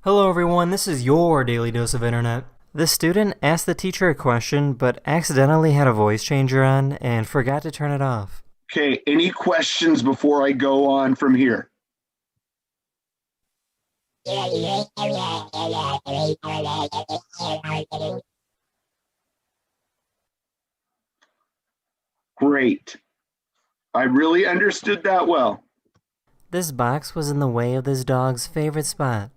Hello everyone, this is your daily dose of internet. This student asked the teacher a question, but accidentally had a voice changer on and forgot to turn it off. Okay, any questions before I go on from here? Great. I really understood that well. This box was in the way of this dog's favorite spot.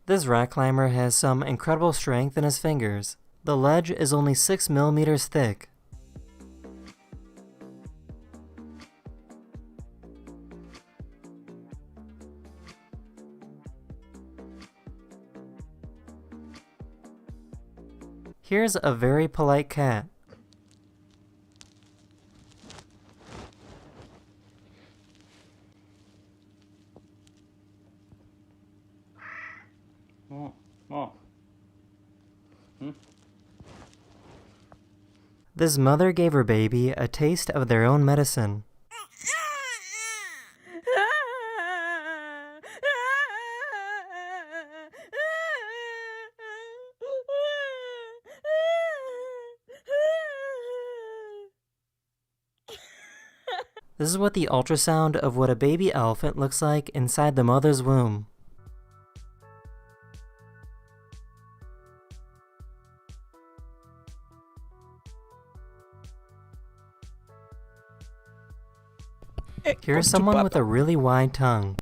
This rock climber has some incredible strength in his fingers. The ledge is only 6 millimeters thick. Here's a very polite cat. This mother gave her baby a taste of their own medicine. This is what the ultrasound of what a baby elephant looks like inside the mother's womb. Here's someone with a really wide tongue.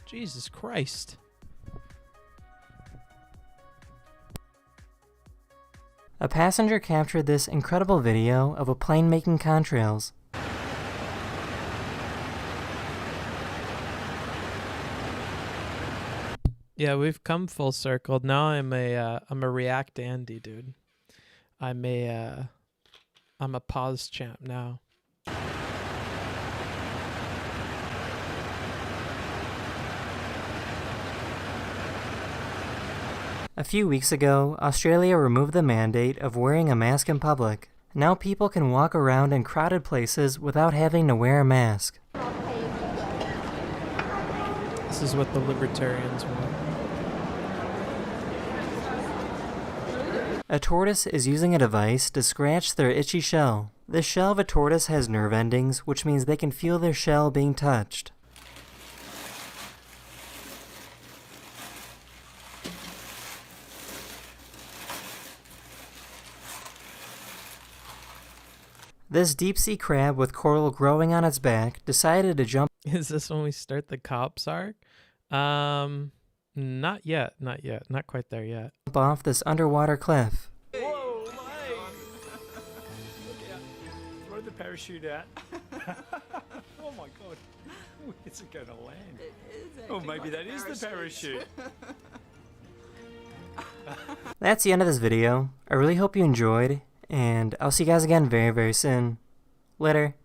Jesus Christ. A passenger captured this incredible video of a plane making contrails. Yeah, we've come full circle. Now I'm a React Andy, dude. I'm a pause champ now. A few weeks ago, Australia removed the mandate of wearing a mask in public. Now people can walk around in crowded places without having to wear a mask. This is what the libertarians want. A tortoise is using a device to scratch their itchy shell. The shell of a tortoise has nerve endings, which means they can feel their shell being touched. This deep-sea crab with coral growing on its back decided to jump. Is this when we start the cops arc? Not yet. Not quite there yet. Off this underwater cliff. Whoa, mate! Look out. Throw the parachute out. Oh my god. Where's it going to land? It is Oh, maybe that is the parachute. That's the end of this video. I really hope you enjoyed, and I'll see you guys again very, very soon. Later.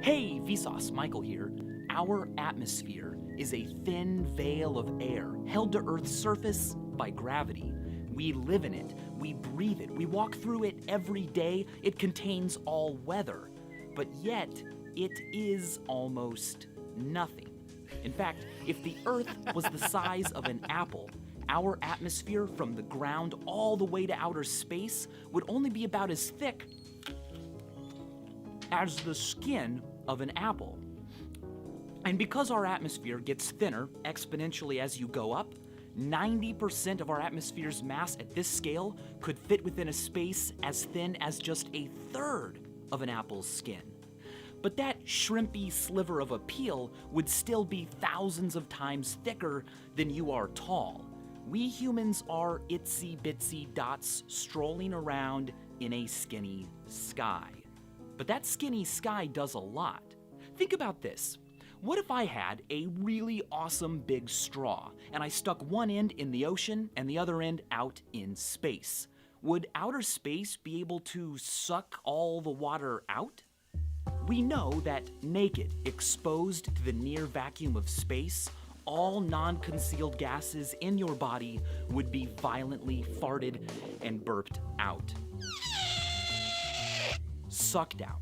Hey, Vsauce, Michael here. Our atmosphere is a thin veil of air held to Earth's surface by gravity. We live in it, we breathe it, we walk through it every day. It contains all weather, but yet it is almost nothing. In fact, if the Earth was the size of an apple, our atmosphere from the ground all the way to outer space would only be about as thick as the skin of an apple. And because our atmosphere gets thinner exponentially as you go up, 90% of our atmosphere's mass at this scale could fit within a space as thin as just a third of an apple's skin. But that shrimpy sliver of a peel would still be thousands of times thicker than you are tall. We humans are itsy-bitsy dots strolling around in a skinny sky. But that skinny sky does a lot. Think about this. What if I had a really awesome big straw, and I stuck one end in the ocean and the other end out in space? Would outer space be able to suck all the water out? We know that naked, exposed to the near vacuum of space, all non-concealed gases in your body would be violently farted and burped out. Sucked out.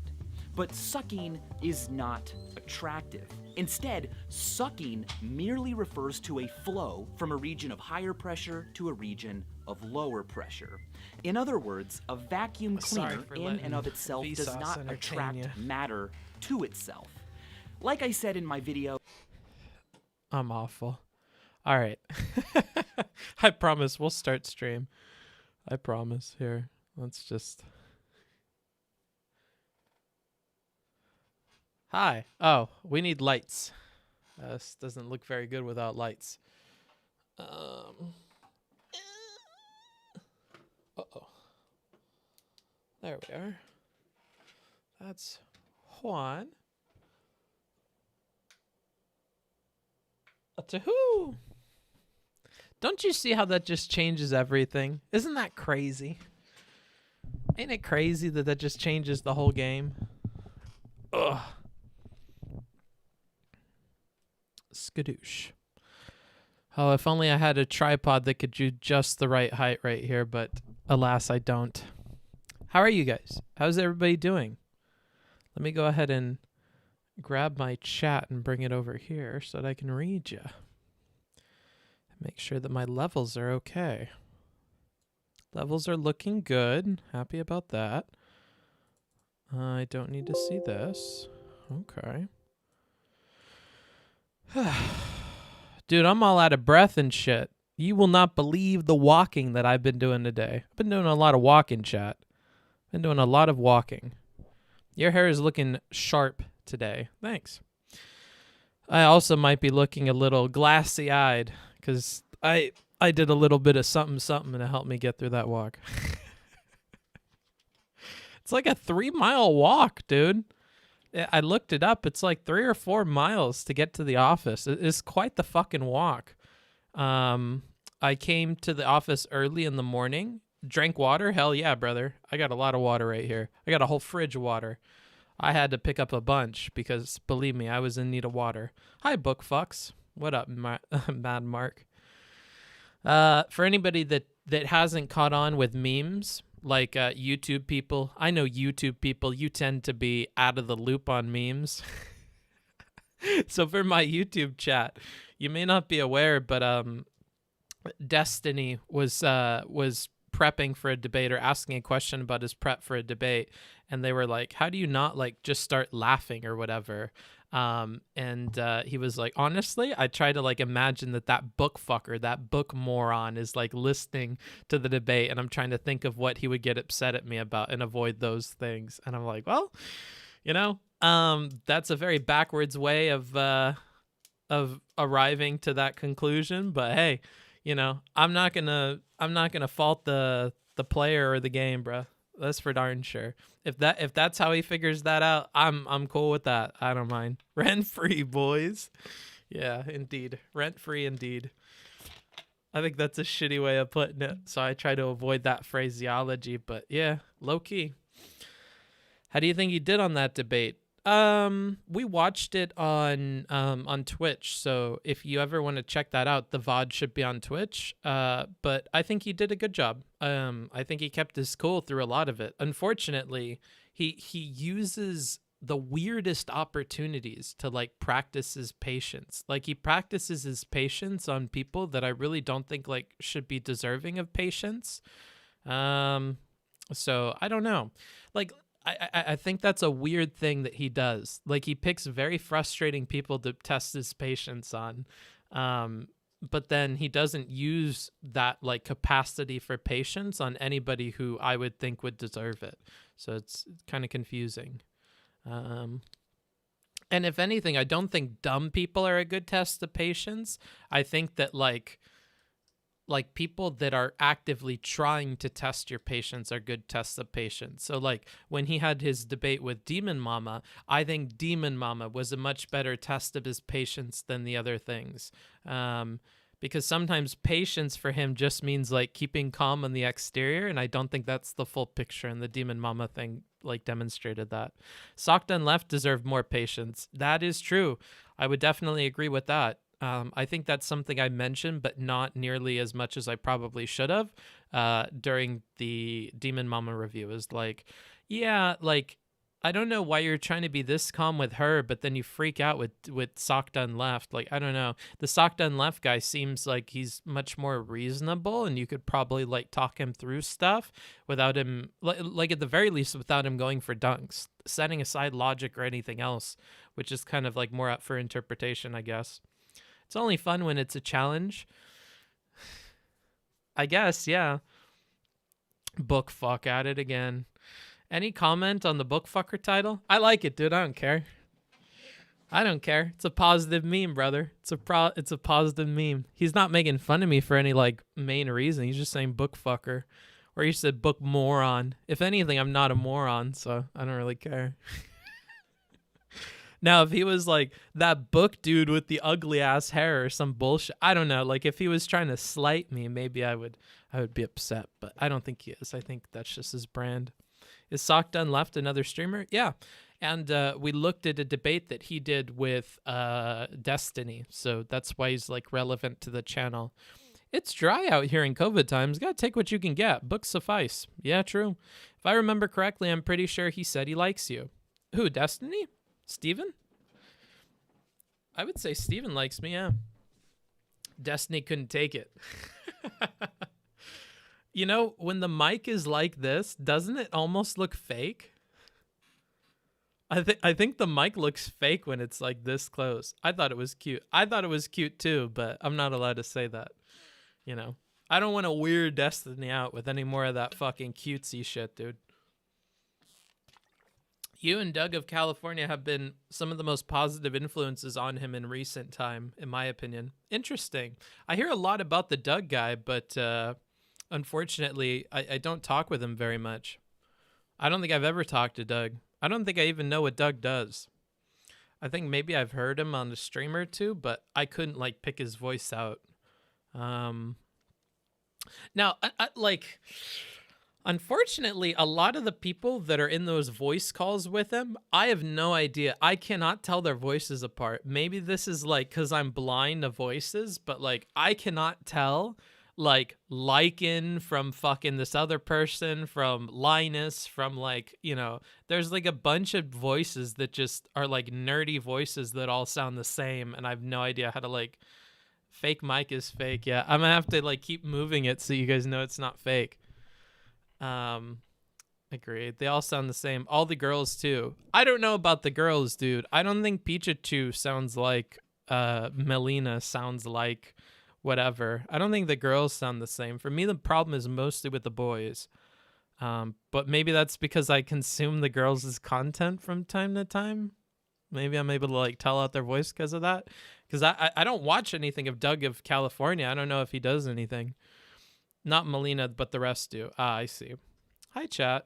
But sucking is not attractive. Instead, sucking merely refers to a flow from a region of higher pressure to a region of lower pressure. In other words, a vacuum cleaner in and of itself does not attract matter to itself. Like I said in my video, I'm awful. All right. I promise we'll start stream. I promise. Here, let's just... Hi. Oh, we need lights. This doesn't look very good without lights. Uh-oh. There we are. That's Juan. Tahoo! Don't you see how that just changes everything? Isn't that crazy? Ain't it crazy that that just changes the whole game? Ugh. Skadoosh. Oh, if only I had a tripod that could do just the right height right here, but alas, I don't. How are you guys? How's everybody doing? Let me go ahead and grab my chat and bring it over here so that I can read you. Make sure that my levels are okay. Levels are looking good. Happy about that. I don't need to see this. Okay. Dude, I'm all out of breath and shit. You will not believe the walking that I've been doing today. I've been doing a lot of walking, chat. Been doing a lot of walking. Your hair is looking sharp today. Thanks. I also might be looking a little glassy-eyed because I did a little bit of something to help me get through that walk. It's like a 3-mile walk, dude. I looked it up. It's like 3 or 4 miles to get to the office. It's quite the fucking walk. I came to the office early in the morning. Drank water? Hell yeah, brother. I got a lot of water right here. I got a whole fridge of water. I had to pick up a bunch because, believe me, I was in need of water. Hi, book fucks. What up, Mad Mark? For anybody that hasn't caught on with memes, like YouTube people, I know YouTube people, you tend to be out of the loop on memes. So for my YouTube chat, you may not be aware, but Destiny was prepping for a debate or asking a question about his prep for a debate, and they were like, how do you not like just start laughing or whatever? And he was like, honestly, I try to like imagine that book fucker, that book moron is like listening to the debate, and I'm trying to think of what he would get upset at me about and avoid those things. And I'm like, well, you know, that's a very backwards way of arriving to that conclusion. But hey, you know, I'm not gonna fault the player or the game, bruh. That's for darn sure. If that's how he figures that out, I'm cool with that. I don't mind. Rent free, boys. Yeah, indeed. Rent free, indeed. I think that's a shitty way of putting it, so I try to avoid that phraseology. But yeah, low key. How do you think he did on that debate? We watched it on Twitch, so if you ever want to check that out, the VOD should be on Twitch. But I think he did a good job. I think he kept his cool through a lot of it. Unfortunately, he uses the weirdest opportunities to like practice his patience. Like he practices his patience on people that I really don't think like should be deserving of patience. So I don't know. Like I think that's a weird thing that he does. Like he picks very frustrating people to test his patience on. but then he doesn't use that like capacity for patience on anybody who I would think would deserve it. So it's kind of confusing. And if anything, I don't think dumb people are a good test of patience. I think that like people that are actively trying to test your patience are good tests of patience. So like when he had his debate with Demon Mama, I think Demon Mama was a much better test of his patience than the other things. Because sometimes patience for him just means like keeping calm on the exterior, and I don't think that's the full picture, and the Demon Mama thing like demonstrated that. Socdoneleft deserved more patience. That is true. I would definitely agree with that. I think that's something I mentioned, but not nearly as much as I probably should have during the Demon Mama review. Is like, yeah, like, I don't know why you're trying to be this calm with her, but then you freak out with Socdoneleft. Like, I don't know. The Socdoneleft guy seems like he's much more reasonable, and you could probably like talk him through stuff without him, like at the very least, without him going for dunks, setting aside logic or anything else, which is kind of like more up for interpretation, I guess. It's only fun when it's a challenge. I guess, yeah. Book fuck at it again. Any comment on the book fucker title? I like it, dude. I don't care. I don't care. It's a positive meme, brother. It's a positive meme. He's not making fun of me for any like main reason. He's just saying book fucker. Or he said book moron. If anything, I'm not a moron, so I don't really care. Now, if he was like that book dude with the ugly ass hair or some bullshit, I don't know. Like if he was trying to slight me, maybe I would be upset. But I don't think he is. I think that's just his brand. Is Socdoneleft another streamer? Yeah. And we looked at a debate that he did with Destiny. So that's why he's like relevant to the channel. It's dry out here in COVID times. Gotta take what you can get. Books suffice. Yeah, true. If I remember correctly, I'm pretty sure he said he likes you. Who, Destiny? Steven? I would say Steven likes me, yeah. Destiny couldn't take it. You know, when the mic is like this, doesn't it almost look fake? I think the mic looks fake when it's like this close. I thought it was cute. I thought it was cute too, but I'm not allowed to say that. You know, I don't want to weird Destiny out with any more of that fucking cutesy shit, dude. You and Doug of California have been some of the most positive influences on him in recent time, in my opinion. Interesting. I hear a lot about the Doug guy, but unfortunately, I don't talk with him very much. I don't think I've ever talked to Doug. I don't think I even know what Doug does. I think maybe I've heard him on the stream or two, but I couldn't like pick his voice out. Now, unfortunately, a lot of the people that are in those voice calls with him, I have no idea. I cannot tell their voices apart. Maybe this is like because I'm blind to voices, but like I cannot tell like Lycan from fucking this other person, from Linus, from like, you know, there's like a bunch of voices that just are like nerdy voices that all sound the same, and I have no idea how to like. Fake mic is fake. Yeah, I'm gonna have to like keep moving it so you guys know it's not fake. Agreed. They all sound the same. All the girls too. I don't know about the girls, dude. I don't think Pikachu sounds like Melina sounds like whatever. I don't think the girls sound the same. For me, the problem is mostly with the boys. But maybe that's because I consume the girls' content from time to time. Maybe I'm able to like tell out their voice because of that. Because I don't watch anything of Doug of California. I don't know if he does anything. Not Melina, but the rest do. Ah, I see. Hi, chat.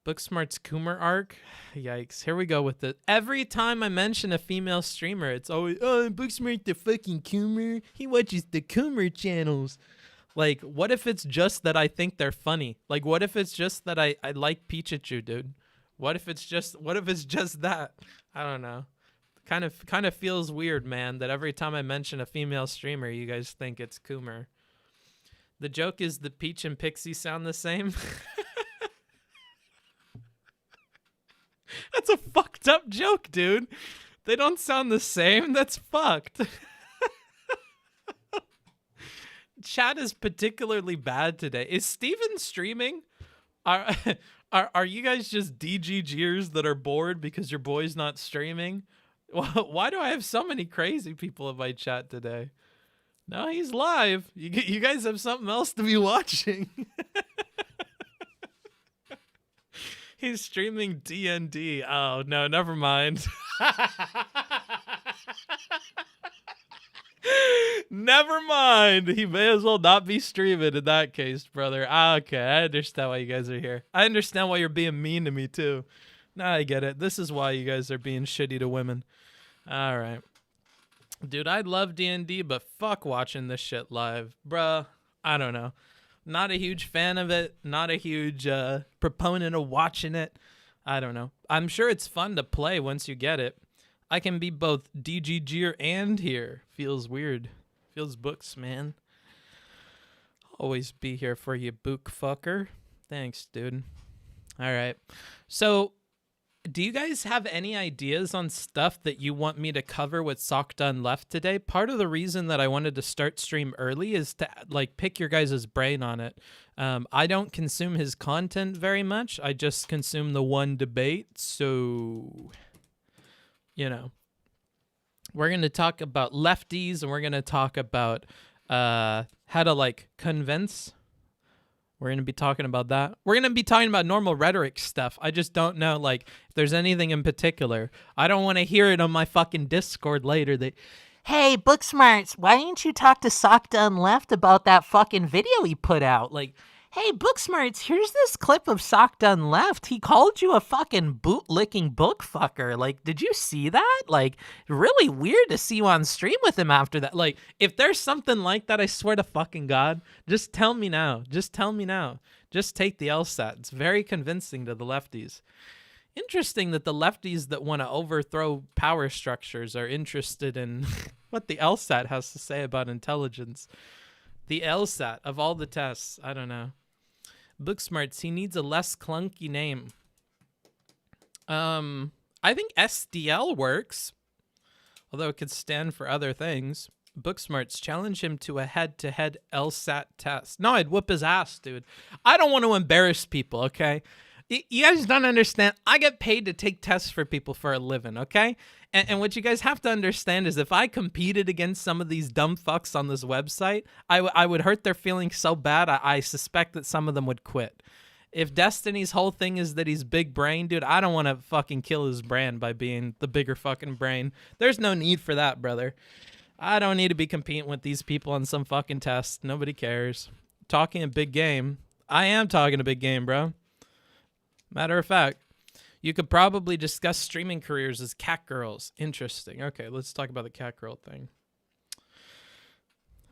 Booksmart's Coomer arc. Yikes. Here we go with it. Every time I mention a female streamer, it's always, oh, Booksmart the fucking Coomer. He watches the Coomer channels. Like, what if it's just that I think they're funny? Like, what if it's just that I like Pikachu, dude? What if it's just that? I don't know. Kind of feels weird, man, that every time I mention a female streamer, you guys think it's Coomer. The joke is the Peach and Pixie sound the same. That's a fucked up joke, dude. They don't sound the same. That's fucked. Chat is particularly bad today. Is Steven streaming? Are you guys just DGGers that are bored because your boy's not streaming? Why do I have so many crazy people in my chat today? No, he's live. You guys have something else to be watching. He's streaming D&D. Oh, no, never mind. Never mind. He may as well not be streaming in that case, brother. Okay, I understand why you guys are here. I understand why you're being mean to me, too. Nah, I get it. This is why you guys are being shitty to women. All right. Dude, I love D&D, but fuck watching this shit live. Bruh, I don't know. Not a huge fan of it. Not a huge proponent of watching it. I don't know. I'm sure it's fun to play once you get it. I can be both DGGer and here. Feels weird. Feels books, man. Always be here for you, book fucker. Thanks, dude. All right. So, do you guys have any ideas on stuff that you want me to cover with Socdoneleft today? Part of the reason that I wanted to start stream early is to like pick your guys' brain on it. I don't consume his content very much. I just consume the one debate. So, you know, we're going to talk about lefties and we're going to talk about how to like convince. We're going to be talking about that. We're going to be talking about normal rhetoric stuff. I just don't know, like, if there's anything in particular. I don't want to hear it on my fucking Discord later that, hey, Booksmarts, why didn't you talk to Socdoneleft about that fucking video he put out? Like, hey, Booksmarts, here's this clip of Socdoneleft. He called you a fucking boot-licking book fucker. Like, did you see that? Like, really weird to see you on stream with him after that. Like, if there's something like that, I swear to fucking God, just tell me now. Just tell me now. Just take the LSAT. It's very convincing to the lefties. Interesting that the lefties that want to overthrow power structures are interested in what the LSAT has to say about intelligence. The LSAT, of all the tests, I don't know. Booksmarts, he needs a less clunky name. I think SDL works, although it could stand for other things. Booksmarts, challenge him to a head-to-head LSAT test. No, I'd whoop his ass, dude. I don't want to embarrass people, okay? You guys don't understand. I get paid to take tests for people for a living, okay? And what you guys have to understand is if I competed against some of these dumb fucks on this website, I would hurt their feelings so bad, I suspect that some of them would quit. If Destiny's whole thing is that he's big brain, dude, I don't want to fucking kill his brand by being the bigger fucking brain. There's no need for that, brother. I don't need to be competing with these people on some fucking test. Nobody cares. Talking a big game. I am talking a big game, bro. Matter of fact, you could probably discuss streaming careers as cat girls. Interesting. Okay, let's talk about the cat girl thing.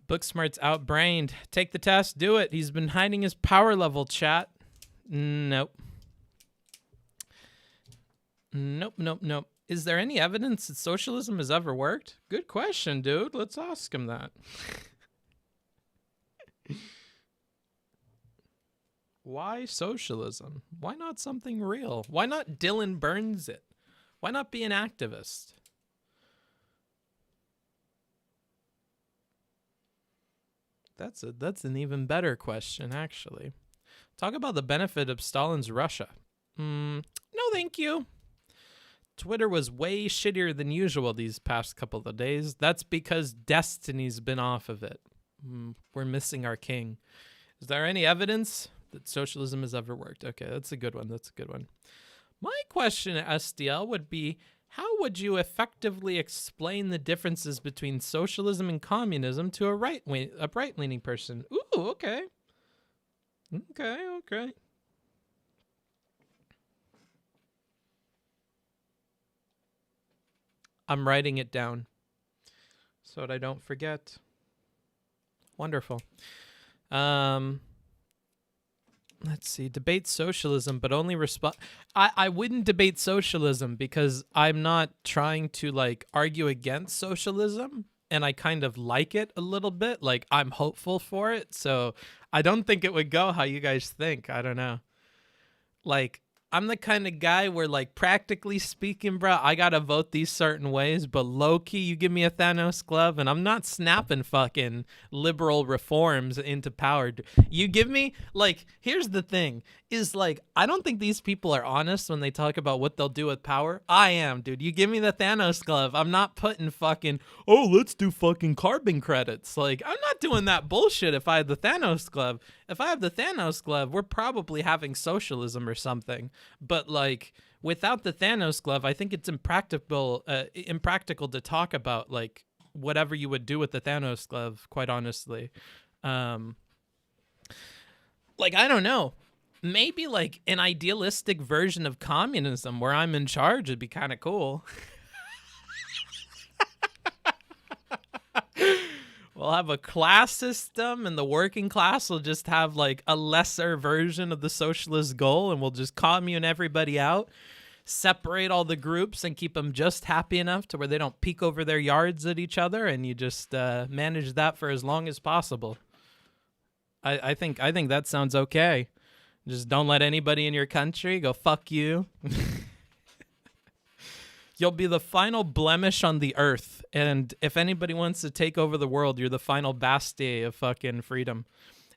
Booksmart's outbrained. Take the test. Do it. He's been hiding his power level, chat. Nope. Nope. Is there any evidence that socialism has ever worked? Good question, dude. Let's ask him that. Why socialism? Why not something real? Why not Dylan Burns it? Why not be an activist? That's an even better question, actually. Talk about the benefit of Stalin's Russia. No, thank you. Twitter was way shittier than usual these past couple of days. That's because Destiny's been off of it. We're missing our king. Is there any evidence that socialism has ever worked? Okay, that's a good one. My question to SDL would be, how would you effectively explain the differences between socialism and communism to a right-leaning person? Ooh, okay. Okay. I'm writing it down so that I don't forget. Wonderful. Let's see. Debate socialism, but only respond. I wouldn't debate socialism because I'm not trying to like argue against socialism, and I kind of like it a little bit. Like I'm hopeful for it, so I don't think it would go how you guys think. I don't know. Like I'm the kind of guy where, like, practically speaking, bro, I gotta vote these certain ways, but low-key, you give me a Thanos glove, and I'm not snapping fucking liberal reforms into power. You give me, like, here's the thing, is, like, I don't think these people are honest when they talk about what they'll do with power. I am, dude. You give me the Thanos glove, I'm not putting fucking, oh, let's do fucking carbon credits. Like, I'm not doing that bullshit if I had the Thanos glove. If I have the Thanos glove, we're probably having socialism or something. But, like, without the Thanos glove, I think it's impractical to talk about, like, whatever you would do with the Thanos glove, quite honestly. Like, I don't know. Maybe, like, an idealistic version of communism where I'm in charge would be kind of cool. We'll have a class system, and the working class will just have, like, a lesser version of the socialist goal, and we'll just commune everybody out, separate all the groups, and keep them just happy enough to where they don't peek over their yards at each other, and you just manage that for as long as possible. I think that sounds okay. Just don't let anybody in your country go fuck you. You'll be the final blemish on the earth, and if anybody wants to take over the world, you're the final Bastille of fucking freedom.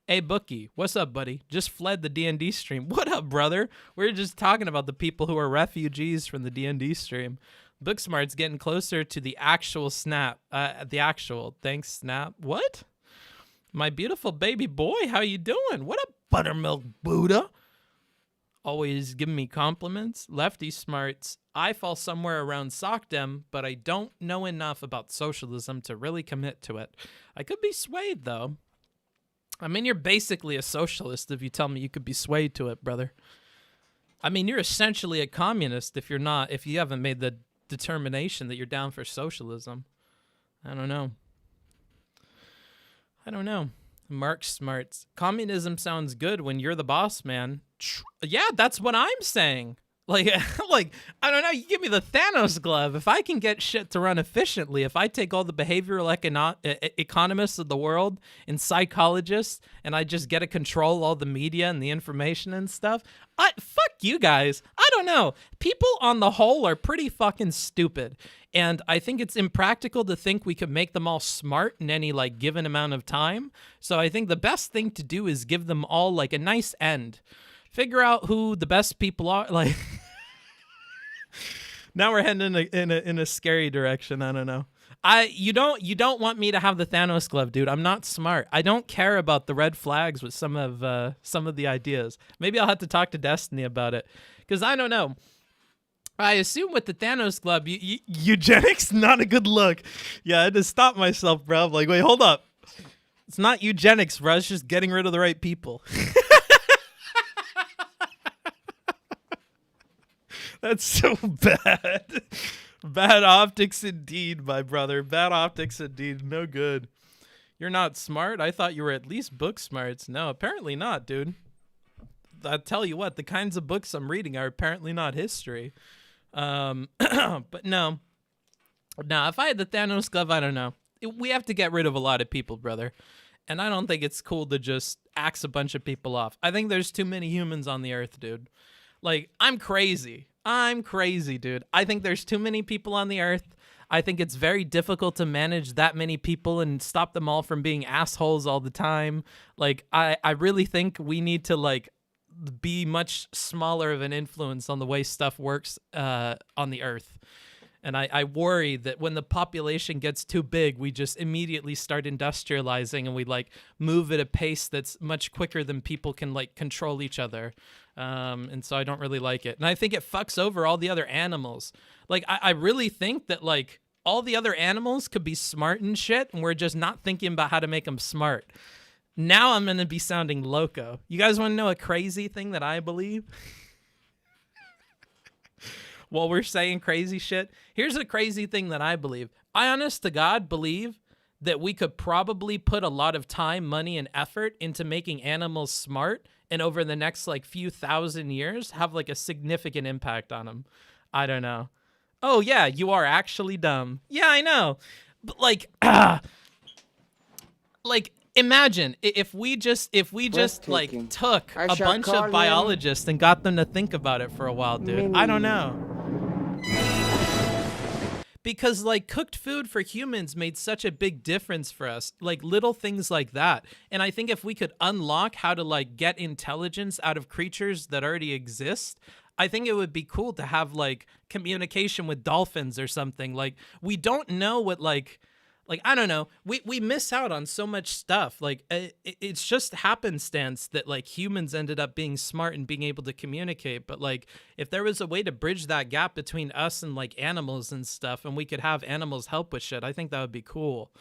Hey, Bookie, what's up, buddy? Just fled the D&D stream. What up, brother? We're just talking about the people who are refugees from the D&D stream. Booksmart's getting closer to the actual snap. Thanks, Snap. What? My beautiful baby boy, how you doing? What up, Buttermilk Buddha? Always giving me compliments. Lefty smarts. I fall somewhere around Socdem, but I don't know enough about socialism to really commit to it. I could be swayed, though. I mean, you're basically a socialist if you tell me you could be swayed to it, brother. I mean, you're essentially a communist if you haven't made the determination that you're down for socialism. I don't know. Mark Smarts. Communism sounds good when you're the boss, man. Yeah, that's what I'm saying. Like, I don't know, you give me the Thanos glove. If I can get shit to run efficiently, if I take all the behavioral economists of the world and psychologists, and I just get to control all the media and the information and stuff, fuck you guys. I don't know. People on the whole are pretty fucking stupid. And I think it's impractical to think we could make them all smart in any, like, given amount of time. So I think the best thing to do is give them all, like, a nice end. Figure out who the best people are. Like, now we're heading in a scary direction. I don't know. You don't want me to have the Thanos glove, dude. I'm not smart. I don't care about the red flags with some of the ideas. Maybe I'll have to talk to Destiny about it, because I don't know. I assume with the Thanos glove, eugenics not a good look. Yeah, I had to stop myself, bro. I'm like, wait, hold up. It's not eugenics, bro. It's just getting rid of the right people. That's so bad. Bad optics indeed, my brother. Bad optics indeed. No good. You're not smart? I thought you were at least book smarts. No, apparently not, dude. I'll tell you what, the kinds of books I'm reading are apparently not history. But no. Nah, if I had the Thanos glove, I don't know. We have to get rid of a lot of people, brother. And I don't think it's cool to just axe a bunch of people off. I think there's too many humans on the earth, dude. Like, I'm crazy, dude. I think there's too many people on the earth. I think it's very difficult to manage that many people and stop them all from being assholes all the time. Like, I really think we need to, like, be much smaller of an influence on the way stuff works on the earth. And I worry that when the population gets too big, we just immediately start industrializing and we, like, move at a pace that's much quicker than people can, like, control each other. And so I don't really like it. And I think it fucks over all the other animals. Like, I really think that, like, all the other animals could be smart and shit, and we're just not thinking about how to make them smart. Now I'm going to be sounding loco. You guys want to know a crazy thing that I believe? While we're saying crazy shit, here's a crazy thing that I believe. I honest to God believe that we could probably put a lot of time, money, and effort into making animals smart, and over the next, like, few thousand years have, like, a significant impact on them. I don't know. Oh yeah, you are actually dumb. Yeah, I know. But, like, like, imagine if we just like Breathtaking. took I a shall bunch call of him biologists and got them to think about it for a while, dude. I don't know. Because like cooked food for humans made such a big difference for us, like little things like that. And I think if we could unlock how to like get intelligence out of creatures that already exist, I think it would be cool to have like communication with dolphins or something. Like we don't know what like I don't know. We miss out on so much stuff. Like it's just happenstance that like humans ended up being smart and being able to communicate. But like if there was a way to bridge that gap between us and like animals and stuff, and we could have animals help with shit, I think that would be cool.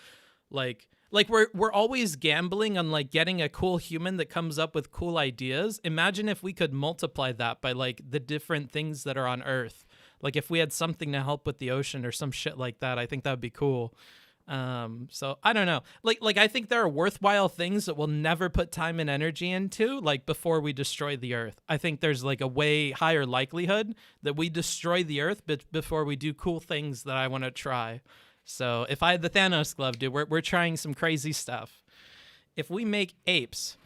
Like we're always gambling on like getting a cool human that comes up with cool ideas. Imagine if we could multiply that by like the different things that are on Earth. Like if we had something to help with the ocean or some shit like that, I think that would be cool. So I don't know. Like I think there are worthwhile things that we'll never put time and energy into, like before we destroy the Earth. I think there's like a way higher likelihood that we destroy the Earth before we do cool things that I want to try. So if I had the Thanos glove, dude, we're trying some crazy stuff. If we make apes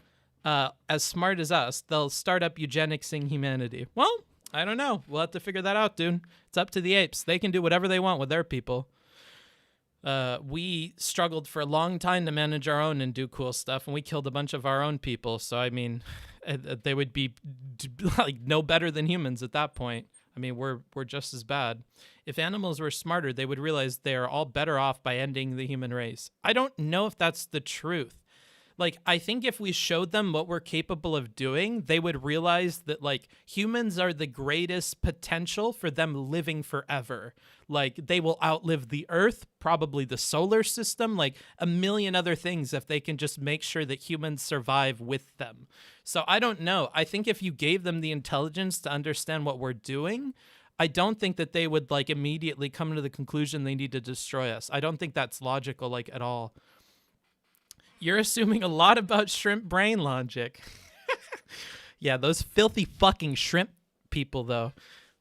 as smart as us, they'll start up eugenicsing humanity. Well, I don't know. We'll have to figure that out, dude. It's up to the apes. They can do whatever they want with their people. We struggled for a long time to manage our own and do cool stuff, and we killed a bunch of our own people. So, I mean, they would be like no better than humans at that point. I mean, we're just as bad. If animals were smarter, they would realize they are all better off by ending the human race. I don't know if that's the truth. Like, I think if we showed them what we're capable of doing, they would realize that, like, humans are the greatest potential for them living forever. Like, they will outlive the Earth, probably the solar system, like a million other things if they can just make sure that humans survive with them. So I don't know. I think if you gave them the intelligence to understand what we're doing, I don't think that they would, like, immediately come to the conclusion they need to destroy us. I don't think that's logical, like, at all. You're assuming a lot about shrimp brain logic. Yeah, those filthy fucking shrimp people, though.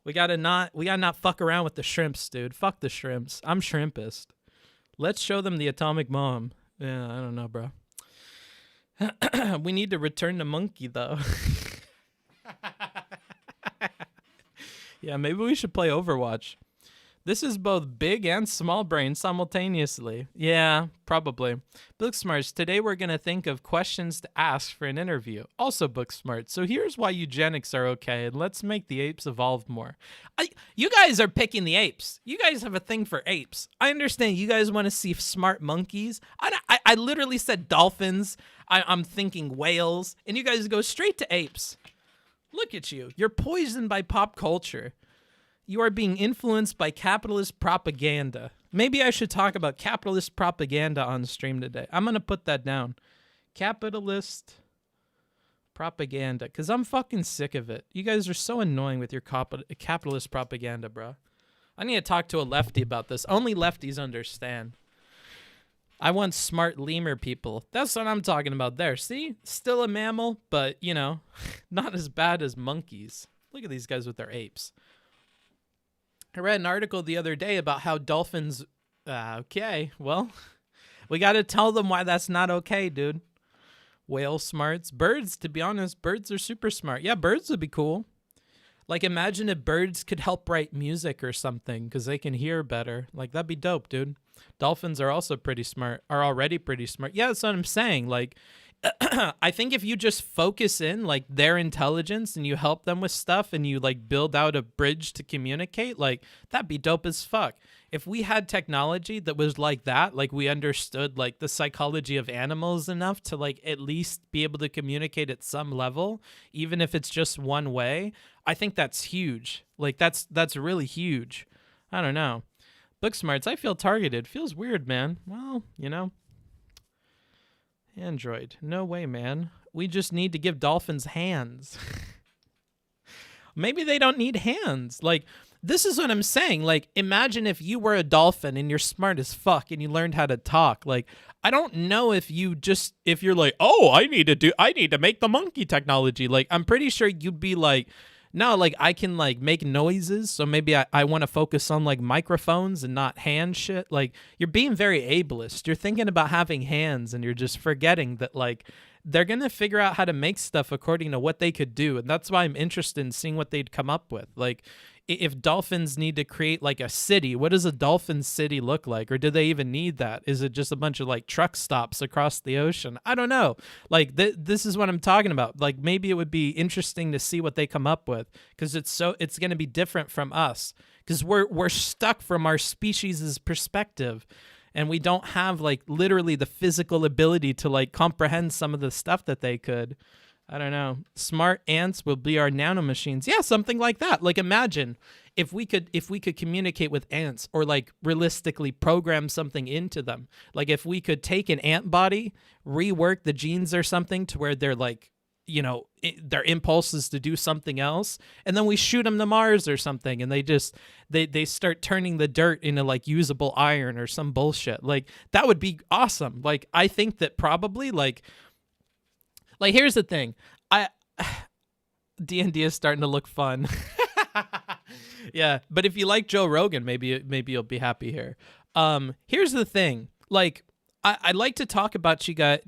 We gotta not fuck around with the shrimps, dude. Fuck the shrimps. I'm shrimpist. Let's show them the atomic bomb. Yeah, I don't know, bro. We need to return to monkey, though. Yeah, maybe we should play Overwatch. This is both big and small brain simultaneously. Yeah, probably. Booksmarts, today we're going to think of questions to ask for an interview. Also Booksmarts, so here's why eugenics are okay, and let's make the apes evolve more. You guys are picking the apes. You guys have a thing for apes. I understand you guys want to see smart monkeys. I literally said dolphins. I'm thinking whales, and you guys go straight to apes. Look at you. You're poisoned by pop culture. You are being influenced by capitalist propaganda. Maybe I should talk about capitalist propaganda on stream today. I'm going to put that down. Capitalist propaganda. Because I'm fucking sick of it. You guys are so annoying with your capitalist propaganda, bro. I need to talk to a lefty about this. Only lefties understand. I want smart lemur people. That's what I'm talking about there. See? Still a mammal, but, you know, not as bad as monkeys. Look at these guys with their apes. I read an article the other day about how dolphins... okay, well, we got to tell them why that's not okay, dude. Whale smarts. Birds, to be honest, birds are super smart. Yeah, birds would be cool. Like, imagine if birds could help write music or something because they can hear better. Like, that'd be dope, dude. Dolphins are also pretty smart, are already pretty smart. Yeah, that's what I'm saying. Like, I think if you just focus in like their intelligence and you help them with stuff and you like build out a bridge to communicate, like that'd be dope as fuck. If we had technology that was like that, like we understood like the psychology of animals enough to like at least be able to communicate at some level, even if it's just one way, I think that's huge. Like that's really huge. I don't know. Booksmarts, I feel targeted. Feels weird, man. Well, you know. Android. No way, man. We just need to give dolphins hands. Maybe they don't need hands. Like, this is what I'm saying. Like, imagine if you were a dolphin and you're smart as fuck and you learned how to talk. Like, I don't know if you're like, oh, I need to make the monkey technology. Like, I'm pretty sure you'd be like, No, like I can like make noises, so maybe I want to focus on like microphones and not hand shit. Like you're being very ableist. You're thinking about having hands and you're just forgetting that like they're going to figure out how to make stuff according to what they could do. And that's why I'm interested in seeing what they'd come up with. Like if dolphins need to create like a city, what does a dolphin city look like? Or do they even need that? Is it just a bunch of like truck stops across the ocean? I don't know. Like this is what I'm talking about. Like maybe it would be interesting to see what they come up with, because it's going to be different from us, because we're stuck from our species' perspective. And we don't have like literally the physical ability to like comprehend some of the stuff that they could. I don't know. Smart ants will be our nanomachines. Yeah, something like that. Like imagine if we could communicate with ants, or like realistically program something into them. Like if we could take an ant body, rework the genes or something to where they're like, you know, their impulses to do something else, and then we shoot them to Mars or something, and they start turning the dirt into like usable iron or some bullshit. Like that would be awesome. Like I think that probably like here's the thing. D&D is starting to look fun. Yeah, but if you like Joe Rogan, maybe you'll be happy here. Here's the thing. Like I like to talk about you guys.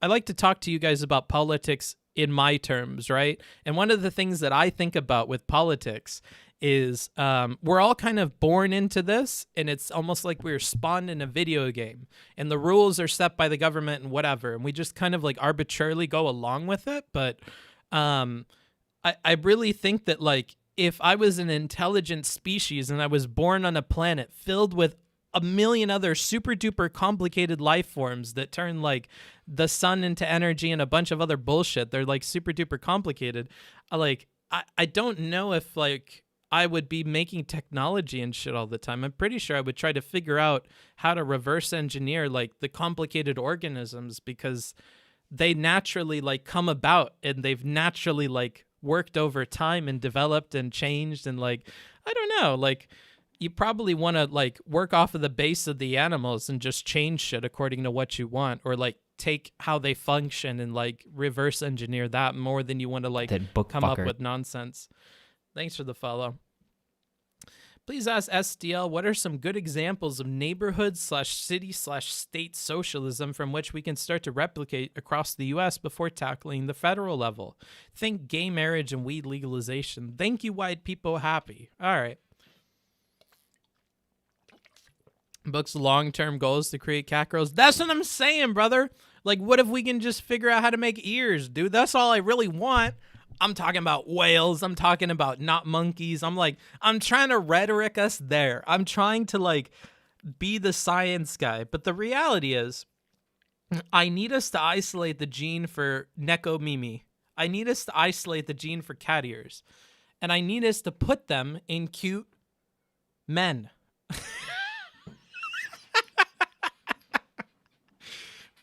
I like to talk to you guys about politics in my terms, right? And one of the things that I think about with politics is we're all kind of born into this, and it's almost like we're spawned in a video game, and the rules are set by the government and whatever, and we just kind of like arbitrarily go along with it. But I really think that like if I was an intelligent species and I was born on a planet filled with a million other super duper complicated life forms that turn like the sun into energy and a bunch of other bullshit, they're like super duper complicated. Like I don't know if like I would be making technology and shit all the time. I'm pretty sure I would try to figure out how to reverse engineer like the complicated organisms, because they naturally like come about and they've naturally like worked over time and developed and changed. And like, I don't know, like you probably want to like work off of the base of the animals and just change shit according to what you want, or like take how they function and like reverse engineer that more than you want to like come up with nonsense. Thanks for the follow. Please ask SDL, what are some good examples of neighborhood/city/state socialism from which we can start to replicate across the U.S. before tackling the federal level? Think gay marriage and weed legalization. Thank you, white people. Happy. All right. Book's long-term goal is to create cat girls. That's what I'm saying, brother. Like, what if we can just figure out how to make ears, dude? That's all I really want. I'm talking about whales. I'm talking about not monkeys. I'm trying to rhetoric us there. I'm trying to like be the science guy. But the reality is I need us to isolate the gene for Nekomimi. I need us to isolate the gene for cat ears. And I need us to put them in cute men.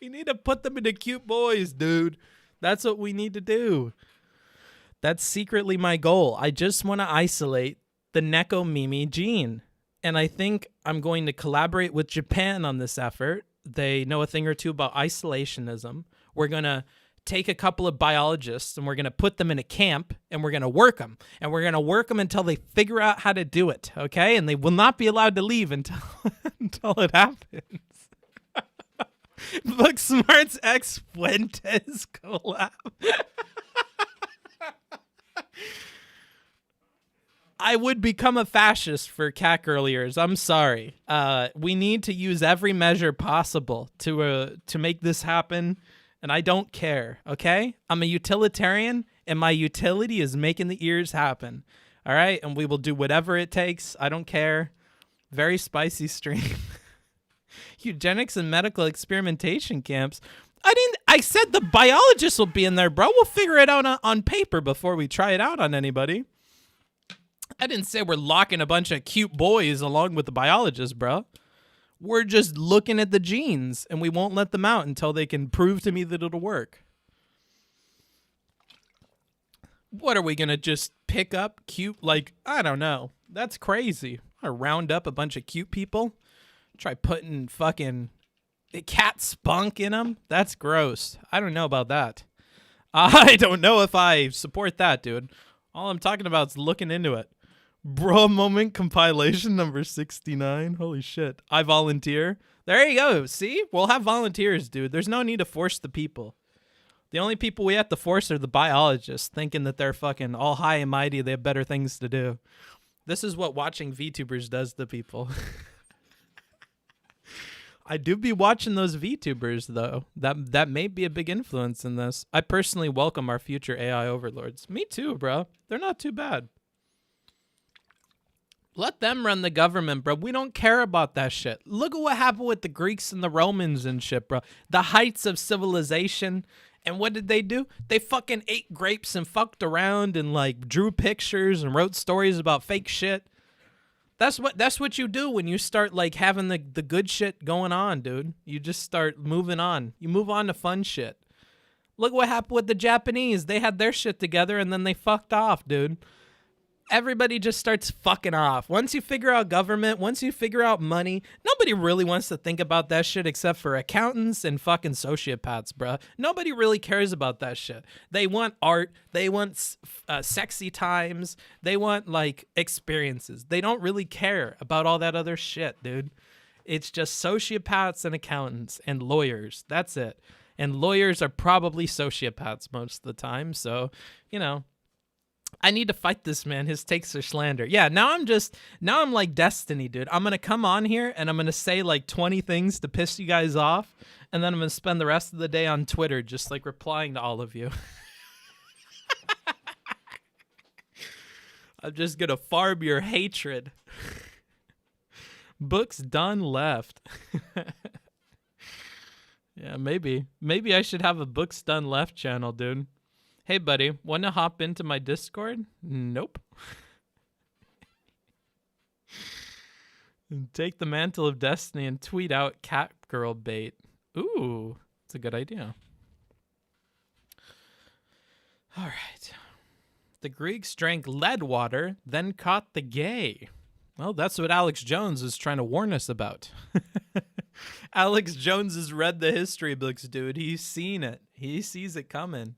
We need to put them into cute boys, dude. That's what we need to do. That's secretly my goal. I just want to isolate the Nekomimi gene. And I think I'm going to collaborate with Japan on this effort. They know a thing or two about isolationism. We're going to take a couple of biologists and we're going to put them in a camp and we're going to work them. And we're going to work them until they figure out how to do it, okay? And they will not be allowed to leave until it happens. Booksmarts X Fuentes collab. I would become a fascist for cat girl ears. I'm sorry. We need to use every measure possible to make this happen, and I don't care, okay? I'm a utilitarian, and my utility is making the ears happen, all right? And we will do whatever it takes. I don't care. Very spicy stream. Eugenics and medical experimentation camps. I said the biologists will be in there, bro. We'll figure it out on paper before we try it out on anybody. I didn't say we're locking a bunch of cute boys along with the biologists, bro. We're just looking at the genes, and we won't let them out until they can prove to me that it'll work. What are we going to just pick up cute? Like, I don't know. That's crazy. I round up a bunch of cute people. Try putting fucking cat spunk in them. That's gross. I don't know about that. I don't know if I support that, dude. All I'm talking about is looking into it. Bro moment compilation number 69. Holy shit. I volunteer. There you go. See? We'll have volunteers, dude. There's no need to force the people. The only people we have to force are the biologists, thinking that they're fucking all high and mighty. They have better things to do. This is what watching VTubers does to people. I do be watching those VTubers, though. That may be a big influence in this. I personally welcome our future AI overlords. Me too, bro. They're not too bad. Let them run the government, bro. We don't care about that shit. Look at what happened with the Greeks and the Romans and shit, bro. The heights of civilization. And what did they do? They fucking ate grapes and fucked around and like drew pictures and wrote stories about fake shit. That's what you do when you start like having the good shit going on, dude. You just start moving on. You move on to fun shit. Look what happened with the Japanese. They had their shit together and then they fucked off, dude. Everybody just starts fucking off. Once you figure out government, once you figure out money, nobody really wants to think about that shit except for accountants and fucking sociopaths, bruh. Nobody really cares about that shit. They want art. They want sexy times. They want, like, experiences. They don't really care about all that other shit, dude. It's just sociopaths and accountants and lawyers. That's it. And lawyers are probably sociopaths most of the time, so, you know. I need to fight this man. His takes are slander. Yeah, now I'm like Destiny, dude. I'm going to come on here and I'm going to say like 20 things to piss you guys off. And then I'm going to spend the rest of the day on Twitter just like replying to all of you. I'm just going to farm your hatred. Books done left. Yeah, maybe. Maybe I should have a Books Done Left channel, dude. Hey, buddy, want to hop into my Discord? Nope. Take the mantle of destiny and tweet out cat girl bait. Ooh, that's a good idea. All right. The Greeks drank lead water, then caught the gay. Well, that's what Alex Jones is trying to warn us about. Alex Jones has read the history books, dude. He's seen it. He sees it coming.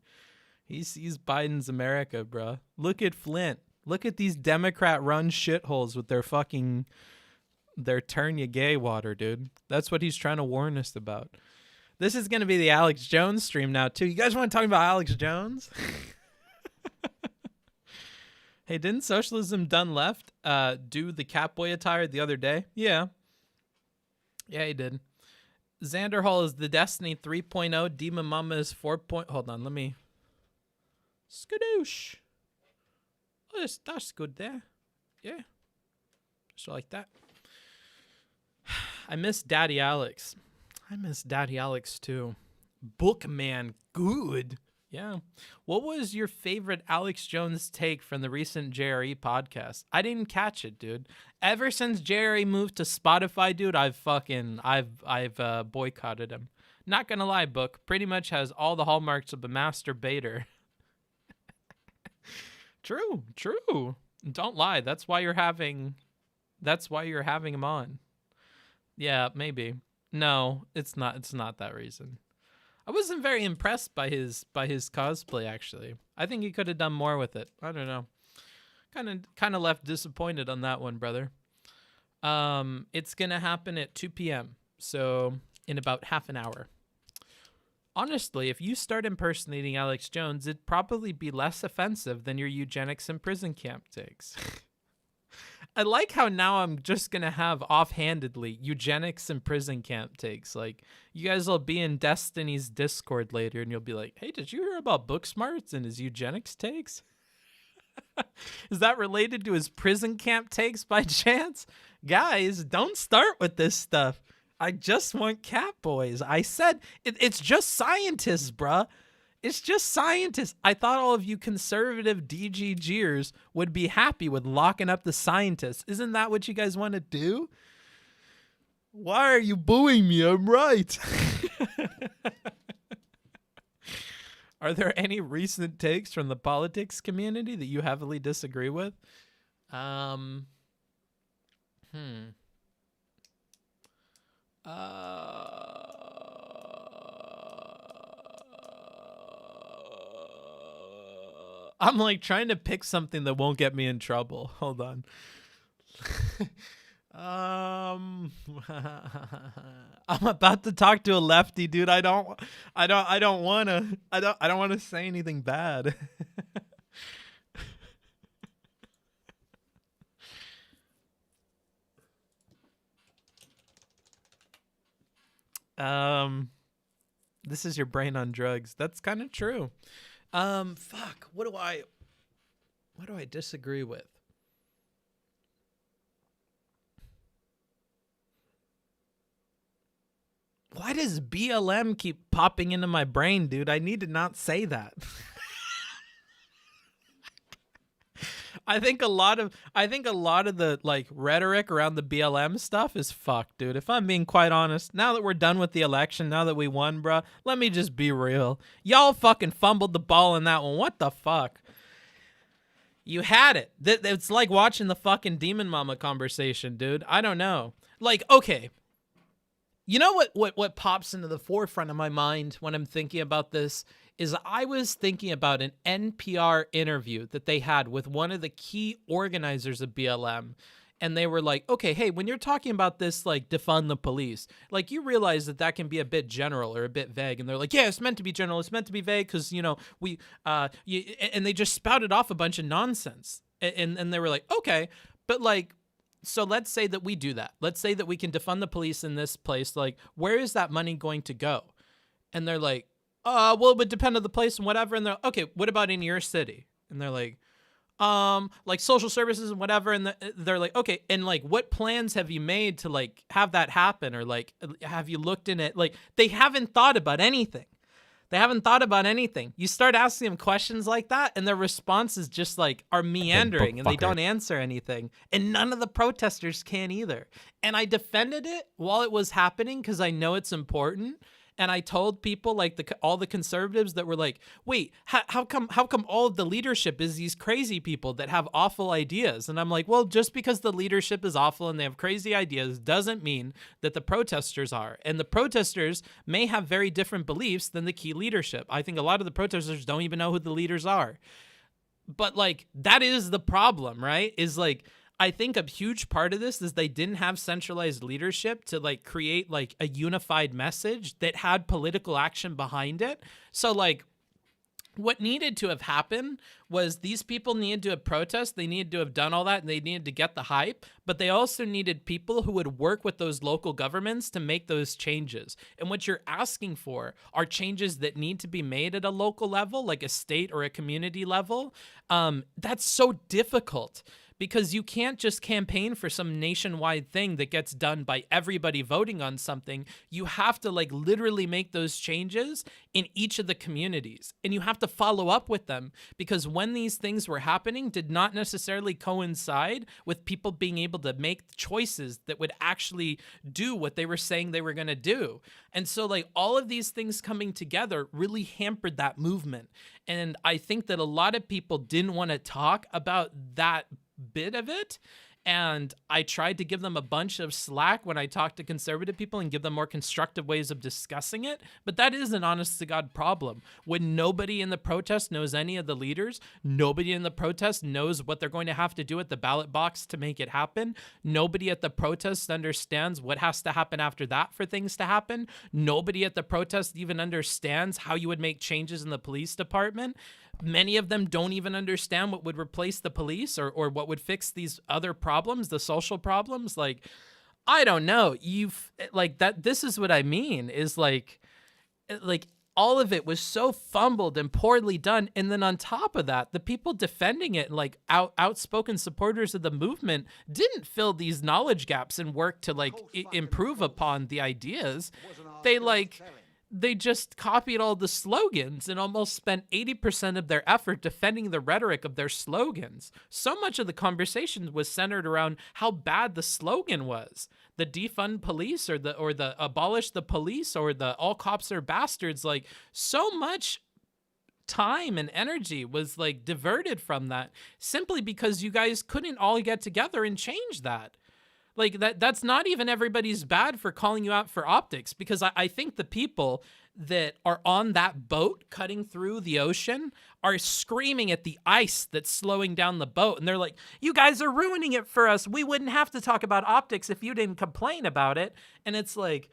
He sees Biden's America, bro. Look at Flint. Look at these Democrat-run shitholes with their turn you gay water, dude. That's what he's trying to warn us about. This is going to be the Alex Jones stream now, too. You guys want to talk about Alex Jones? Hey, didn't Socialism Done Left do the Catboy attire the other day? Yeah. Yeah, he did. Xander Hall is the Destiny 3.0. Demon Mama is 4. Hold on, let me... Skadoosh. Oh, that's good there. Yeah. Just like that. I miss Daddy Alex. I miss Daddy Alex too. Bookman, good. Yeah. What was your favorite Alex Jones take from the recent JRE podcast? I didn't catch it, dude. Ever since JRE moved to Spotify, dude, I've boycotted him. Not gonna lie, Book pretty much has all the hallmarks of a masturbator. True. Don't lie. That's why you're having him on. Yeah, maybe. No, it's not. It's not that reason. I wasn't very impressed by his cosplay, actually. I think he could have done more with it. I don't know. Kind of left disappointed on that one, brother. It's gonna happen at 2 p.m. So in about half an hour. Honestly, if you start impersonating Alex Jones, it'd probably be less offensive than your eugenics in prison camp takes. I like how now I'm just going to have offhandedly eugenics and prison camp takes. Like, you guys will be in Destiny's Discord later and you'll be like, hey, did you hear about Booksmarts and his eugenics takes? Is that related to his prison camp takes by chance? Guys, don't start with this stuff. I just want cat boys. I said it's just scientists, bruh. It's just scientists. I thought all of you conservative DGGers would be happy with locking up the scientists. Isn't that what you guys want to do? Why are you booing me? I'm right. Are there any recent takes from the politics community that you heavily disagree with? I'm like trying to pick something that won't get me in trouble. Hold on. I'm about to talk to a lefty, dude. I don't want to say anything bad. This is your brain on drugs. That's kind of true. Fuck. What do I disagree with? Why does BLM keep popping into my brain, dude? I need to not say that. I think a lot of the like rhetoric around the BLM stuff is fucked, dude. If I'm being quite honest, now that we're done with the election, now that we won, bruh, let me just be real. Y'all fucking fumbled the ball in that one. What the fuck? You had it. It's like watching the fucking Demon Mama conversation, dude. I don't know. Like, okay. You know what pops into the forefront of my mind when I'm thinking about this is I was thinking about an NPR interview that they had with one of the key organizers of BLM. And they were like, okay, hey, when you're talking about this, like, defund the police, like, you realize that can be a bit general or a bit vague. And they're like, yeah, it's meant to be general. It's meant to be vague because, you know, and they just spouted off a bunch of nonsense. And they were like, okay, but like, so let's say that we do that. Let's say that we can defund the police in this place. Like, where is that money going to go? And they're like, well, it would depend on the place and whatever. And they're okay, what about in your city? And they're like social services and whatever. And they're like, okay, and like, what plans have you made to like have that happen? Or like, have you looked in it? Like, they haven't thought about anything. They haven't thought about anything. You start asking them questions like that, and their responses just like are meandering, and they don't answer anything. And none of the protesters can either. And I defended it while it was happening because I know it's important. And I told people like all the conservatives that were like, wait, how come all of the leadership is these crazy people that have awful ideas? And I'm like, well, just because the leadership is awful and they have crazy ideas doesn't mean that the protesters are. And the protesters may have very different beliefs than the key leadership. I think a lot of the protesters don't even know who the leaders are. But like, that is the problem, right? Is like, I think a huge part of this is they didn't have centralized leadership to like create like a unified message that had political action behind it. So like what needed to have happened was these people needed to have protested. They needed to have done all that and they needed to get the hype, but they also needed people who would work with those local governments to make those changes. And what you're asking for are changes that need to be made at a local level, like a state or a community level. That's so difficult. Because you can't just campaign for some nationwide thing that gets done by everybody voting on something. You have to like literally make those changes in each of the communities. And you have to follow up with them because when these things were happening did not necessarily coincide with people being able to make choices that would actually do what they were saying they were going to do. And so like all of these things coming together really hampered that movement. And I think that a lot of people didn't want to talk about that bit of it, and I tried to give them a bunch of slack when I talked to conservative people and give them more constructive ways of discussing it, but that is an honest-to-God problem. When nobody in the protest knows any of the leaders, nobody in the protest knows what they're going to have to do at the ballot box to make it happen, nobody at the protest understands what has to happen after that for things to happen, nobody at the protest even understands how you would make changes in the police department. Many of them don't even understand what would replace the police or what would fix these other problems, the social problems. Like, I don't know. This is what I mean is like all of it was so fumbled and poorly done. And then on top of that, the people defending it, like outspoken supporters of the movement, didn't fill these knowledge gaps and work to like improve upon the ideas. They just copied all the slogans and almost spent 80% of their effort defending the rhetoric of their slogans. So much of the conversation was centered around how bad the slogan was. The defund police or the abolish the police or the all cops are bastards. Like, so much time and energy was like diverted from that simply because you guys couldn't all get together and change that. Like that's not even everybody's bad for calling you out for optics, because I think the people that are on that boat cutting through the ocean are screaming at the ice that's slowing down the boat. And they're like, you guys are ruining it for us. We wouldn't have to talk about optics if you didn't complain about it. And it's like,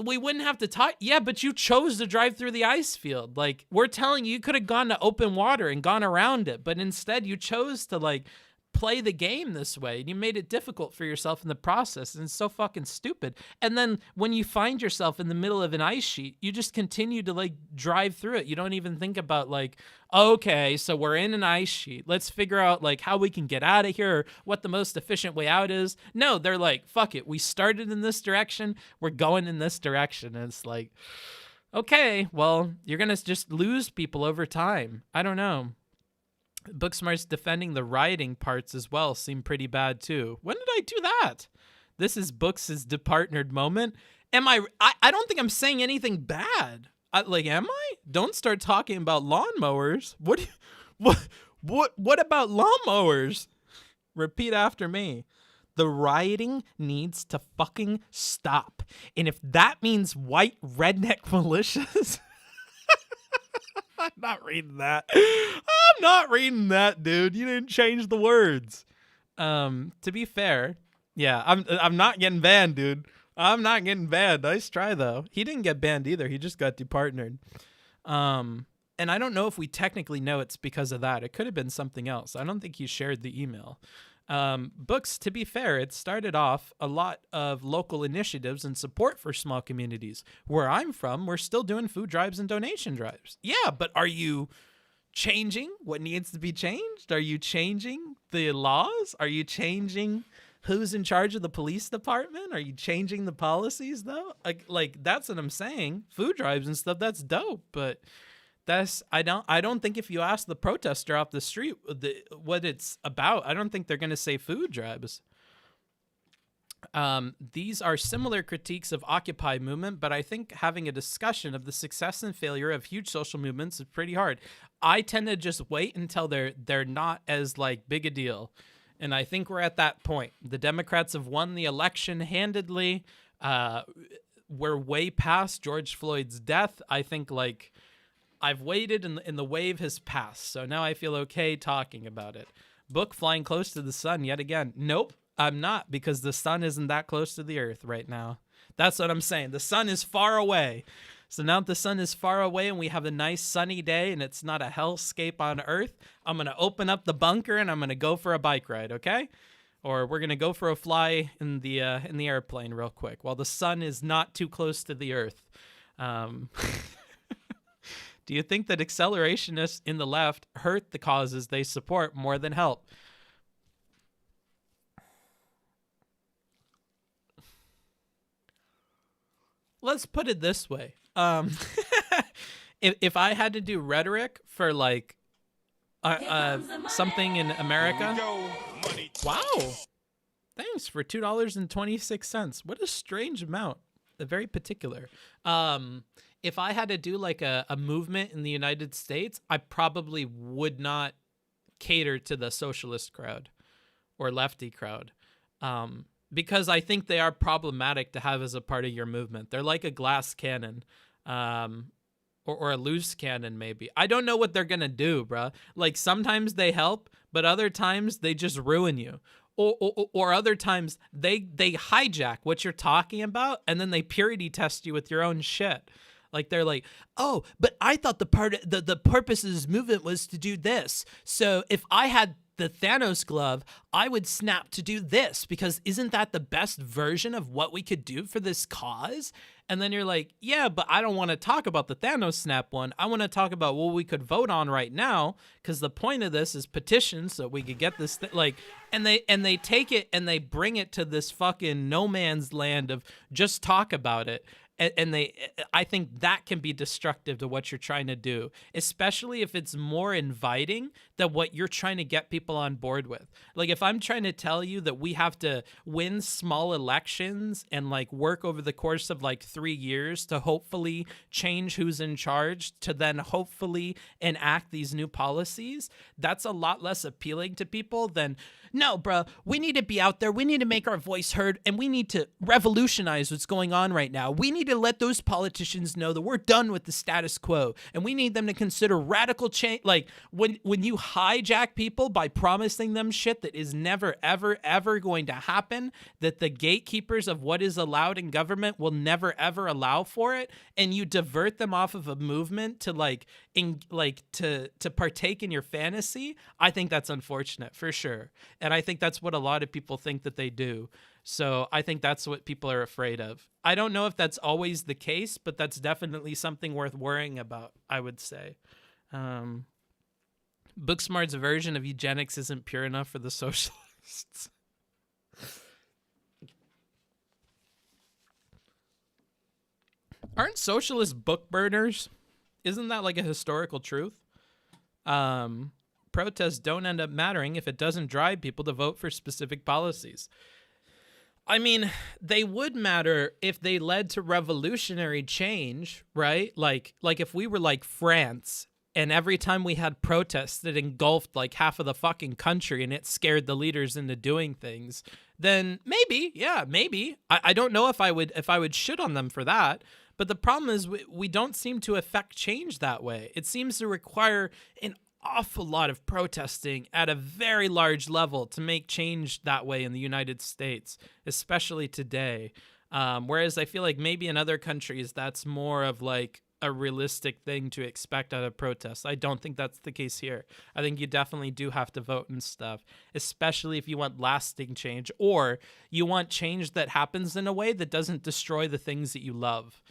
we wouldn't have to talk. Yeah, but you chose to drive through the ice field. Like, we're telling you, you could have gone to open water and gone around it. But instead you chose to like play the game this way, and you made it difficult for yourself in the process, and it's so fucking stupid. And then when you find yourself in the middle of an ice sheet, you just continue to like drive through it. You don't even think about like, okay, so we're in an ice sheet, let's figure out like how we can get out of here, or what the most efficient way out is. No, they're like, fuck it, we started in this direction, we're going in this direction. And it's like, okay, well, you're gonna just lose people over time. I don't know. Booksmart's defending the rioting parts as well seem pretty bad too. When did I do that? This is Books' departnered moment. Am I don't think I'm saying anything bad. Am I? Don't start talking about lawnmowers. What about lawnmowers? Repeat after me. The rioting needs to fucking stop. And if that means white redneck militias, I'm not reading that. I'm not reading that, dude. You didn't change the words. To be fair, yeah, I'm not getting banned, dude. I'm not getting banned. Nice try though. He didn't get banned either. He just got departnered. And I don't know if we technically know it's because of that. It could have been something else. I don't think he shared the email. Books, to be fair, it started off a lot of local initiatives and support for small communities. Where I'm from, we're still doing food drives and donation drives. Yeah, but are you changing what needs to be changed? Are you changing the laws? Are you changing who's in charge of the police department? Are you changing the policies though? Like that's what I'm saying. Food drives and stuff, that's dope, but I don't think if you ask the protester off the street what it's about, I don't think they're going to say food drives. These are similar critiques of Occupy movement, but I think having a discussion of the success and failure of huge social movements is pretty hard. I tend to just wait until they're not as like big a deal. And I think we're at that point. The Democrats have won the election handedly. We're way past George Floyd's death. I think like I've waited and the wave has passed. So now I feel okay talking about it. Book flying close to the sun yet again. Nope, I'm not, because the sun isn't that close to the earth right now. That's what I'm saying. The sun is far away. So now that the sun is far away and we have a nice sunny day and it's not a hellscape on earth, I'm going to open up the bunker and I'm going to go for a bike ride, okay? Or we're going to go for a fly in the airplane real quick while the sun is not too close to the earth. Do you think that accelerationists in the left hurt the causes they support more than help? Let's put it this way. If I had to do rhetoric for like something in America, wow, thanks for $2.26. What a strange amount. Very particular. If I had to do like a movement in the United States, I probably would not cater to the socialist crowd or lefty crowd. Because I think they are problematic to have as a part of your movement. They're like a glass cannon, or a loose cannon maybe. I don't know what they're going to do, bruh. Like sometimes they help, but other times they just ruin you. Or other times they hijack what you're talking about and then they purity test you with your own shit. Like they're like, oh, but I thought the purpose of this movement was to do this. So if I had the Thanos glove, I would snap to do this because isn't that the best version of what we could do for this cause? And then you're like, yeah, but I don't want to talk about the Thanos snap one. I want to talk about what we could vote on right now because the point of this is petition so we could get this and they take it and they bring it to this fucking no man's land of just talk about it. And I think that can be destructive to what you're trying to do, especially if it's more inviting than what you're trying to get people on board with. Like, if I'm trying to tell you that we have to win small elections and like work over the course of like 3 years to hopefully change who's in charge, to then hopefully enact these new policies, that's a lot less appealing to people than, no, bro, we need to be out there. We need to make our voice heard, and we need to revolutionize what's going on right now. We need to let those politicians know that we're done with the status quo, and we need them to consider radical change. Like, when you hijack people by promising them shit that is never, ever, ever going to happen, that the gatekeepers of what is allowed in government will never, ever allow for it, and you divert them off of a movement to to partake in your fantasy, I think that's unfortunate for sure. And I think that's what a lot of people think that they do. So I think that's what people are afraid of. I don't know if that's always the case, but that's definitely something worth worrying about, I would say. Booksmart's version of eugenics isn't pure enough for the socialists. Aren't socialists book burners? Isn't that like a historical truth? Protests don't end up mattering if it doesn't drive people to vote for specific policies. I mean, they would matter if they led to revolutionary change, right? Like if we were like France, and every time we had protests that engulfed like half of the fucking country and it scared the leaders into doing things, then maybe, yeah, maybe. I don't know if I would shit on them for that. But the problem is we don't seem to affect change that way. It seems to require an awful lot of protesting at a very large level to make change that way in the United States, especially today. Whereas I feel like maybe in other countries, that's more of like a realistic thing to expect out of protests. I don't think that's the case here. I think you definitely do have to vote and stuff, especially if you want lasting change or you want change that happens in a way that doesn't destroy the things that you love.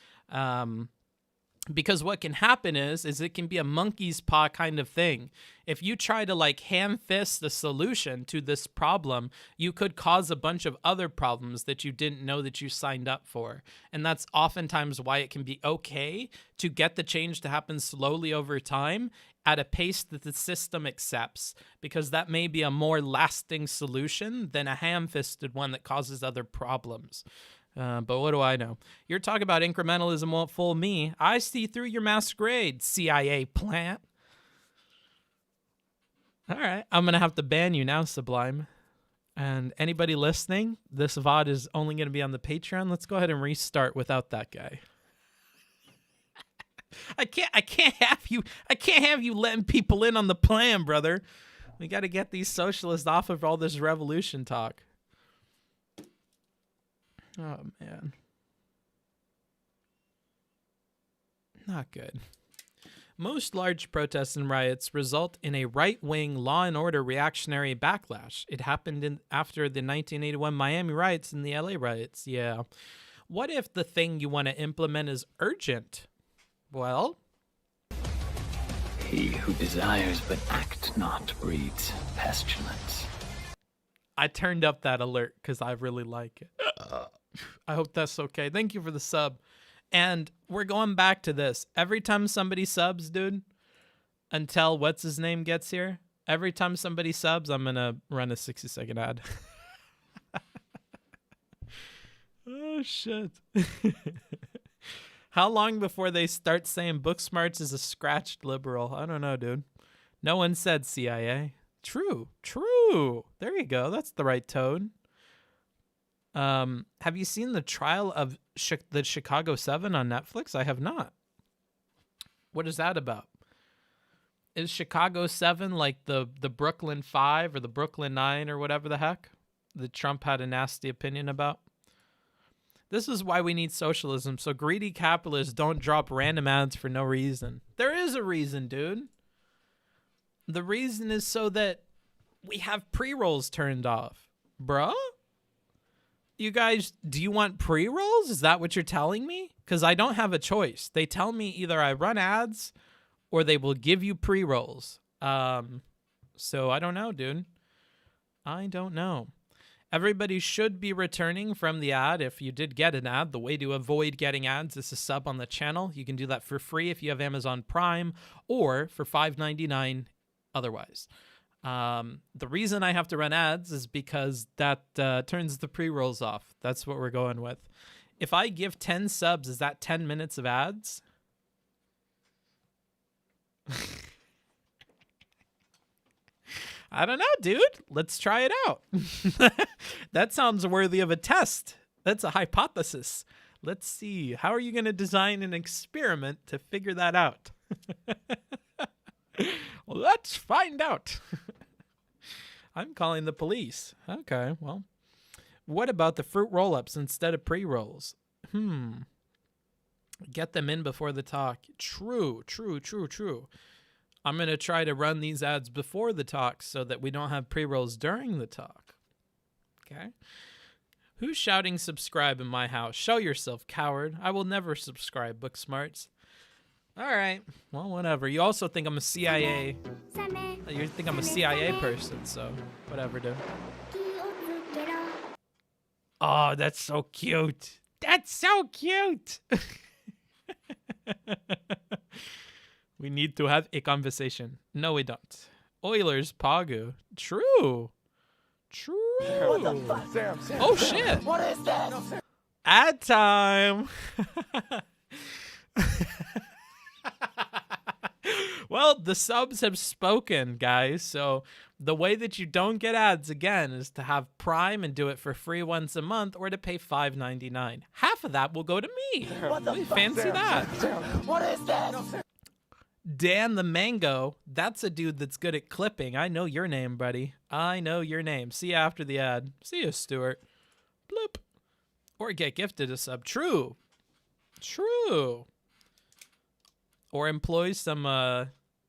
Because what can happen is it can be a monkey's paw kind of thing. If you try to like ham fist the solution to this problem, you could cause a bunch of other problems that you didn't know that you signed up for. And that's oftentimes why it can be okay to get the change to happen slowly over time at a pace that the system accepts, because that may be a more lasting solution than a ham-fisted one that causes other problems. But what do I know? Your talk about incrementalism won't fool me. I see through your masquerade, CIA plant. All right, I'm going to have to ban you now, Sublime. And anybody listening, this VOD is only going to be on the Patreon. Let's go ahead and restart without that guy. I can't have you letting people in on the plan, brother. We got to get these socialists off of all this revolution talk. Oh, man. Not good. Most large protests and riots result in a right-wing law and order reactionary backlash. It happened after the 1981 Miami riots and the LA riots. Yeah. What if the thing you want to implement is urgent? Well, he who desires but act not breeds pestilence. I turned up that alert because I really like it. I hope that's okay. Thank you for the sub. And we're going back to this. Every time somebody subs, dude, until what's his name gets here, every time somebody subs, I'm going to run a 60-second ad. Oh, shit. How long before they start saying Booksmarts is a scratched liberal? I don't know, dude. No one said CIA. True. There you go. That's the right tone. Have you seen the trial of the Chicago 7 on Netflix? I have not. What is that about? Is Chicago 7 like the Brooklyn 5 or the Brooklyn 9 or whatever the heck that Trump had a nasty opinion about? This is why we need socialism, so greedy capitalists don't drop random ads for no reason. There is a reason, dude. The reason is so that we have pre-rolls turned off. Bruh? You guys, do you want pre-rolls? Is that what you're telling me? Because I don't have a choice. They tell me either I run ads or they will give you pre-rolls. So I don't know, dude. I don't know. Everybody should be returning from the ad. If you did get an ad, the way to avoid getting ads is to sub on the channel. You can do that for free if you have Amazon Prime, or for $5.99 otherwise. The reason I have to run ads is because that turns the pre-rolls off. That's what we're going with. If I give 10 subs, is that 10 minutes of ads? I don't know, dude. Let's try it out. That sounds worthy of a test. That's a hypothesis. Let's see. How are you going to design an experiment to figure that out? Let's find out. I'm calling the police. Okay, well. What about the fruit roll-ups instead of pre-rolls? Get them in before the talk. True. I'm going to try to run these ads before the talk so that we don't have pre-rolls during the talk. Okay. Who's shouting subscribe in my house? Show yourself, coward. I will never subscribe, Booksmarts. All right. Well, whatever. You also think I'm a CIA. You think I'm a CIA person, so whatever, dude. Oh, that's so cute. That's so cute. We need to have a conversation. No, we don't. Oilers, Pagu. True. What the fuck? Sam. Oh, shit. What is this? Ad time. Well, the subs have spoken, guys. So the way that you don't get ads again is to have Prime and do it for free once a month, or to pay $5.99. Half of that will go to me. What the fuck? Fancy that. What is this? Dan the Mango, that's a dude that's good at clipping. I know your name, buddy. I know your name. See you after the ad. See you, Stuart. Bloop. Or get gifted a sub. True. Or employ some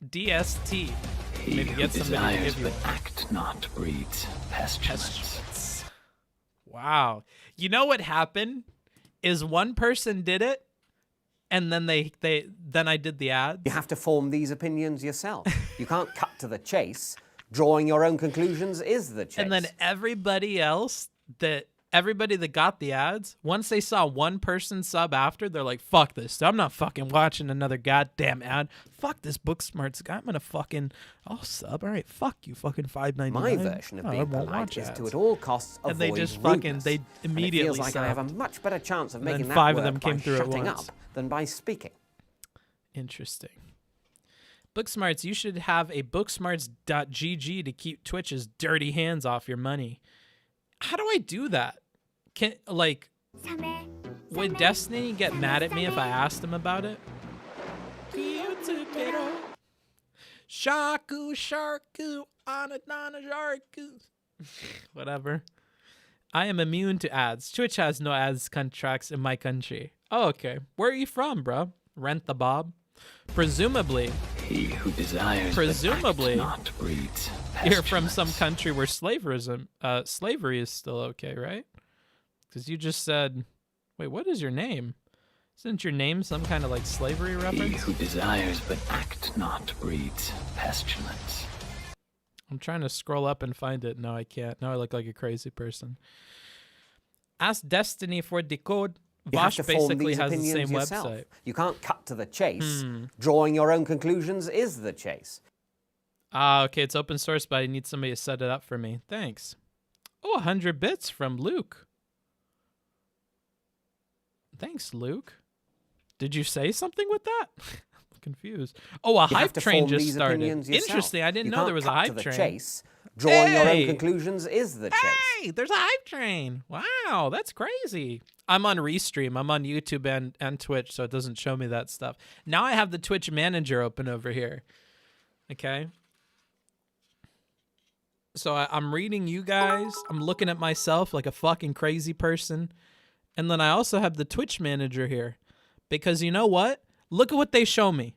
DST. Maybe get somebody to give you act not breeds pestilence. Wow. You know what happened is one person did it, and then then I did the ads. You have to form these opinions yourself. You can't cut to the chase. Drawing your own conclusions is the chase. And then everybody that got the ads, once they saw one person sub after, they're like, fuck this. I'm not fucking watching another goddamn ad. Fuck this Booksmarts guy. I'm gonna fucking, I'll sub. All right, fuck you, fucking $5.99. My version of being polite is to at all costs avoid and they just rudeness. they immediately and it feels like I have a much better chance of And then making that 5 of work them came by through at shutting once. up than by speaking. Interesting. Booksmarts, you should have a booksmarts.gg to keep Twitch's dirty hands off your money. How do I do that? Would Destiny get mad at me if I asked him about it? Sharku, Sharku. Whatever. I am immune to ads. Twitch has no ads contracts in my country. Oh, okay. Where are you from, bro? Rent the Bob? Presumably. He who desires Presumably. not breeds You're from some country where slavery is still okay, right? Because you just said, wait, what is your name? Isn't your name some kind of like slavery reference? He who desires but act not breeds pestilence. I'm trying to scroll up and find it. No, I can't. Now I look like a crazy person. Ask Destiny for the code. You have Vosh to form basically these has the opinions same yourself. website. You can't cut to the chase. Drawing your own conclusions is the chase. Okay, it's open source, but I need somebody to set it up for me. Thanks. Oh, 100 bits from Luke. Thanks, Luke. Did you say something with that? I'm confused. Oh, a You have hype to train form just these started. opinions yourself. Interesting. I didn't You know can't there was a cut hype to the train. chase. Drawing your Hey! own conclusions is the chase. Hey, there's a hype train. Wow, that's crazy. I'm on Restream. I'm on YouTube and Twitch, so it doesn't show me that stuff. Now I have the Twitch manager open over here. Okay. So I'm reading you guys. I'm looking at myself like a fucking crazy person. And then I also have the Twitch manager here. Because you know what? Look at what they show me.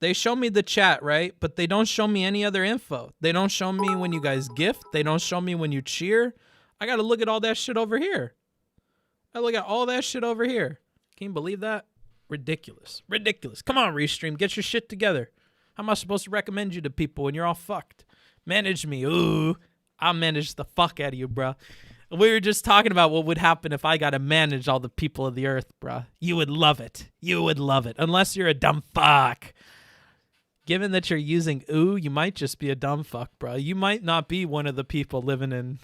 They show me the chat, right? But they don't show me any other info. They don't show me when you guys gift. They don't show me when you cheer. I got to look at all that shit over here. I look at all that shit over here. Can you believe that? Ridiculous. Ridiculous. Come on, Restream. Get your shit together. How am I supposed to recommend you to people when you're all fucked? Manage me. Ooh. I'll manage the fuck out of you, bro. We were just talking about what would happen if I got to manage all the people of the earth, bruh. You would love it. You would love it. Unless you're a dumb fuck. Given that you're using ooh, you might just be a dumb fuck, bruh. You might not be one of the people living in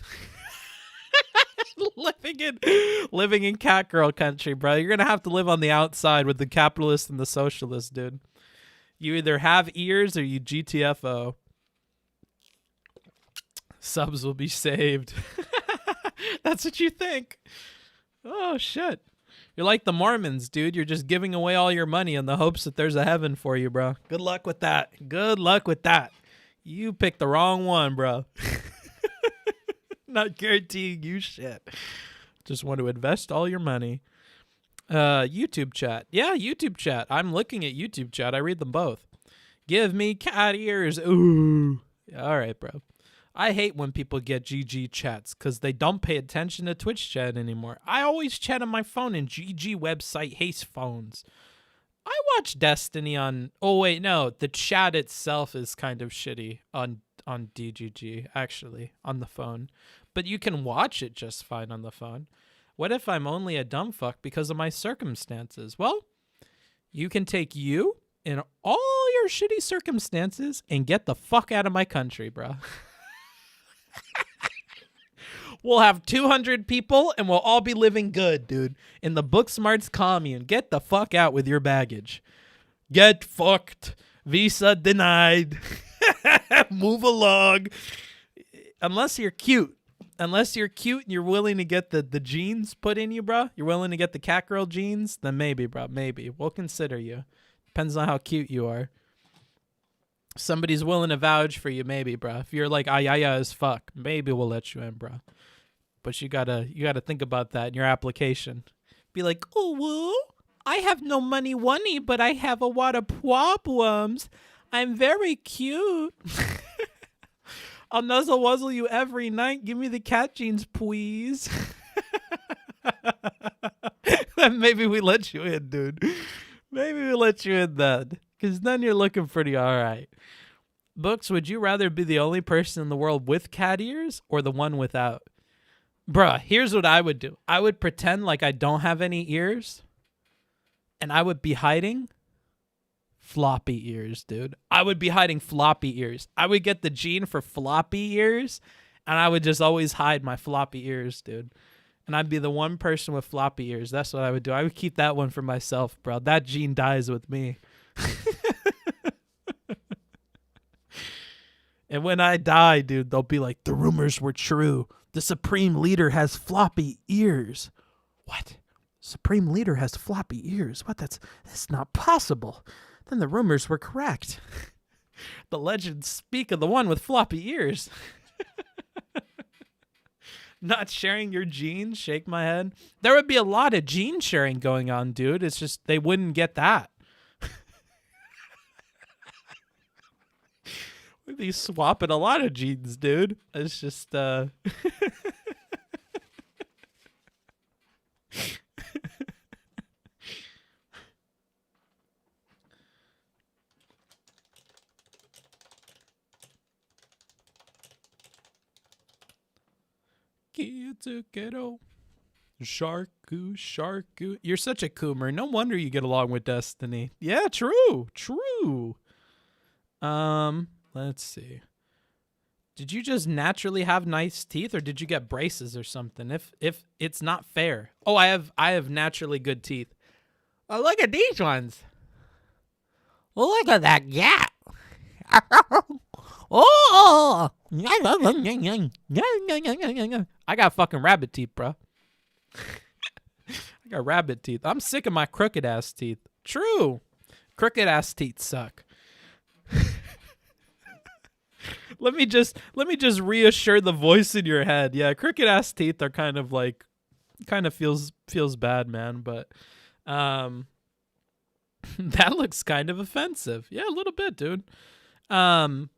living in cat girl country, bro. You're gonna have to live on the outside with the capitalist and the socialist, dude. You either have ears or you GTFO. Subs will be saved. That's what you think. Oh shit. You're like the Mormons, dude. You're just giving away all your money in the hopes that there's a heaven for you, bro. Good luck with that. Good luck with that. You picked the wrong one, bro. Not guaranteeing you shit. Just want to invest all your money. YouTube chat. Yeah, YouTube chat. I'm looking at YouTube chat. I read them both. Give me cat ears. Ooh. All right, bro. I hate when people get GG chats because they don't pay attention to Twitch chat anymore. I always chat on my phone, and GG website hates phones. I watch Destiny on... Oh, wait, no. The chat itself is kind of shitty on DGG, actually, on the phone. But you can watch it just fine on the phone. What if I'm only a dumb fuck because of my circumstances? Well, you can take you in all your shitty circumstances and get the fuck out of my country, bro. We'll have 200 people and we'll all be living good, dude. In the Booksmarts commune. Get the fuck out with your baggage. Get fucked. Visa denied. Move along. Unless you're cute. Unless you're cute and you're willing to get the genes put in you, bro. You're willing to get the cat girl genes, then maybe, bro. Maybe. We'll consider you. Depends on how cute you are. Somebody's willing to vouch for you, maybe, bro. If you're like ayaya as fuck, maybe we'll let you in, bro. But you gotta think about that in your application. Be like, oh, well, I have no money, but I have a lot of problems. I'm very cute. I'll nuzzle wuzzle you every night. Give me the cat genes, please. Then maybe we let you in, dude. Maybe we let you in then. Because then you're looking pretty all right. Books, would you rather be the only person in the world with cat ears or the one without? Bruh, here's what I would do. I would pretend like I don't have any ears. And I would be hiding floppy ears, dude. I would be hiding floppy ears. I would get the gene for floppy ears. And I would just always hide my floppy ears, dude. And I'd be the one person with floppy ears. That's what I would do. I would keep that one for myself, bro. That gene dies with me. And when I die, dude, they'll be like, the rumors were true. The Supreme Leader has floppy ears. What? Supreme Leader has floppy ears? What? That's not possible. Then the rumors were correct. The legends speak of the one with floppy ears. Not sharing your genes? Shake my head. There would be a lot of gene sharing going on, dude. It's just they wouldn't get that. We'd be swapping a lot of genes, dude. It's just, Sharku. You're such a coomer. No wonder you get along with Destiny. Yeah, true. Let's see. Did you just naturally have nice teeth, or did you get braces or something? If it's not fair. Oh, I have naturally good teeth. Oh, look at these ones. Look at that gap. Oh, I got fucking rabbit teeth, bro. I got rabbit teeth. I'm sick of my crooked ass teeth. True. Crooked ass teeth suck. Let me just reassure the voice in your head. Yeah, crooked ass teeth are kind of feels bad, man, but that looks kind of offensive. Yeah, a little bit, dude. No,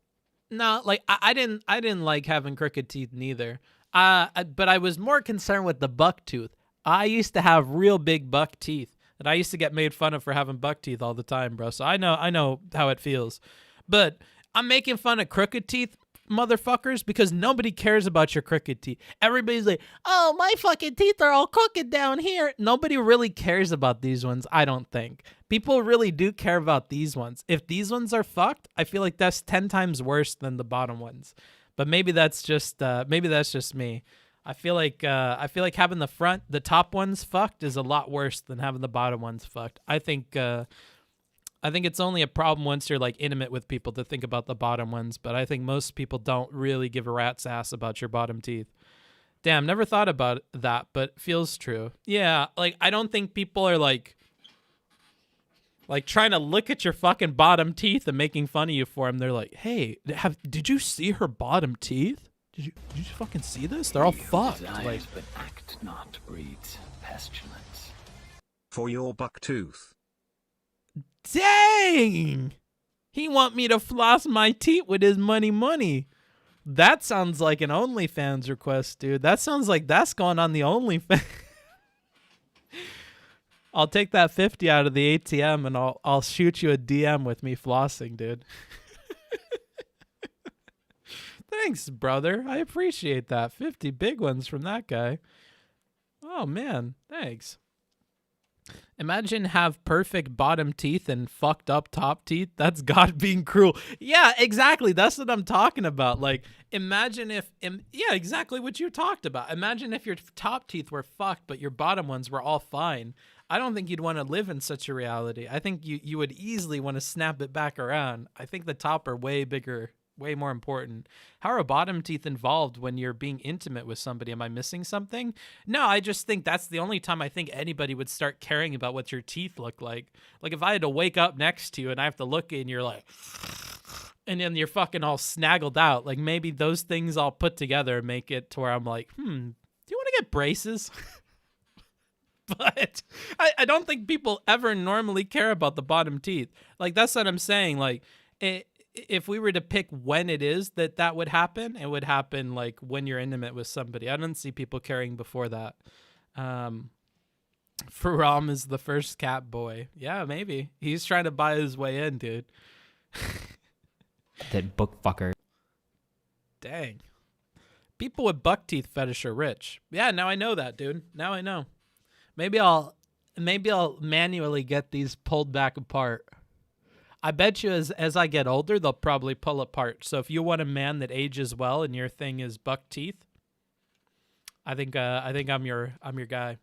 like I didn't like having crooked teeth neither. But I was more concerned with the buck tooth. I used to have real big buck teeth, and I used to get made fun of for having buck teeth all the time, bro. So I know how it feels. But I'm making fun of crooked teeth motherfuckers, because nobody cares about your crooked teeth. Everybody's like, oh, my fucking teeth are all crooked down here. Nobody really cares about these ones, I don't think. People really do care about these ones. If these ones are fucked, I feel like that's 10 times worse than the bottom ones. But maybe that's just me. I feel like having the top ones fucked is a lot worse than having the bottom ones fucked. I think it's only a problem once you're like intimate with people to think about the bottom ones, but I think most people don't really give a rat's ass about your bottom teeth. Damn, never thought about that, but feels true. Yeah, like I don't think people are like trying to look at your fucking bottom teeth and making fun of you for them. They're like, "Hey, did you see her bottom teeth? Did you fucking see this? They're all fucked." Like, but act not breeds pestilence. For your buck tooth. dang! He want me to floss my teeth with his money. That sounds like an OnlyFans request, dude. That sounds like that's going on the OnlyFans. I'll take that 50 out of the ATM and I'll shoot you a DM with me flossing, dude. Thanks, brother. I appreciate that. 50 big ones from that guy. Oh, man. Thanks. Imagine have perfect bottom teeth and fucked up top teeth. That's God being cruel. Yeah, exactly. That's what I'm talking about. Like, imagine if, yeah, exactly what you talked about. Imagine if your top teeth were fucked, but your bottom ones were all fine. I don't think you'd want to live in such a reality. I think you would easily want to snap it back around. I think the top are way bigger, way more important. How are bottom teeth involved when you're being intimate with somebody? Am I missing something? No, I just think that's the only time I think anybody would start caring about what your teeth look like. Like if I had to wake up next to you and I have to look and you're like, and then you're fucking all snaggled out. Like maybe those things all put together make it to where I'm like, do you want to get braces? But I don't think people ever normally care about the bottom teeth. Like that's what I'm saying. Like if we were to pick when it is that would happen, it would happen like when you're intimate with somebody. I don't see people caring before that. Faram is the first cat boy. Yeah, maybe. He's trying to buy his way in, dude. That book fucker. Dang. People with buck teeth fetish are rich. Yeah, now I know that, dude. Now I know. Maybe I'll manually get these pulled back apart. I bet you as I get older, they'll probably pull apart. So if you want a man that ages well and your thing is buck teeth, I think I'm your guy.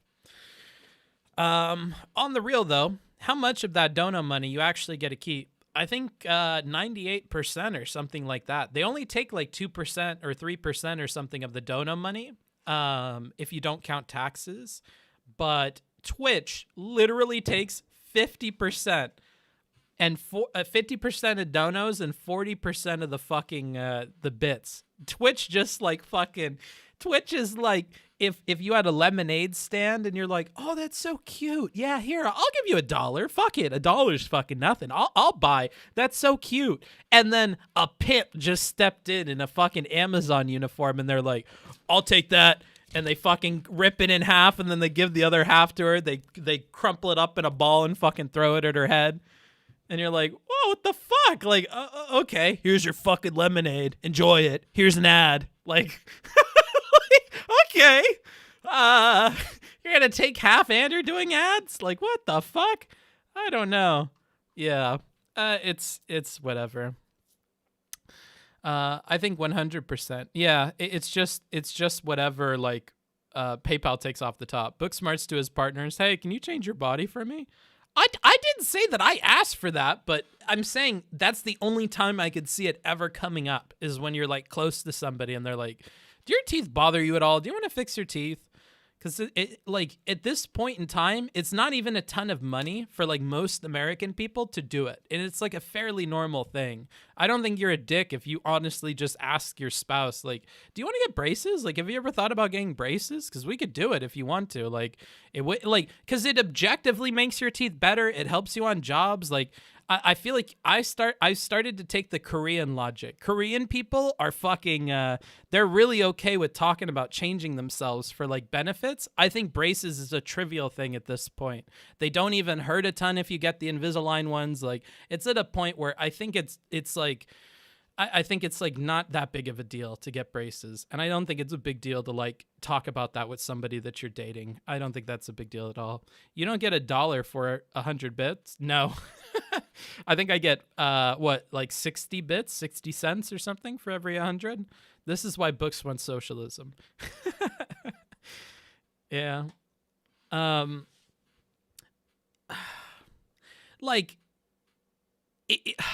On the real though, how much of that dono money you actually get to keep? I think 98% or something like that. They only take like 2% or 3% or something of the dono money if you don't count taxes. But Twitch literally takes 50%. And 50% of donos and 40% of the fucking the bits. Twitch just like fucking. Twitch is like if you had a lemonade stand and you're like, oh, that's so cute. Yeah, here I'll give you $1. Fuck it, $1's fucking nothing. I'll buy. That's so cute. And then a pimp just stepped in a fucking Amazon uniform and they're like, I'll take that. And they fucking rip it in half and then they give the other half to her. They crumple it up in a ball and fucking throw it at her head. And you're like, whoa, what the fuck? Like, okay, here's your fucking lemonade. Enjoy it. Here's an ad. Like, okay. You're going to take half and you're doing ads? Like, what the fuck? I don't know. Yeah, it's whatever. I think 100%. Yeah, it's just whatever, like, PayPal takes off the top. Booksmarts to his partners, hey, can you change your body for me? I didn't say that I asked for that, but I'm saying that's the only time I could see it ever coming up is when you're like close to somebody and they're like, do your teeth bother you at all? Do you want to fix your teeth? Because like at this point in time, it's not even a ton of money for like most American people to do it. And it's like a fairly normal thing. I don't think you're a dick if you honestly just ask your spouse, like, do you want to get braces? Like, have you ever thought about getting braces? Because we could do it if you want to. Like, it would, like, because it objectively makes your teeth better. It helps you on jobs. Like, I feel like I started to take the Korean logic. Korean people are fucking, they're really okay with talking about changing themselves for like benefits. I think braces is a trivial thing at this point. They don't even hurt a ton if you get the Invisalign ones. Like it's at a point where I think it's like, I think it's like not that big of a deal to get braces. And I don't think it's a big deal to like talk about that with somebody that you're dating. I don't think that's a big deal at all. You don't get $1 for 100 bits. No. I think I get, like 60 bits, 60 cents or something for every 100. This is why books want socialism. Yeah. Like,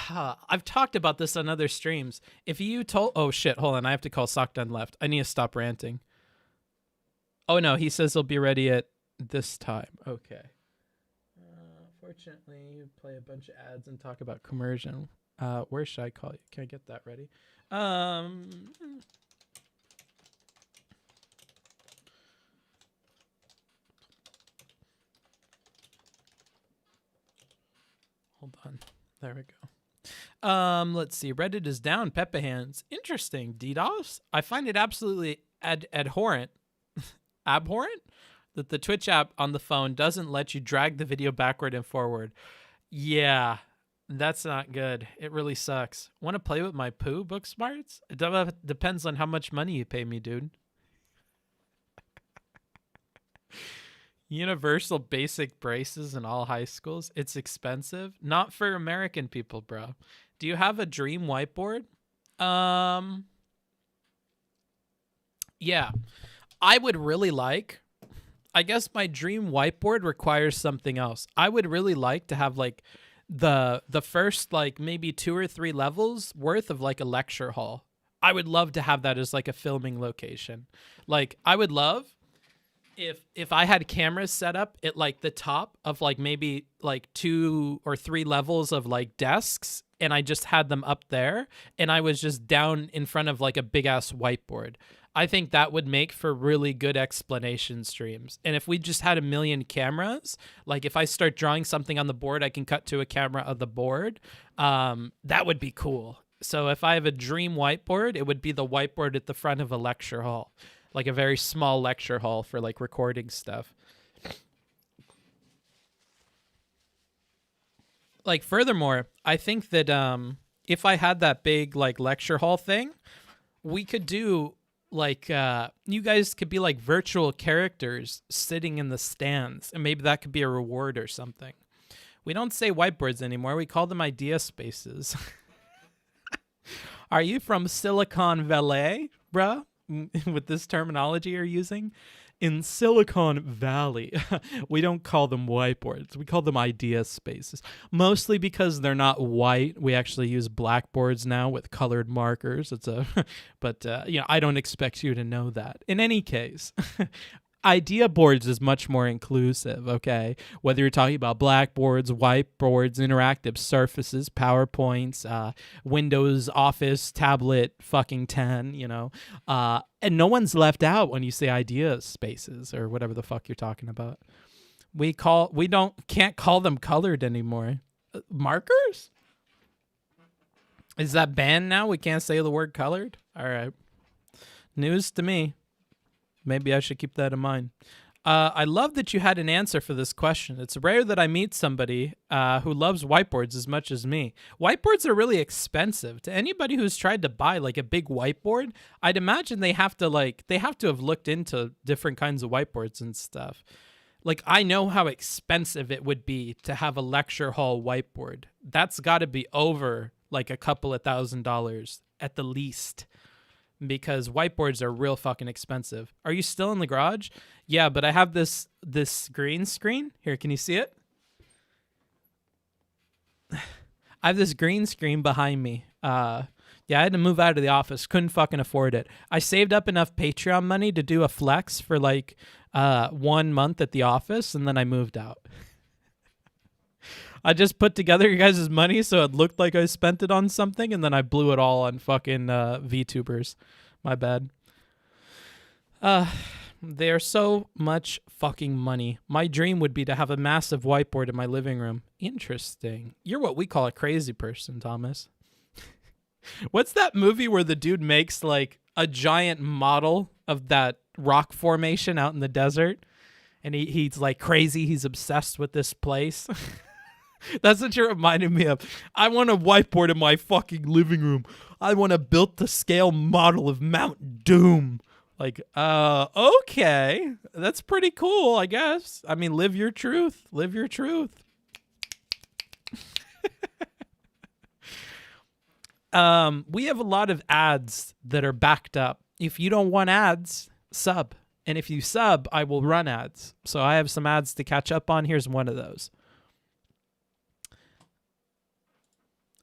I've talked about this on other streams. If you told... Oh, shit. Hold on. I have to call Socdoneleft. I need to stop ranting. Oh, no. He says he'll be ready at this time. Okay. Fortunately, you play a bunch of ads and talk about commercial. Where should I call you? Can I get that ready? Hold on. There we go. Let's see. Reddit is down. Peppa hands. Interesting. DDoS? I find it absolutely abhorrent that the Twitch app on the phone doesn't let you drag the video backward and forward. Yeah, that's not good. It really sucks. Want to play with my poo, Booksmarts? It depends on how much money you pay me, dude. Universal basic braces in all high schools. It's expensive. Not for American people, bro. Do you have a dream whiteboard? Yeah. I would really like... I guess my dream whiteboard requires something else. I would really like to have like the first like maybe 2 or 3 levels worth of like a lecture hall. I would love to have that as like a filming location. Like I would love if I had cameras set up at like the top of like maybe like 2 or 3 levels of like desks, and I just had them up there and I was just down in front of like a big ass whiteboard. I think that would make for really good explanation streams. And if we just had 1 million cameras, like if I start drawing something on the board, I can cut to a camera of the board. That would be cool. So if I have a dream whiteboard, it would be the whiteboard at the front of a lecture hall, like a very small lecture hall for like recording stuff. Like furthermore, I think that if I had that big like lecture hall thing, we could do like you guys could be like virtual characters sitting in the stands, and maybe that could be a reward or something. We don't say whiteboards anymore. We call them idea spaces. Are you from Silicon Valley, bruh? With this terminology you're using? In Silicon Valley, we don't call them whiteboards. We call them idea spaces. Mostly because they're not white. We actually use blackboards now with colored markers. But I don't expect you to know that. In any case, idea boards is much more inclusive, okay? Whether you're talking about blackboards, whiteboards, interactive surfaces, PowerPoints, Windows, Office, tablet, fucking 10, and no one's left out when you say idea spaces or whatever the fuck you're talking about. Can't call them colored anymore. Markers? Is that banned now? We can't say the word colored? All right. News to me. Maybe I should keep that in mind. I love that you had an answer for this question. It's rare that I meet somebody who loves whiteboards as much as me. Whiteboards are really expensive. To anybody who's tried to buy like a big whiteboard, I'd imagine they have to have looked into different kinds of whiteboards and stuff. Like I know how expensive it would be to have a lecture hall whiteboard. That's got to be over like a couple of $1,000s at the least. Because whiteboards are real fucking expensive. Are you still in the garage? Yeah, but I have this green screen. Here, can you see it? I have this green screen behind me. I had to move out of the office. Couldn't fucking afford it. I saved up enough Patreon money to do a flex for like 1 month at the office, and then I moved out. I just put together your guys' money so it looked like I spent it on something, and then I blew it all on fucking VTubers. My bad. They're so much fucking money. My dream would be to have a massive whiteboard in my living room. Interesting. You're what we call a crazy person, Thomas. What's that movie where the dude makes like a giant model of that rock formation out in the desert? And he's like crazy. He's obsessed with this place. That's what you're reminding me of. I want a whiteboard in my fucking living room. I want to build the scale model of Mount Doom. Like, okay, that's pretty cool, I guess. I mean, live your truth. Live your truth. We have a lot of ads that are backed up. If you don't want ads, sub. And if you sub, I will run ads. So I have some ads to catch up on. Here's one of those.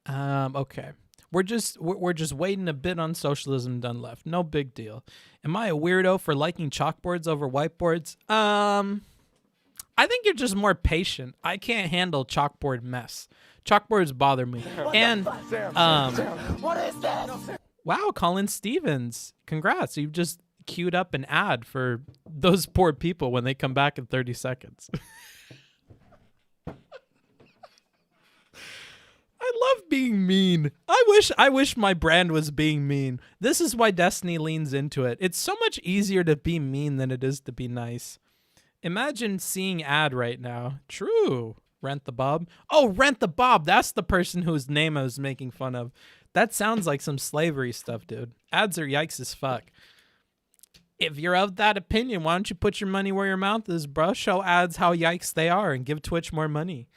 Okay. We're just waiting a bit on socialism done left. No big deal. Am I a weirdo for liking chalkboards over whiteboards? I think you're just more patient. I can't handle chalkboard mess. Chalkboards bother me. And What is this? wow, Colin Stevens. Congrats. You've just queued up an ad for those poor people when they come back in 30 seconds. I love being mean. I wish my brand was being mean. This is why Destiny leans into it. It's so much easier to be mean than it is to be nice. Imagine seeing ad right now. True. Rent the Bob. Oh, Rent the Bob. That's the person whose name I was making fun of. That sounds like some slavery stuff, dude. Ads are yikes as fuck. If you're of that opinion, why don't you put your money where your mouth is, bro? Show ads how yikes they are and give Twitch more money.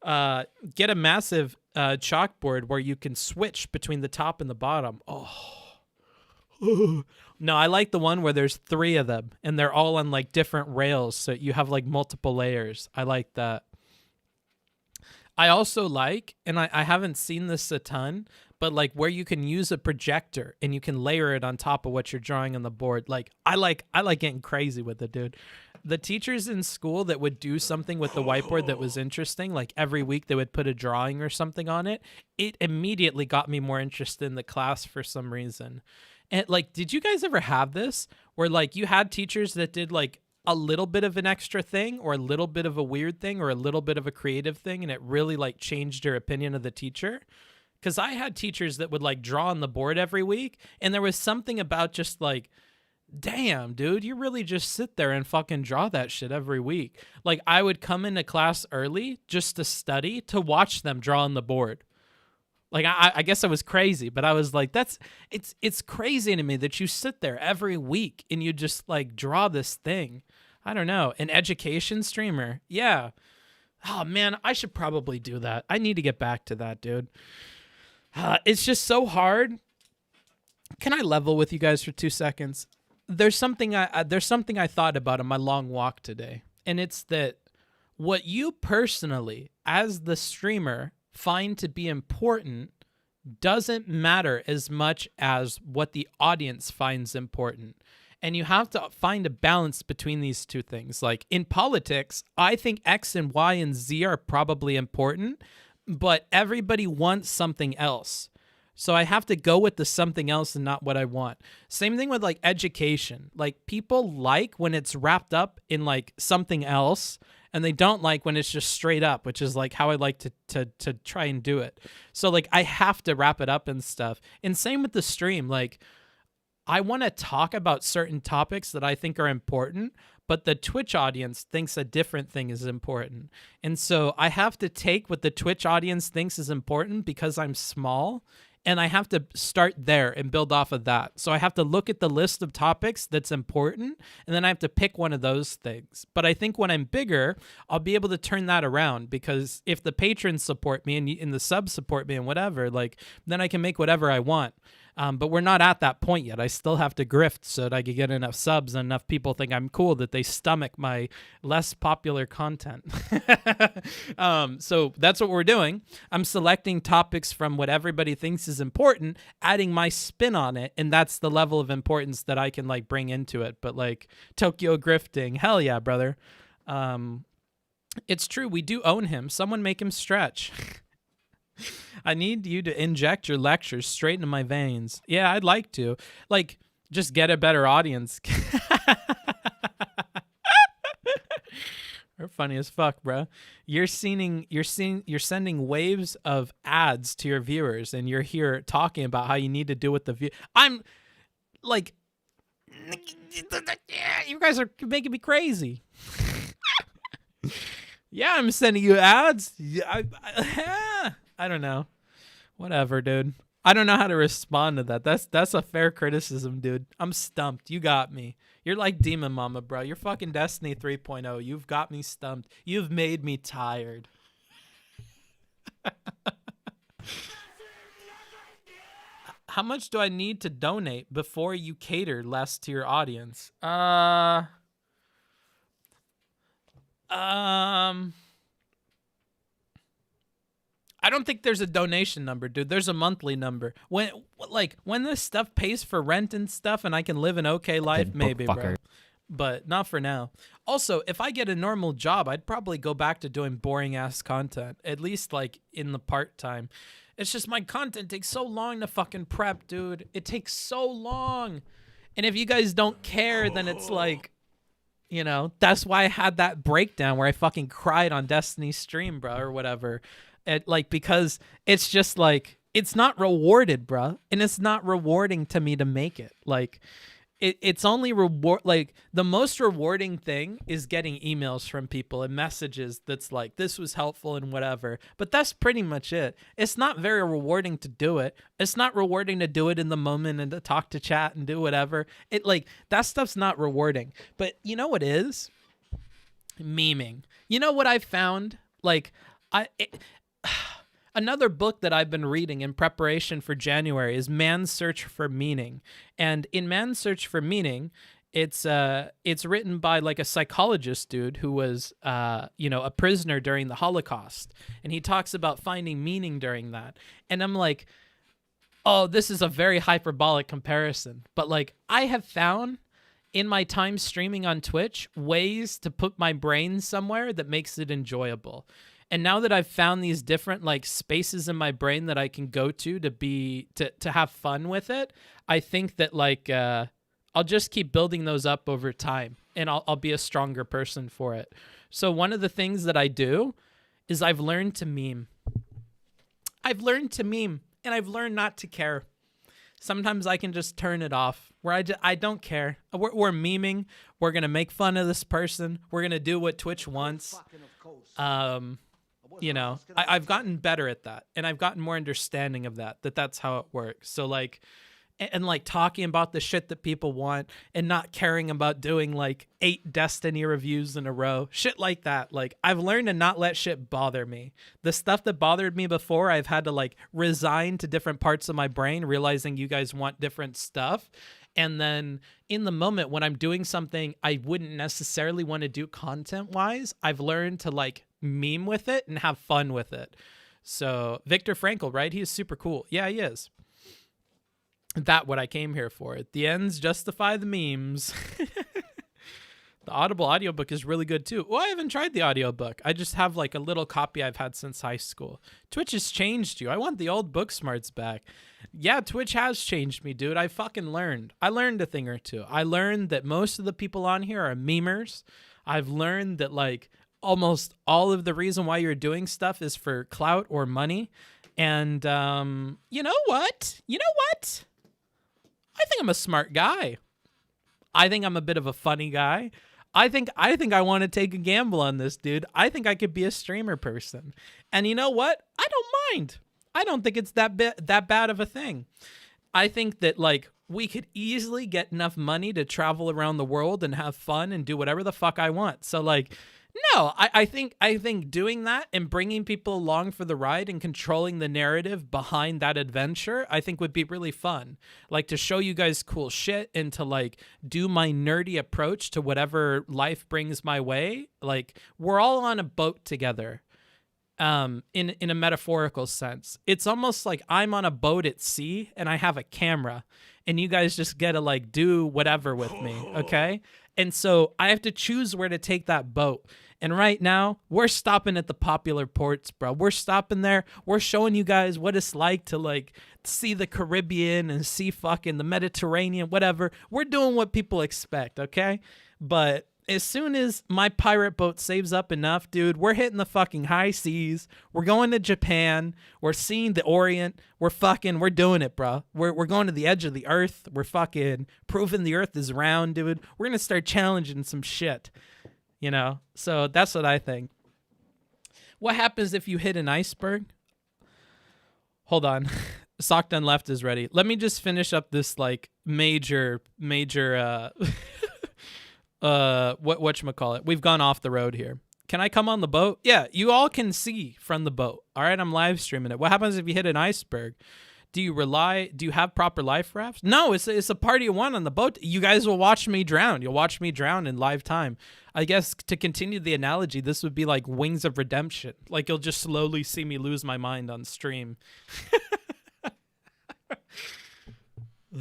Get a massive chalkboard where you can switch between the top and the bottom. Oh. No, I like the one where there's 3 of them and they're all on like different rails, so you have like multiple layers. I like that. I also like, and I haven't seen this a ton, but like where you can use a projector and you can layer it on top of what you're drawing on the board. Like I like getting crazy with it, dude. The teachers in school that would do something with the whiteboard that was interesting, like every week they would put a drawing or something on it, it immediately got me more interested in the class for some reason. And like, did you guys ever have this where like you had teachers that did like a little bit of an extra thing or a little bit of a weird thing or a little bit of a creative thing and it really like changed your opinion of the teacher? Because I had teachers that would like draw on the board every week and there was something about just like, damn, dude, you really just sit there and fucking draw that shit every week. Like I would come into class early just to study, to watch them draw on the board. Like I guess I was crazy, but I was like, it's crazy to me that you sit there every week and you just like draw this thing. I don't know. An education streamer. Yeah. Oh man, I should probably do that. I need to get back to that, dude. It's just so hard. Can I level with you guys for 2 seconds? There's something I thought about on my long walk today, and it's that what you personally, as the streamer, find to be important doesn't matter as much as what the audience finds important. And you have to find a balance between these two things. Like in politics, I think X and Y and Z are probably important, but everybody wants something else. So I have to go with the something else and not what I want. Same thing with like education. Like people like when it's wrapped up in like something else, and they don't like when it's just straight up, which is like how I like to try and do it. So like I have to wrap it up and stuff. And same with the stream. Like I want to talk about certain topics that I think are important, but the Twitch audience thinks a different thing is important. And so I have to take what the Twitch audience thinks is important because I'm small, and I have to start there and build off of that. So I have to look at the list of topics that's important, and then I have to pick one of those things. But I think when I'm bigger, I'll be able to turn that around, because if the patrons support me and the subs support me and whatever, like then I can make whatever I want. But we're not at that point yet. I still have to grift so that I can get enough subs and enough people think I'm cool that they stomach my less popular content. So that's what we're doing. I'm selecting topics from what everybody thinks is important, adding my spin on it, and that's the level of importance that I can like bring into it. But like Tokyo grifting, hell yeah, brother. It's true. We do own him. Someone make him stretch. I need you to inject your lectures straight into my veins. Yeah, I'd like to. Like, just get a better audience. You're funny as fuck, bro. You're sending waves of ads to your viewers, and you're here talking about how you need to do with the view. I'm like, you guys are making me crazy. Yeah, I'm sending you ads. Yeah, I don't know. Whatever, dude. I don't know how to respond to that. That's a fair criticism, dude. I'm stumped. You got me. You're like Demon Mama, bro. You're fucking Destiny 3.0. You've got me stumped. You've made me tired. How much do I need to donate before you cater less to your audience? I don't think there's a donation number, dude. There's a monthly number. When this stuff pays for rent and stuff and I can live an okay life, maybe, bro. But not for now. Also, if I get a normal job, I'd probably go back to doing boring ass content, at least like in the part-time. It's just my content takes so long to fucking prep, dude. It takes so long. And if you guys don't care, then it's like, you know, that's why I had that breakdown where I fucking cried on Destiny's stream, bro, or whatever. Because it's just like, it's not rewarded, bro. And it's not rewarding to me to make it. Like, it's only like the most rewarding thing is getting emails from people and messages that's like, this was helpful and whatever. But that's pretty much it. It's not very rewarding to do it. It's not rewarding to do it in the moment and to talk to chat and do whatever. It like, that stuff's not rewarding. But you know what is? Memeing. You know what I found? Like, another book that I've been reading in preparation for January is Man's Search for Meaning. And in Man's Search for Meaning, it's written by like a psychologist dude who was, a prisoner during the Holocaust. And he talks about finding meaning during that. And I'm like, oh, this is a very hyperbolic comparison. But like, I have found in my time streaming on Twitch ways to put my brain somewhere that makes it enjoyable. And now that I've found these different like spaces in my brain that I can go to have fun with it, I think that like I'll just keep building those up over time, and I'll be a stronger person for it. So one of the things that I do is I've learned to meme. And I've learned not to care. Sometimes I can just turn it off, where I don't care. We're memeing. We're gonna make fun of this person. We're gonna do what Twitch wants. You know, I've gotten better at that, and I've gotten more understanding of that's how it works. So like, and like talking about the shit that people want and not caring about doing like 8 Destiny reviews in a row, shit like that. Like, I've learned to not let shit bother me. The stuff that bothered me before, I've had to like resign to different parts of my brain, realizing you guys want different stuff. And then in the moment when I'm doing something I wouldn't necessarily want to do content-wise, I've learned to like meme with it and have fun with it. So Viktor Frankl, right? He is super cool. Yeah, he is. That's what I came here for. The ends justify the memes. The Audible audiobook is really good too. Well, I haven't tried the audiobook. I just have like a little copy I've had since high school. Twitch has changed you. I want the old booksmarts back. Yeah, Twitch has changed me, dude. I fucking learned. I learned a thing or two. I learned that most of the people on here are memers. I've learned that like almost all of the reason why you're doing stuff is for clout or money. And you know what? I think I'm a smart guy. I think I'm a bit of a funny guy. I think I want to take a gamble on this, dude. I think I could be a streamer person. And you know what? I don't mind. I don't think it's that bad of a thing. I think that like we could easily get enough money to travel around the world and have fun and do whatever the fuck I want. So like, no, I think doing that and bringing people along for the ride and controlling the narrative behind that adventure, I think would be really fun. Like to show you guys cool shit and to like do my nerdy approach to whatever life brings my way. Like we're all on a boat together. In a metaphorical sense. It's almost like I'm on a boat at sea and I have a camera and you guys just get to like do whatever with me, okay? And so I have to choose where to take that boat. And right now, we're stopping at the popular ports, bro. We're stopping there. We're showing you guys what it's like to like see the Caribbean and see fucking the Mediterranean, whatever. We're doing what people expect, okay? But as soon as my pirate boat saves up enough, dude, we're hitting the fucking high seas. We're going to Japan. We're seeing the Orient. We're doing it, bro. We're going to the edge of the earth. We're fucking proving the earth is round, dude. We're going to start challenging some shit, you know? So that's what I think. What happens if you hit an iceberg? Hold on. Socdoneleft is ready. Let me just finish up this like major whatchamacallit. We've gone off the road here. Can I come on the boat? Yeah, you all can see from the boat. All right, I'm live streaming it. What happens if you hit an iceberg? Do you have proper life rafts? No, it's a party of one on the boat. You guys will watch me drown. You'll watch me drown in live time. I guess to continue the analogy, this would be like Wings of Redemption. Like you'll just slowly see me lose my mind on stream.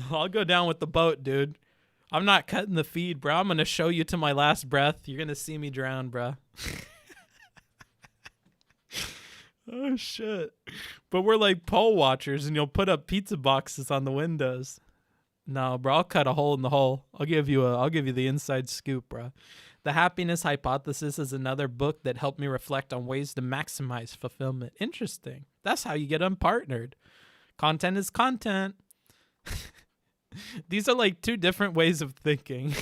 I'll go down with the boat, dude. I'm not cutting the feed, bro. I'm going to show you to my last breath. You're going to see me drown, bro. Oh, shit. But we're like pole watchers, and you'll put up pizza boxes on the windows. No, bro, I'll cut a hole in the hole. I'll give you the inside scoop, bro. The Happiness Hypothesis is another book that helped me reflect on ways to maximize fulfillment. Interesting. That's how you get unpartnered. Content is content. These are like two different ways of thinking.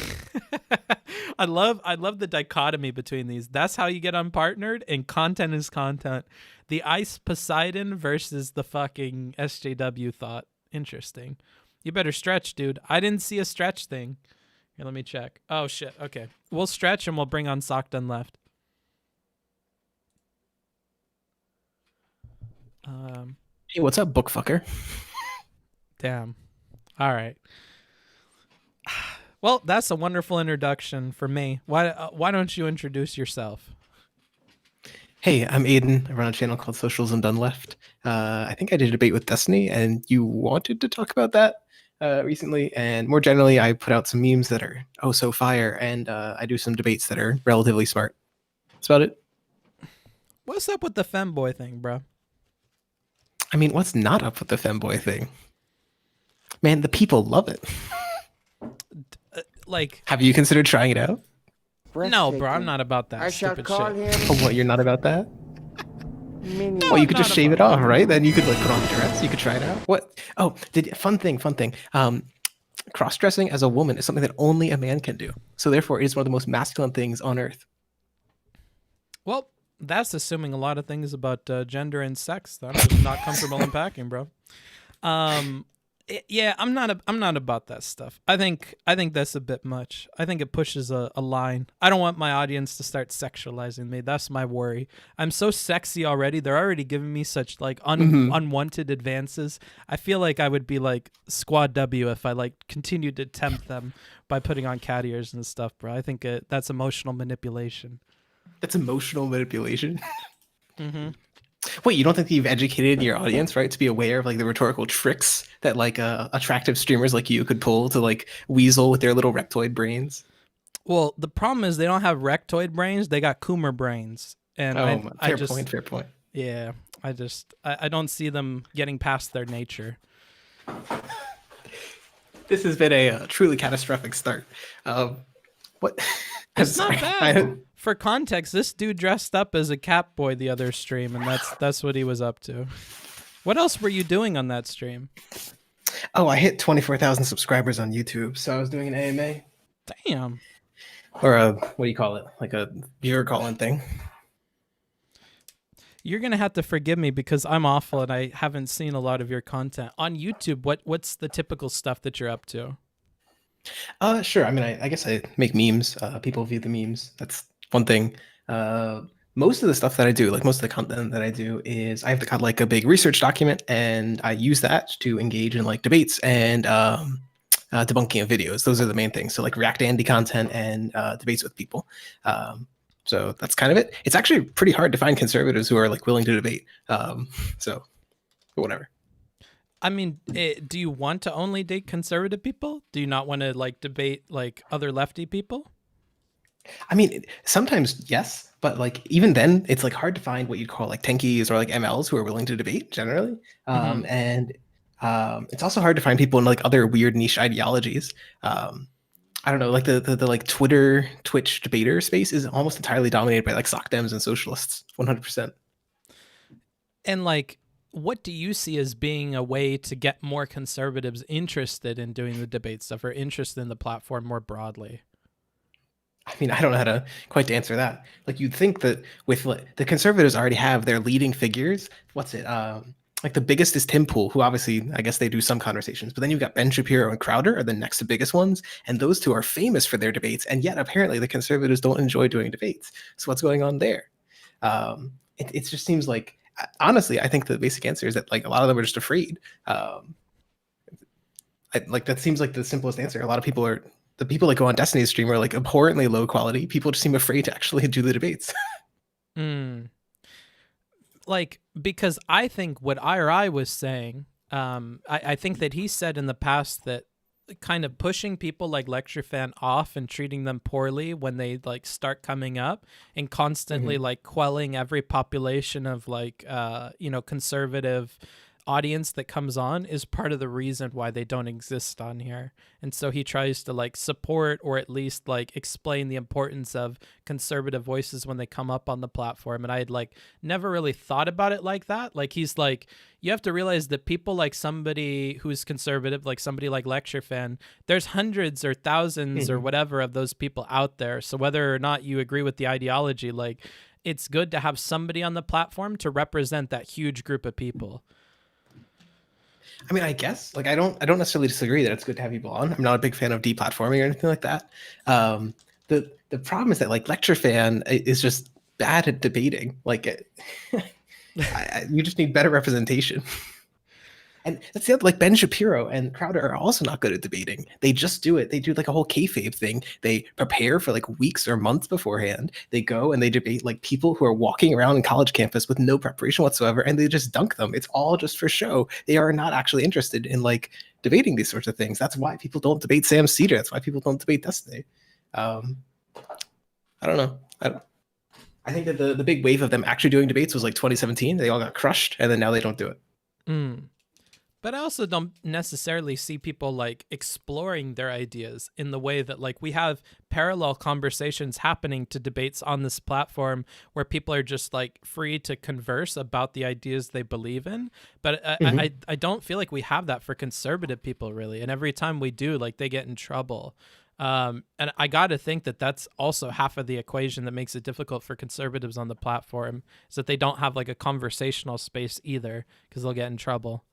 I love the dichotomy between these. That's how you get unpartnered, and content is content. The Ice Poseidon versus the fucking SJW thought. Interesting. You better stretch, dude. I didn't see a stretch thing. Here, let me check. Oh shit. Okay. We'll stretch and we'll bring on Socdoneleft. Hey, what's up, bookfucker? Damn. All right. Well, that's a wonderful introduction for me. Why don't you introduce yourself? Hey, I'm Aiden. I run a channel called Socialism Done Left. I think I did a debate with Destiny, and you wanted to talk about that recently. And more generally, I put out some memes that are oh so fire, and I do some debates that are relatively smart. That's about it. What's up with the femboy thing, bro? I mean, what's not up with the femboy thing? Man, the people love it. Like, have you considered trying it out? No, bro, I'm not about that I shall stupid call shit. him. Oh, what? You're not about that? Mini. Oh, you could I'm just not shave it about off, right? Then you could like put on the dress. You could try it out. What? Oh, fun thing. Cross-dressing as a woman is something that only a man can do. So therefore, it is one of the most masculine things on earth. Well, that's assuming a lot of things about gender and sex that I'm just not comfortable unpacking, bro. Yeah, I'm not about that stuff. I think that's a bit much. I think it pushes a line. I don't want my audience to start sexualizing me. That's my worry. I'm so sexy already. They're already giving me such like unwanted advances. I feel like I would be like Squad W if I like continued to tempt them by putting on cat ears and stuff, bro. I think that's emotional manipulation. That's emotional manipulation. Mm-hmm. Wait, you don't think that you've educated your audience, right, to be aware of like the rhetorical tricks that like attractive streamers like you could pull to like weasel with their little reptoid brains? Well, the problem is they don't have rectoid brains; they got Coomer brains, and fair point. Yeah, I don't see them getting past their nature. This has been a truly catastrophic start. What? It's not bad. For context, this dude dressed up as a Catboy the other stream, and that's what he was up to. What else were you doing on that stream? Oh, I hit 24,000 subscribers on YouTube, so I was doing an AMA. Damn. Or a, what do you call it? Like a viewer calling thing. You're going to have to forgive me because I'm awful and I haven't seen a lot of your content. On YouTube, what's the typical stuff that you're up to? Sure. I mean, I guess I make memes. People view the memes. That's one thing. Most of the stuff that I do, like most of the content that I do is I have got like a big research document and I use that to engage in like debates and debunking of videos. Those are the main things. So like React Andy content and debates with people. So that's kind of it. It's actually pretty hard to find conservatives who are like willing to debate. So whatever. I mean, do you want to only date conservative people? Do you not want to like debate like other lefty people? I mean, sometimes yes, but like even then, it's like hard to find what you'd call like tankies or like MLs who are willing to debate generally. And it's also hard to find people in like other weird niche ideologies. I don't know, like the like Twitter, Twitch debater space is almost entirely dominated by like Socdems and socialists, 100%. And like, what do you see as being a way to get more conservatives interested in doing the debate stuff or interested in the platform more broadly? I mean, I don't know how to quite answer that. Like you'd think that with like, the conservatives already have their leading figures. What's it? like the biggest is Tim Pool, who obviously I guess they do some conversations, but then you've got Ben Shapiro and Crowder are the next to biggest ones, and those two are famous for their debates, and yet apparently the conservatives don't enjoy doing debates. So what's going on there? It just seems like, honestly, I think the basic answer is that like a lot of them are just afraid. Like that seems like the simplest answer. A lot of people are, the people that go on Destiny's stream are like abhorrently low quality. People just seem afraid to actually do the debates. Like, because I think what IRI was saying, I think that he said in the past that kind of pushing people like Lecture Fan off and treating them poorly when they like start coming up, and constantly like quelling every population of like conservative audience that comes on is part of the reason why they don't exist on here. And so he tries to like support, or at least like explain the importance of conservative voices when they come up on the platform. And I had like never really thought about it like that. Like he's like, you have to realize that people like somebody who's conservative, like somebody like Lecture Fan, there's hundreds or thousands or whatever of those people out there. So whether or not you agree with the ideology, like it's good to have somebody on the platform to represent that huge group of people. I mean, I guess like I don't necessarily disagree that it's good to have people on. I'm not a big fan of deplatforming or anything like that. The problem is that like Lecture Fan is just bad at debating. Like you just need better representation. And that's the other, like Ben Shapiro and Crowder are also not good at debating. They just do it. They do like a whole kayfabe thing. They prepare for like weeks or months beforehand. They go and they debate like people who are walking around in college campus with no preparation whatsoever, and they just dunk them. It's all just for show. They are not actually interested in like debating these sorts of things. That's why people don't debate Sam Cedar. That's why people don't debate Destiny. I don't know. I think that the big wave of them actually doing debates was like 2017. They all got crushed, and then now they don't do it. But I also don't necessarily see people like exploring their ideas in the way that like we have parallel conversations happening to debates on this platform where people are just like free to converse about the ideas they believe in. But I don't feel like we have that for conservative people really. And every time we do, like they get in trouble. And I got to think that that's also half of the equation that makes it difficult for conservatives on the platform, is that they don't have like a conversational space either because they'll get in trouble.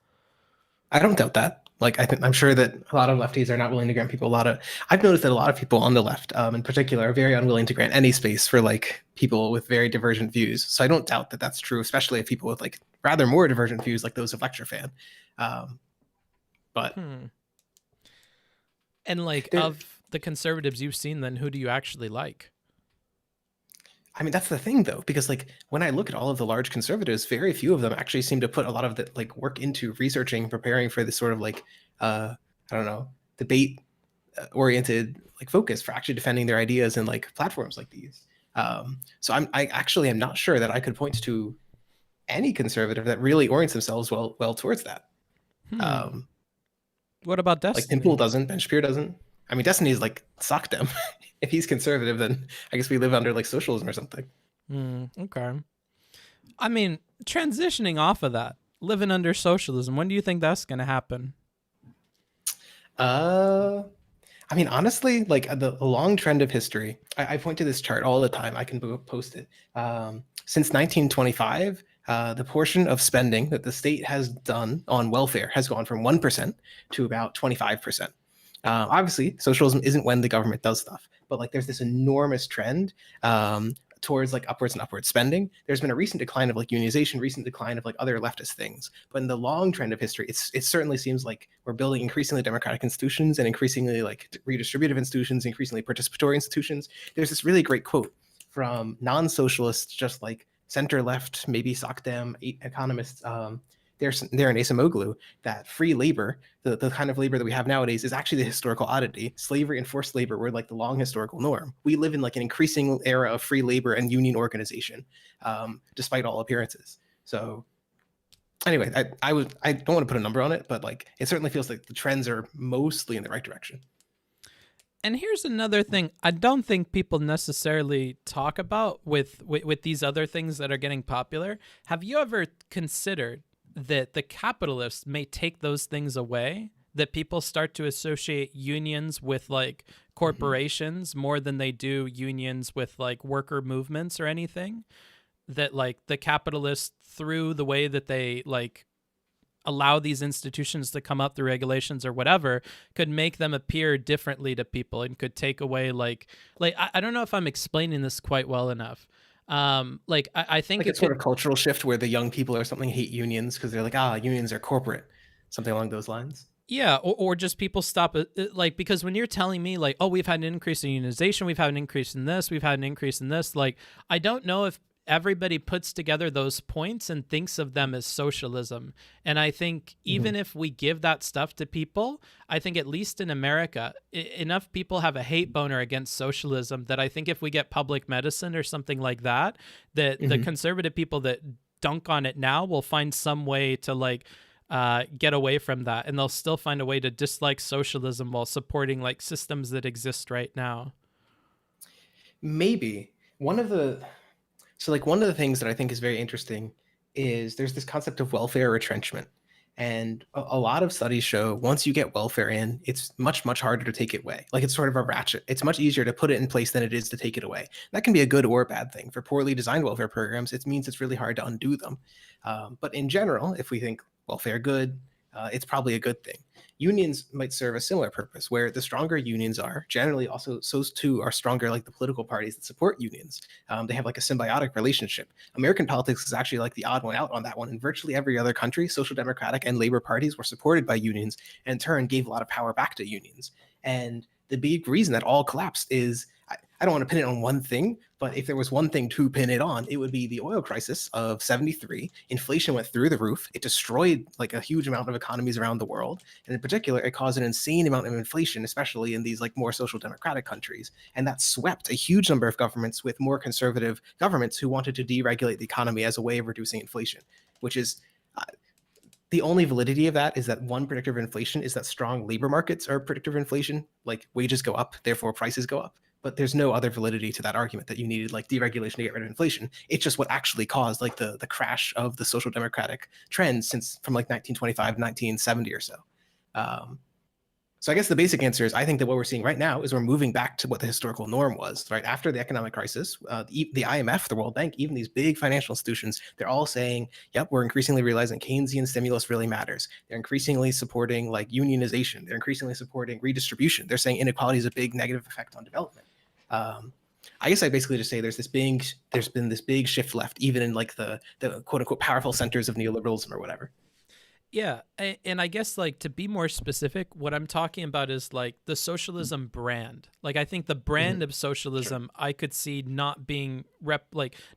I don't doubt that. Like, I'm sure that a lot of lefties are not willing to grant people a lot of. I've noticed that a lot of people on the left, in particular, are very unwilling to grant any space for like people with very divergent views. So I don't doubt that that's true, especially if people with like rather more divergent views, like those of Lecture Fan. But and like of the conservatives you've seen, then who do you actually like? I mean, that's the thing, though, because like when I look at all of the large conservatives, very few of them actually seem to put a lot of the like work into researching, preparing for this sort of like, I don't know, debate oriented like focus for actually defending their ideas in like platforms like these. So I actually am not sure that I could point to any conservative that really orients themselves well towards that. What about Destiny? Like Tim Pool doesn't, Ben Shapiro doesn't. I mean, Destiny is like Socdem. If he's conservative, then I guess we live under like socialism or something. Okay. I mean, transitioning off of that, living under socialism, when do you think that's going to happen? I mean, honestly, like the long trend of history, I point to this chart all the time. I can post it. Since 1925, the portion of spending that the state has done on welfare has gone from 1% to about 25%. Obviously, socialism isn't when the government does stuff, but like there's this enormous trend towards like upwards and upwards spending. There's been a recent decline of like unionization, recent decline of like other leftist things. But in the long trend of history, it certainly seems like we're building increasingly democratic institutions and increasingly like redistributive institutions, increasingly participatory institutions. There's this really great quote from non-socialists, just like center left, maybe Socdem economists. They're in Acemoglu, that free labor, the kind of labor that we have nowadays, is actually the historical oddity. Slavery and forced labor were like the long historical norm. We live in like an increasing era of free labor and union organization, despite all appearances. So anyway, I don't want to put a number on it, but like it certainly feels like the trends are mostly in the right direction. And here's another thing I don't think people necessarily talk about with these other things that are getting popular. Have you ever considered that the capitalists may take those things away, that people start to associate unions with like corporations more than they do unions with like worker movements or anything? That like the capitalists, through the way that they like allow these institutions to come up through regulations or whatever could make them appear differently to people and could take away like I don't know if I'm explaining this quite well enough. I think Like it a sort could, of cultural shift where the young people or something hate unions because they're like, unions are corporate, something along those lines. yeah, or just people stop like, because when you're telling me like, oh, we've had an increase in unionization, we've had an increase in this, we've had an increase in this, like, I don't know if everybody puts together those points and thinks of them as socialism. And I think even if we give that stuff to people, I think at least in America, enough people have a hate boner against socialism that I think if we get public medicine or something like that, that the conservative people that dunk on it now will find some way to like get away from that, and they'll still find a way to dislike socialism while supporting like systems that exist right now. Maybe one of the things that I think is very interesting is there's this concept of welfare retrenchment. And a lot of studies show once you get welfare in, it's much, much harder to take it away. Like it's sort of a ratchet. It's much easier to put it in place than it is to take it away. That can be a good or a bad thing. For poorly designed welfare programs, it means it's really hard to undo them. But in general, if we think welfare good, it's probably a good thing. Unions might serve a similar purpose, where the stronger unions are, generally also so too are stronger like the political parties that support unions. They have like a symbiotic relationship. American politics is actually like the odd one out on that one. In virtually every other country, social democratic and labor parties were supported by unions and in turn gave a lot of power back to unions. And the big reason that all collapsed is, I don't want to pin it on one thing, but if there was one thing to pin it on, it would be the oil crisis of 73. Inflation went through the roof. It destroyed like a huge amount of economies around the world. And in particular, it caused an insane amount of inflation, especially in these like more social democratic countries. And that swept a huge number of governments with more conservative governments who wanted to deregulate the economy as a way of reducing inflation, which is the only validity of that is that one predictor of inflation is that strong labor markets are a predictor of inflation, like wages go up, therefore prices go up. But there's no other validity to that argument that you needed like deregulation to get rid of inflation. It's just what actually caused like the crash of the social democratic trends since from like 1925 to 1970 or so. So I guess the basic answer is I think that what we're seeing right now is we're moving back to what the historical norm was, right? After the economic crisis, the IMF, the World Bank, even these big financial institutions, they're all saying, yep, we're increasingly realizing Keynesian stimulus really matters. They're increasingly supporting like unionization. They're increasingly supporting redistribution. They're saying inequality is a big negative effect on development. I guess I basically just say there's been this big shift left, even in like the quote unquote powerful centers of neoliberalism or whatever. Yeah, and I guess like to be more specific, what I'm talking about is like the socialism brand. Like I think the brand of socialism, I could see not being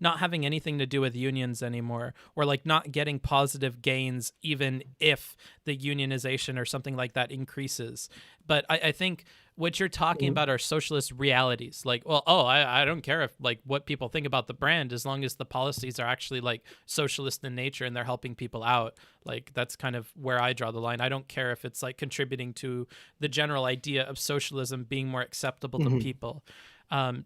not having anything to do with unions anymore, or like not getting positive gains even if the unionization or something like that increases. But I think what you're talking about are socialist realities. Like, well, I don't care if like what people think about the brand, as long as the policies are actually like socialist in nature and they're helping people out. Like that's kind of where I draw the line. I don't care if it's like contributing to the general idea of socialism being more acceptable to people.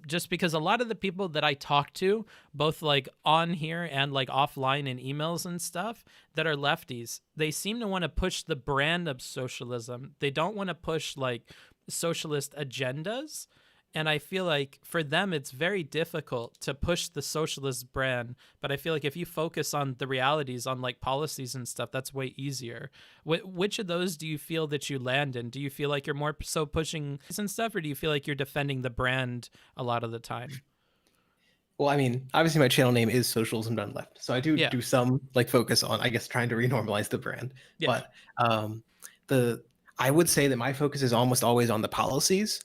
Just because a lot of the people that I talk to, both like on here and like offline in emails and stuff, that are lefties, they seem to want to push the brand of socialism. They don't want to push like socialist agendas. And I feel like for them, it's very difficult to push the socialist brand. But I feel like if you focus on the realities, on like policies and stuff, that's way easier. Which of those do you feel that you land in? Do you feel like you're more so pushing and stuff, or do you feel like you're defending the brand a lot of the time? Well, I mean, obviously my channel name is Socialism Done Left. So I do do some like focus on, I guess, trying to renormalize the brand. Yeah. But I would say that my focus is almost always on the policies.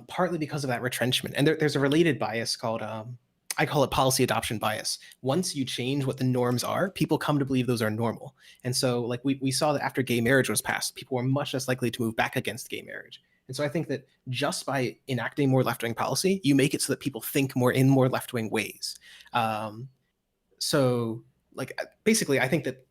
Partly because of that retrenchment. And there's a related bias called, I call it policy adoption bias. Once you change what the norms are, people come to believe those are normal. And so like we saw that after gay marriage was passed, people were much less likely to move back against gay marriage. And so I think that just by enacting more left-wing policy, you make it so that people think more in more left-wing ways. So like basically, I think that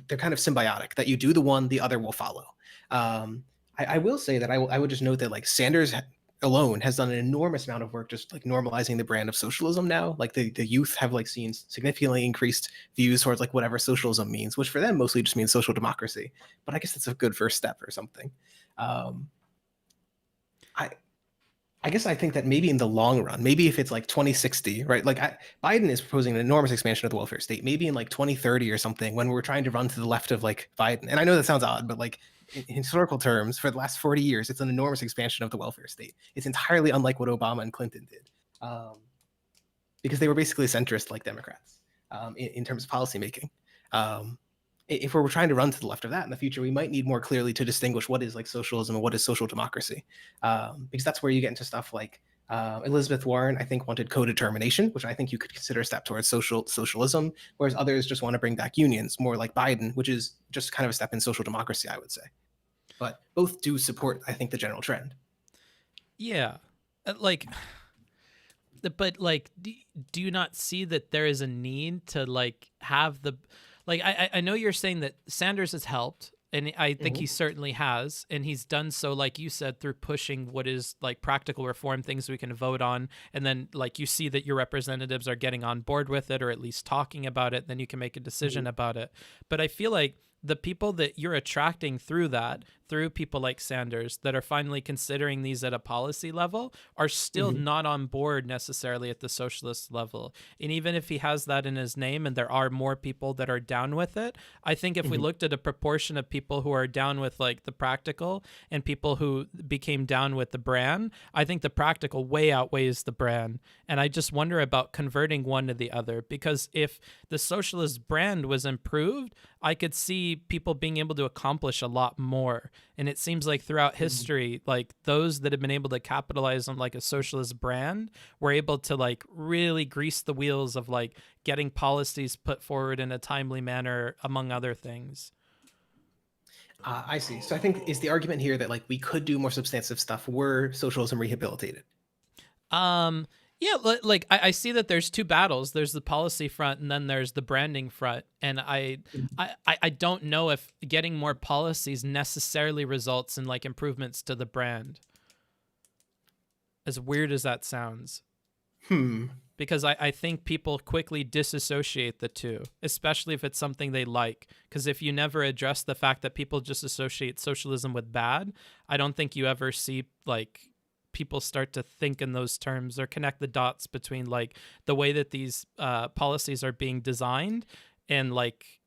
they're kind of symbiotic, that you do the one, the other will follow. I will say that I would just note that like Sanders alone has done an enormous amount of work just like normalizing the brand of socialism now. Like the youth have like seen significantly increased views towards like whatever socialism means, which for them mostly just means social democracy. But I guess that's a good first step or something. I I guess I think that maybe in the long run, maybe if it's like 2060, right? Like Biden is proposing an enormous expansion of the welfare state. Maybe in like 2030 or something, when we're trying to run to the left of like Biden. And I know that sounds odd, but like in historical terms, for the last 40 years, it's an enormous expansion of the welfare state. It's entirely unlike what Obama and Clinton did, because they were basically centrist like Democrats in terms of policymaking. If we're trying to run to the left of that in the future, we might need more clearly to distinguish what is like socialism and what is social democracy, because that's where you get into stuff like Elizabeth Warren, I think, wanted co-determination, which I think you could consider a step towards socialism, whereas others just want to bring back unions, more like Biden, which is just kind of a step in social democracy, I would say. But both do support, I think, the general trend. Yeah, like, but like, do you not see that there is a need to like have the, like, I know you're saying that Sanders has helped, and I think he certainly has, and he's done so, like you said, through pushing what is like practical reform, things we can vote on, and then like you see that your representatives are getting on board with it, or at least talking about it, then you can make a decision about it. But I feel like the people that you're attracting through that, through people like Sanders that are finally considering these at a policy level, are still not on board necessarily at the socialist level. And even if he has that in his name and there are more people that are down with it, I think if we looked at a proportion of people who are down with like the practical and people who became down with the brand, I think the practical way outweighs the brand. And I just wonder about converting one to the other, because if the socialist brand was improved, I could see people being able to accomplish a lot more. And it seems like throughout history, like those that have been able to capitalize on like a socialist brand were able to like really grease the wheels of like getting policies put forward in a timely manner, among other things. I see. So I think is the argument here that like we could do more substantive stuff were socialism rehabilitated? Yeah, like I see that there's two battles. There's the policy front and then there's the branding front. And I don't know if getting more policies necessarily results in like improvements to the brand. As weird as that sounds. Because I think people quickly disassociate the two, especially if it's something they like. Because if you never address the fact that people just associate socialism with bad, I don't think you ever see like people start to think in those terms or connect the dots between like the way that these policies are being designed and like,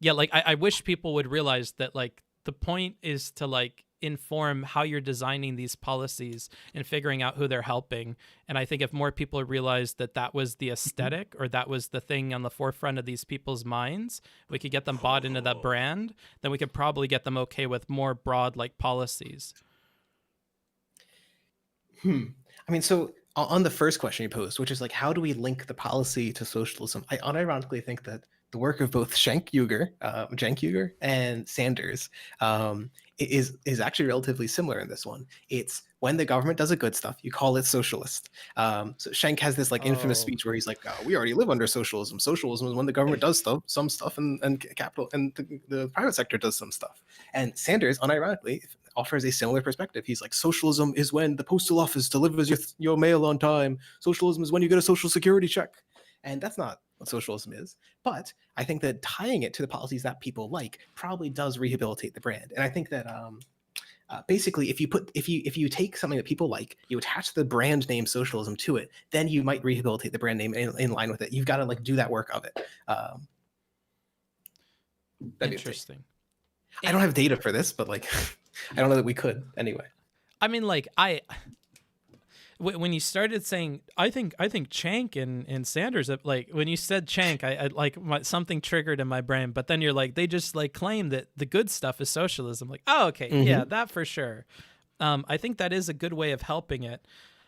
yeah, like I wish people would realize that like the point is to like inform how you're designing these policies and figuring out who they're helping. And I think if more people realized that that was the aesthetic or that was the thing on the forefront of these people's minds, we could get them bought into that brand, then we could probably get them okay with more broad like policies. I mean, so on the first question you posed, which is like, how do we link the policy to socialism? I unironically think that the work of both Cenk Uygur and Sanders is actually relatively similar in this one. It's when the government does a good stuff, you call it socialist. So Cenk has this like infamous speech where he's like, oh, we already live under socialism. Socialism is when the government does some stuff and capital and the private sector does some stuff. And Sanders, unironically, offers a similar perspective. He's like, socialism is when the postal office delivers your mail on time. Socialism is when you get a social security check. And that's not what socialism is. But I think that tying it to the policies that people like probably does rehabilitate the brand. And I think that basically, if you take something that people like, you attach the brand name socialism to it, then you might rehabilitate the brand name in line with it. You've got to like do that work of it. Interesting. I don't have data for this, but like, I don't know that we could anyway. I mean, like when you started saying, I think Cenk and Sanders, like when you said Cenk, I like something triggered in my brain. But then you're like, they just like claim that the good stuff is socialism. Like, oh, okay, yeah, that for sure. I think that is a good way of helping it.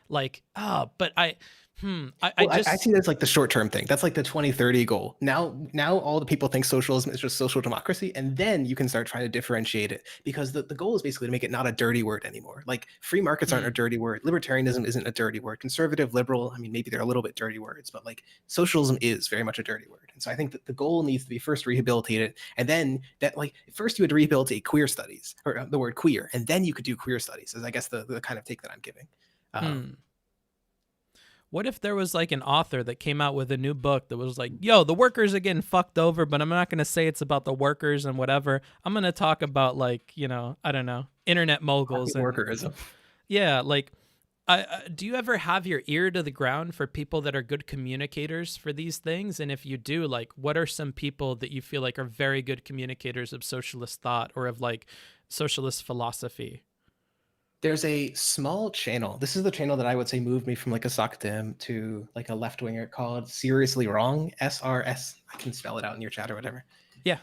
Like, but I see that's like the short-term thing. That's like the 2030 goal. Now all the people think socialism is just social democracy, and then you can start trying to differentiate it, because the goal is basically to make it not a dirty word anymore. Like free markets aren't a dirty word. Libertarianism isn't a dirty word. Conservative, liberal, I mean, maybe they're a little bit dirty words, but like socialism is very much a dirty word. And so I think that the goal needs to be first rehabilitated, and then that like first you would rehabilitate queer studies, or the word queer, and then you could do queer studies, is I guess the kind of take that I'm giving. What if there was like an author that came out with a new book that was like, yo, the workers are getting fucked over, but I'm not going to say it's about the workers and whatever. I'm going to talk about like, you know, I don't know, internet moguls and workerism. Yeah, like Do you ever have your ear to the ground for people that are good communicators for these things? And if you do, like, what are some people that you feel like are very good communicators of socialist thought or of like socialist philosophy? There's a small channel. This is the channel that I would say moved me from like a Socdem to like a left winger called Seriously Wrong, SRS. I can spell it out in your chat or whatever. Yeah.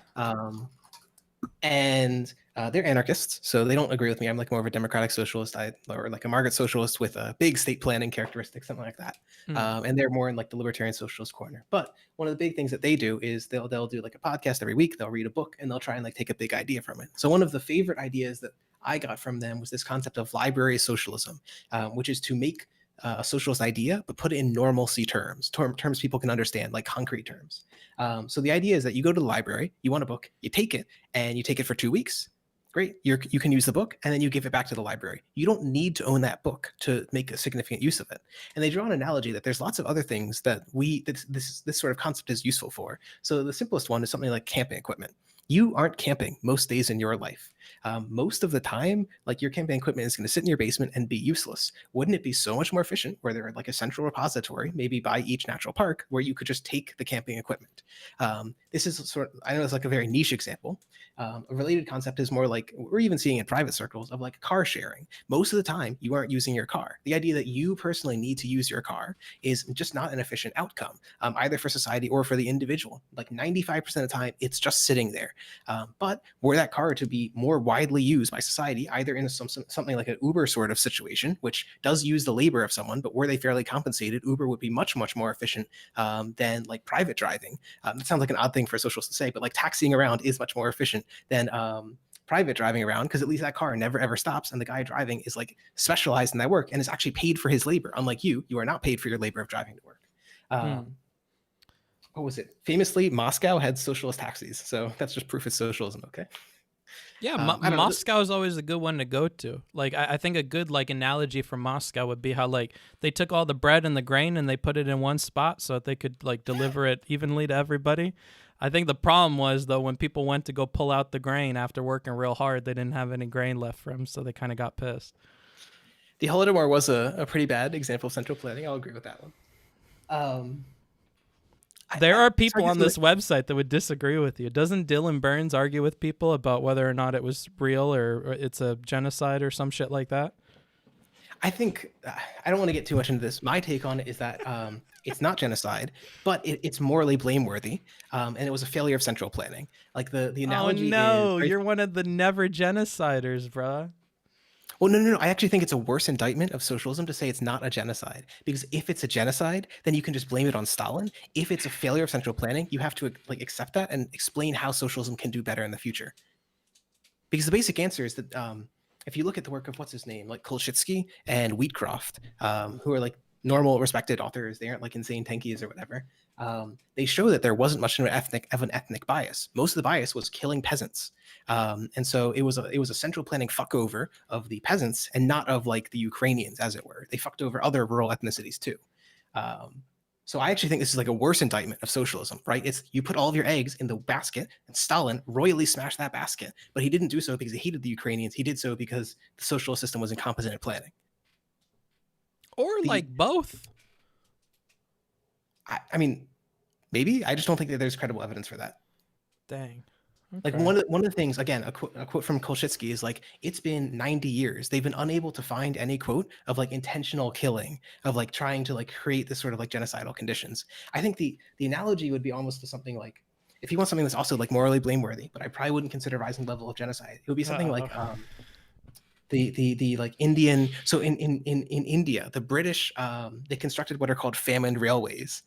And they're anarchists, so they don't agree with me. I'm like more of a democratic socialist, or like a market socialist with a big state planning characteristics, something like that. And they're more in like the libertarian socialist corner. But one of the big things that they do is they'll do like a podcast every week. They'll read a book and they'll try and like take a big idea from it. So one of the favorite ideas that I got from them was this concept of library socialism, which is to make a socialist idea, but put it in normalcy terms people can understand, like concrete terms. So the idea is that you go to the library, you want a book, you take it, and you take it for 2 weeks. Great, you can use the book, and then you give it back to the library. You don't need to own that book to make a significant use of it. And they draw an analogy that there's lots of other things that this sort of concept is useful for. So the simplest one is something like camping equipment. You aren't camping most days in your life. Most of the time, like your camping equipment is going to sit in your basement and be useless. Wouldn't it be so much more efficient where there are like a central repository, maybe by each natural park, where you could just take the camping equipment? This is I know it's like a very niche example. A related concept is more like we're even seeing in private circles of like car sharing. Most of the time, you aren't using your car. The idea that you personally need to use your car is just not an efficient outcome, either for society or for the individual. Like 95% of the time, it's just sitting there. But were that car to be more widely used by society, either in something like an Uber sort of situation, which does use the labor of someone, but were they fairly compensated, Uber would be much, much more efficient than like private driving. That sounds like an odd thing for socialists to say, but like taxiing around is much more efficient than private driving around, because at least that car never ever stops, and the guy driving is like specialized in that work and is actually paid for his labor. Unlike you are not paid for your labor of driving to work. What was it? Famously, Moscow had socialist taxis, so that's just proof it's socialism. Okay. Yeah, Moscow is always a good one to go to. Like, I think a good like analogy for Moscow would be how like they took all the bread and the grain and they put it in one spot so that they could like deliver it evenly to everybody. I think the problem was though when people went to go pull out the grain after working real hard, they didn't have any grain left for them, so they kind of got pissed. The Holodomor was a pretty bad example of central planning. I'll agree with that one. There are people on this website that would disagree with you. Doesn't Dylan Burns argue with people about whether or not it was real or it's a genocide or some shit like that? I think I don't want to get too much into this. My take on it is that it's not genocide, but it's morally blameworthy, and it was a failure of central planning. Like the analogy. Oh no, you're one of the never genociders, bruh. Well, no. I actually think it's a worse indictment of socialism to say it's not a genocide. Because if it's a genocide, then you can just blame it on Stalin. If it's a failure of central planning, you have to like accept that and explain how socialism can do better in the future. Because the basic answer is that if you look at the work of what's his name, like Kolschitsky and Wheatcroft, who are like normal, respected authors, they aren't like insane tankies or whatever. They show that there wasn't much of an ethnic bias. Most of the bias was killing peasants. And so it was a central planning fuckover of the peasants and not of like the Ukrainians, as it were. They fucked over other rural ethnicities too. So I actually think this is like a worse indictment of socialism, right? It's you put all of your eggs in the basket, and Stalin royally smashed that basket. But he didn't do so because he hated the Ukrainians. He did so because the socialist system was incompetent at planning. Or like both. I mean, maybe. I just don't think that there's credible evidence for that. Dang. Okay. Like one of the things, again, a quote from Kolschitsky is like, it's been 90 years. They've been unable to find any quote of like intentional killing, of like trying to like create this sort of like genocidal conditions. I think the analogy would be almost to something like, if you want something that's also like morally blameworthy, but I probably wouldn't consider rising level of genocide, it would be something like the like Indian. So in India, the British they constructed what are called famine railways.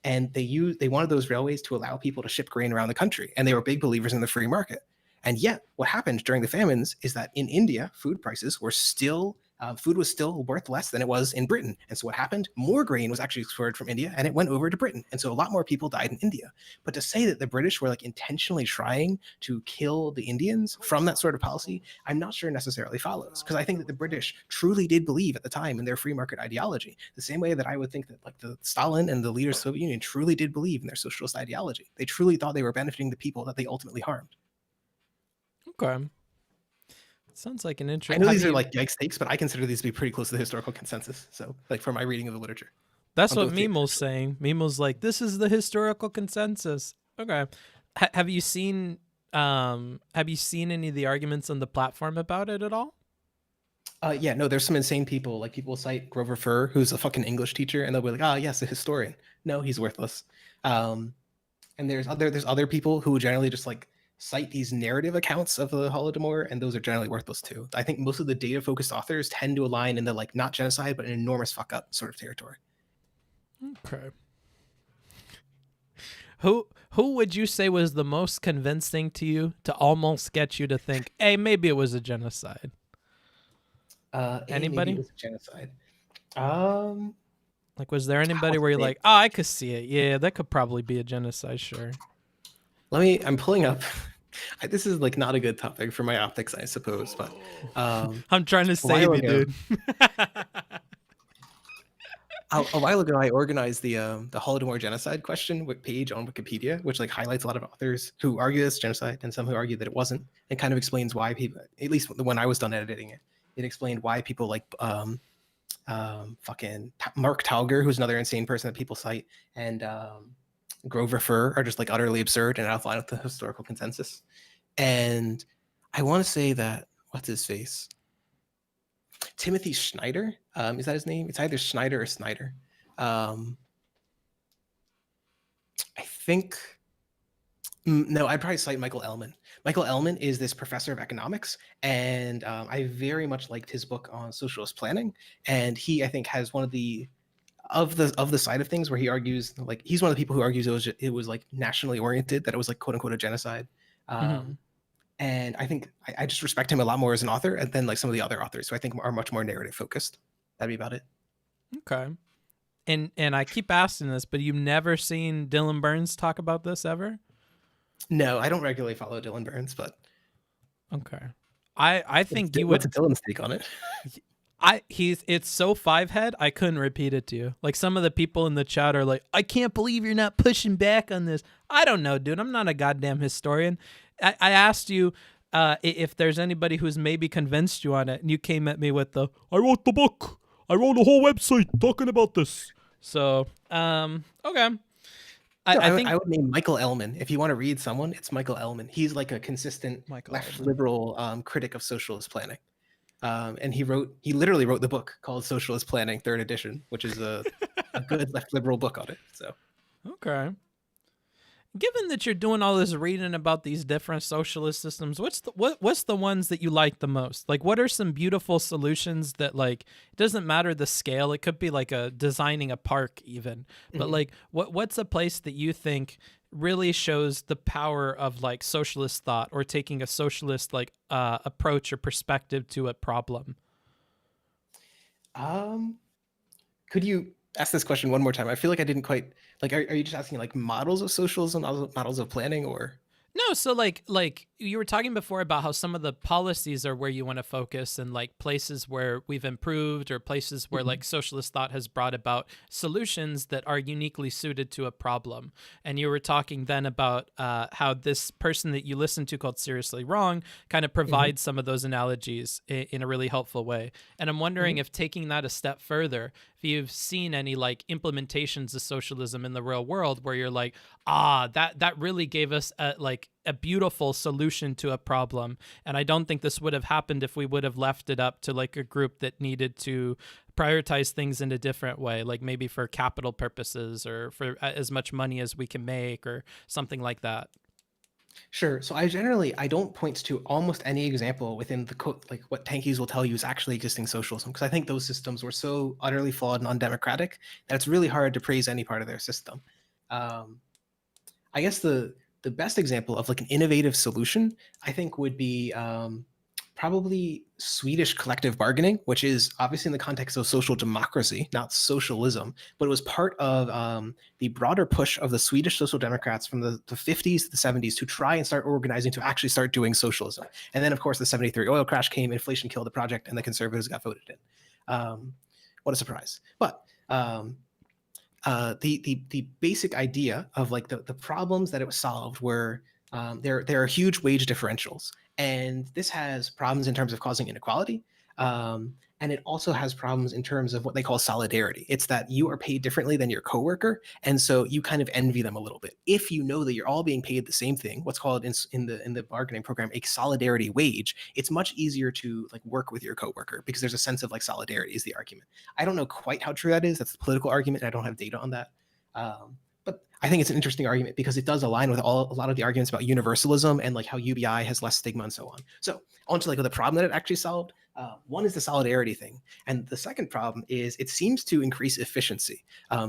And they wanted those railways to allow people to ship grain around the country. And they were big believers in the free market. And yet what happened during the famines is that in India, food prices were still, food was still worth less than it was in Britain. And so what happened? More grain was actually exported from India and it went over to Britain. And so a lot more people died in India. But to say that the British were like intentionally trying to kill the Indians from that sort of policy, I'm not sure necessarily follows. Because I think that the British truly did believe at the time in their free market ideology, the same way that I would think that like the Stalin and the leaders of the Soviet Union truly did believe in their socialist ideology. They truly thought they were benefiting the people that they ultimately harmed. Okay. Sounds like an I interesting. know these are like yikes takes, but I consider these to be pretty close to the historical consensus. So, like for my reading of the literature. That's on what both theories. Mimo's saying. Mimo's like, this is the historical consensus. Okay. Have you seen any of the arguments on the platform about it at all? Yeah, no, there's some insane people. Like people cite Grover Furr, who's a fucking English teacher, and they'll be like, "Ah, yes, a historian." No, he's worthless. And there's other people who generally just like cite these narrative accounts of the Holodomor, and those are generally worthless too. I think most of the data focused authors tend to align in the like not genocide, but an enormous fuck up sort of territory. Okay. Who would you say was the most convincing to you to almost get you to think, hey, maybe it was a genocide? Anybody? Maybe it was a genocide. Like, was there anybody where you're like, oh, I could see it. Yeah, that could probably be a genocide, sure. I'm pulling up. This is like not a good topic for my optics, I suppose, but I'm trying to save you, dude. A while ago, I organized the Holodomor genocide question page on Wikipedia, which like highlights a lot of authors who argue this genocide and some who argue that it wasn't, and kind of explains why people, at least when I was done editing it, it explained why people like fucking Mark Tauger, who's another insane person that people cite, and Grover Furr are just like utterly absurd and outline of the historical consensus. And I want to say that what's his face? Timothy Schneider, is that his name? It's either Schneider or Snyder. I think no, I'd probably cite Michael Ellman. Michael Ellman is this professor of economics, and I very much liked his book on socialist planning. And he, I think, has one of the side of things where he argues, like he's one of the people who argues it was like nationally oriented, that it was like quote unquote a genocide. And I think I just respect him a lot more as an author than like some of the other authors who I think are much more narrative focused. That'd be about it. Okay. And I keep asking this, but you've never seen Dylan Burns talk about this ever? No, I don't regularly follow Dylan Burns, but okay. I think you would. What's Dylan's take on it? It's so five-head, I couldn't repeat it to you. Like some of the people in the chat are like, I can't believe you're not pushing back on this. I don't know, dude. I'm not a goddamn historian. I asked you if there's anybody who's maybe convinced you on it, and you came at me with I wrote the book. I wrote a whole website talking about this. So, okay. I think I would name Michael Ellman. If you want to read someone, it's Michael Ellman. He's like a consistent left liberal critic of socialist planning. And he literally wrote the book called Socialist Planning, 3rd edition, which is a good left liberal book on it. So, okay. Given that you're doing all this reading about these different socialist systems, what's the ones that you like the most? Like, what are some beautiful solutions that, like, it doesn't matter the scale. It could be like designing a park even, but like, what's a place that you think really shows the power of like socialist thought or taking a socialist like approach or perspective to a problem? Could you ask this question one more time? I feel like I didn't quite like. Are you just asking like models of socialism, models of planning, or? No, so like you were talking before about how some of the policies are where you want to focus and like places where we've improved or places where like socialist thought has brought about solutions that are uniquely suited to a problem. And you were talking then about how this person that you listened to called Seriously Wrong kind of provides some of those analogies in a really helpful way. And I'm wondering if taking that a step further, if you've seen any like implementations of socialism in the real world where you're like, that really gave us a beautiful solution to a problem. And I don't think this would have happened if we would have left it up to like a group that needed to prioritize things in a different way, like maybe for capital purposes or for as much money as we can make or something like that. Sure. So I don't point to almost any example within the code, like what Tankies will tell you is actually existing socialism, because I think those systems were so utterly flawed and undemocratic that it's really hard to praise any part of their system. I guess the best example of like an innovative solution, I think, would be probably Swedish collective bargaining, which is obviously in the context of social democracy, not socialism, but it was part of the broader push of the Swedish Social Democrats from the 50s to the 70s to try and start organizing to actually start doing socialism. And then, of course, the 73 oil crash came, inflation killed the project, and the conservatives got voted in. What a surprise. But the basic idea of like the problems that it was solved were there are huge wage differentials, And this has problems in terms of causing inequality. And it also has problems in terms of what they call solidarity. It's that you are paid differently than your coworker, and so you kind of envy them a little bit. If you know that you're all being paid the same thing, what's called in the bargaining program a solidarity wage, it's much easier to like work with your coworker because there's a sense of like solidarity is the argument. I don't know quite how true that is. That's the political argument, and I don't have data on that. But I think it's an interesting argument because it does align with a lot of the arguments about universalism and like how UBI has less stigma and so on. So on to like the problem that it actually solved. One is the solidarity thing, and the second problem is it seems to increase efficiency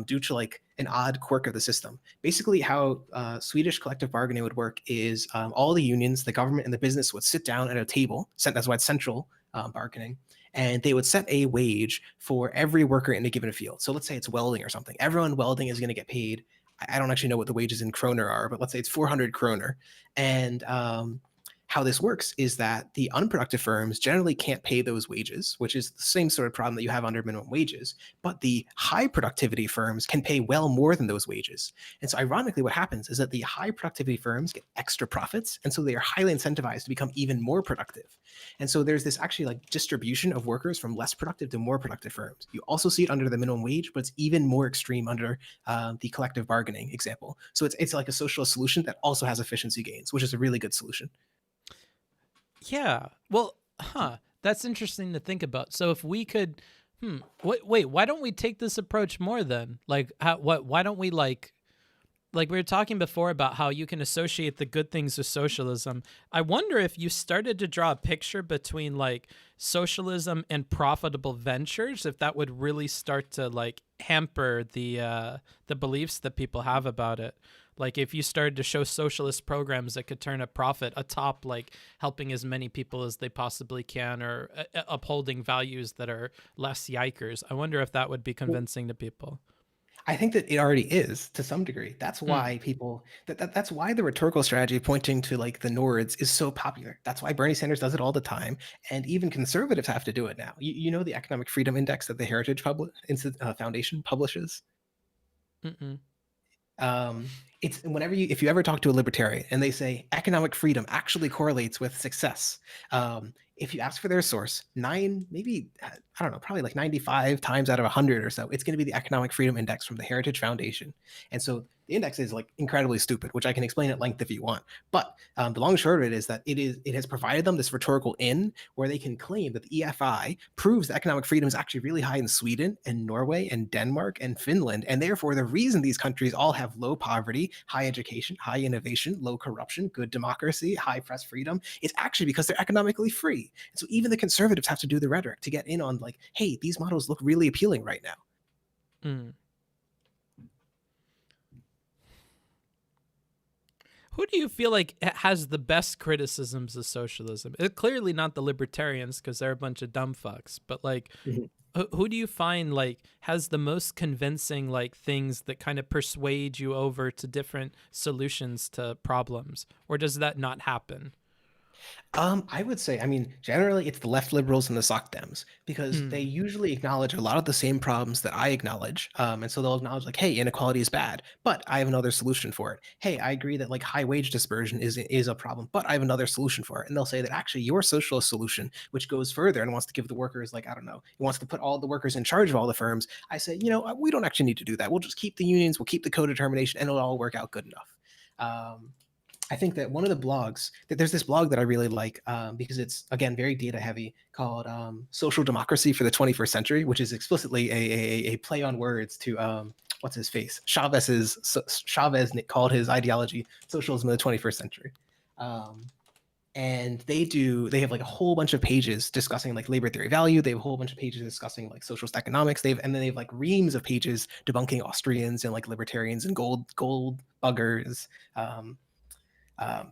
due to like an odd quirk of the system. Basically, how Swedish collective bargaining would work is all the unions, the government, and the business would sit down at a table. That's why it's central bargaining, and they would set a wage for every worker in a given field. So let's say it's welding or something. Everyone welding is going to get paid. I don't actually know what the wages in kroner are, but let's say it's 400 kroner, and how this works is that the unproductive firms generally can't pay those wages, which is the same sort of problem that you have under minimum wages, but the high productivity firms can pay well more than those wages. And so ironically, what happens is that the high productivity firms get extra profits, and so they are highly incentivized to become even more productive. And so there's this actually like distribution of workers from less productive to more productive firms. You also see it under the minimum wage, but it's even more extreme under the collective bargaining example. So it's like a socialist solution that also has efficiency gains, which is a really good solution. Yeah. Well, that's interesting to think about. So if we could, wait, why don't we take this approach more then? Like, why don't we like we were talking before about how you can associate the good things with socialism. I wonder if you started to draw a picture between like socialism and profitable ventures, if that would really start to like hamper the beliefs that people have about it. Like if you started to show socialist programs that could turn a profit atop like helping as many people as they possibly can, or upholding values that are less yikers, I wonder if that would be convincing to people. I think that it already is to some degree. That's why people that's why the rhetorical strategy pointing to like the Nords is so popular. That's why Bernie Sanders does it all the time, and even conservatives have to do it now. You know the Economic Freedom Index that the Heritage Foundation publishes. It's whenever if you ever talk to a libertarian and they say economic freedom actually correlates with success, if you ask for their source, maybe I don't know, probably like 95 times out of 100 or so, it's going to be the Economic Freedom Index from the Heritage Foundation. And so the index is like incredibly stupid, which I can explain at length if you want. But the long and short of it is that it has provided them this rhetorical in where they can claim that the EFI proves that economic freedom is actually really high in Sweden and Norway and Denmark and Finland. And therefore, the reason these countries all have low poverty, high education, high innovation, low corruption, good democracy, high press freedom, is actually because they're economically free. And so even the conservatives have to do the rhetoric to get in on like, hey, these models look really appealing right now. Who do you feel like has the best criticisms of socialism? It's clearly not the libertarians because they're a bunch of dumb fucks, but like who do you find like has the most convincing like things that kind of persuade you over to different solutions to problems, or does that not happen? I would say, I mean, generally it's the left liberals and the Soc Dems because they usually acknowledge a lot of the same problems that I acknowledge. And so they'll acknowledge like, hey, inequality is bad, but I have another solution for it. Hey, I agree that like high wage dispersion is a problem, but I have another solution for it. And they'll say that actually your socialist solution, which goes further and wants to give the workers like, I don't know, it wants to put all the workers in charge of all the firms. I say, you know, we don't actually need to do that. We'll just keep the unions, we'll keep the co-determination, and it'll all work out good enough. I think that one of the blogs, that there's this blog that I really like because it's, again, very data heavy called Social Democracy for the 21st Century, which is explicitly a play on words to, what's his face? Chavez called his ideology Socialism of the 21st Century. And they have like a whole bunch of pages discussing like labor theory value. They have a whole bunch of pages discussing like socialist economics. And then they have like reams of pages debunking Austrians and like libertarians and gold buggers.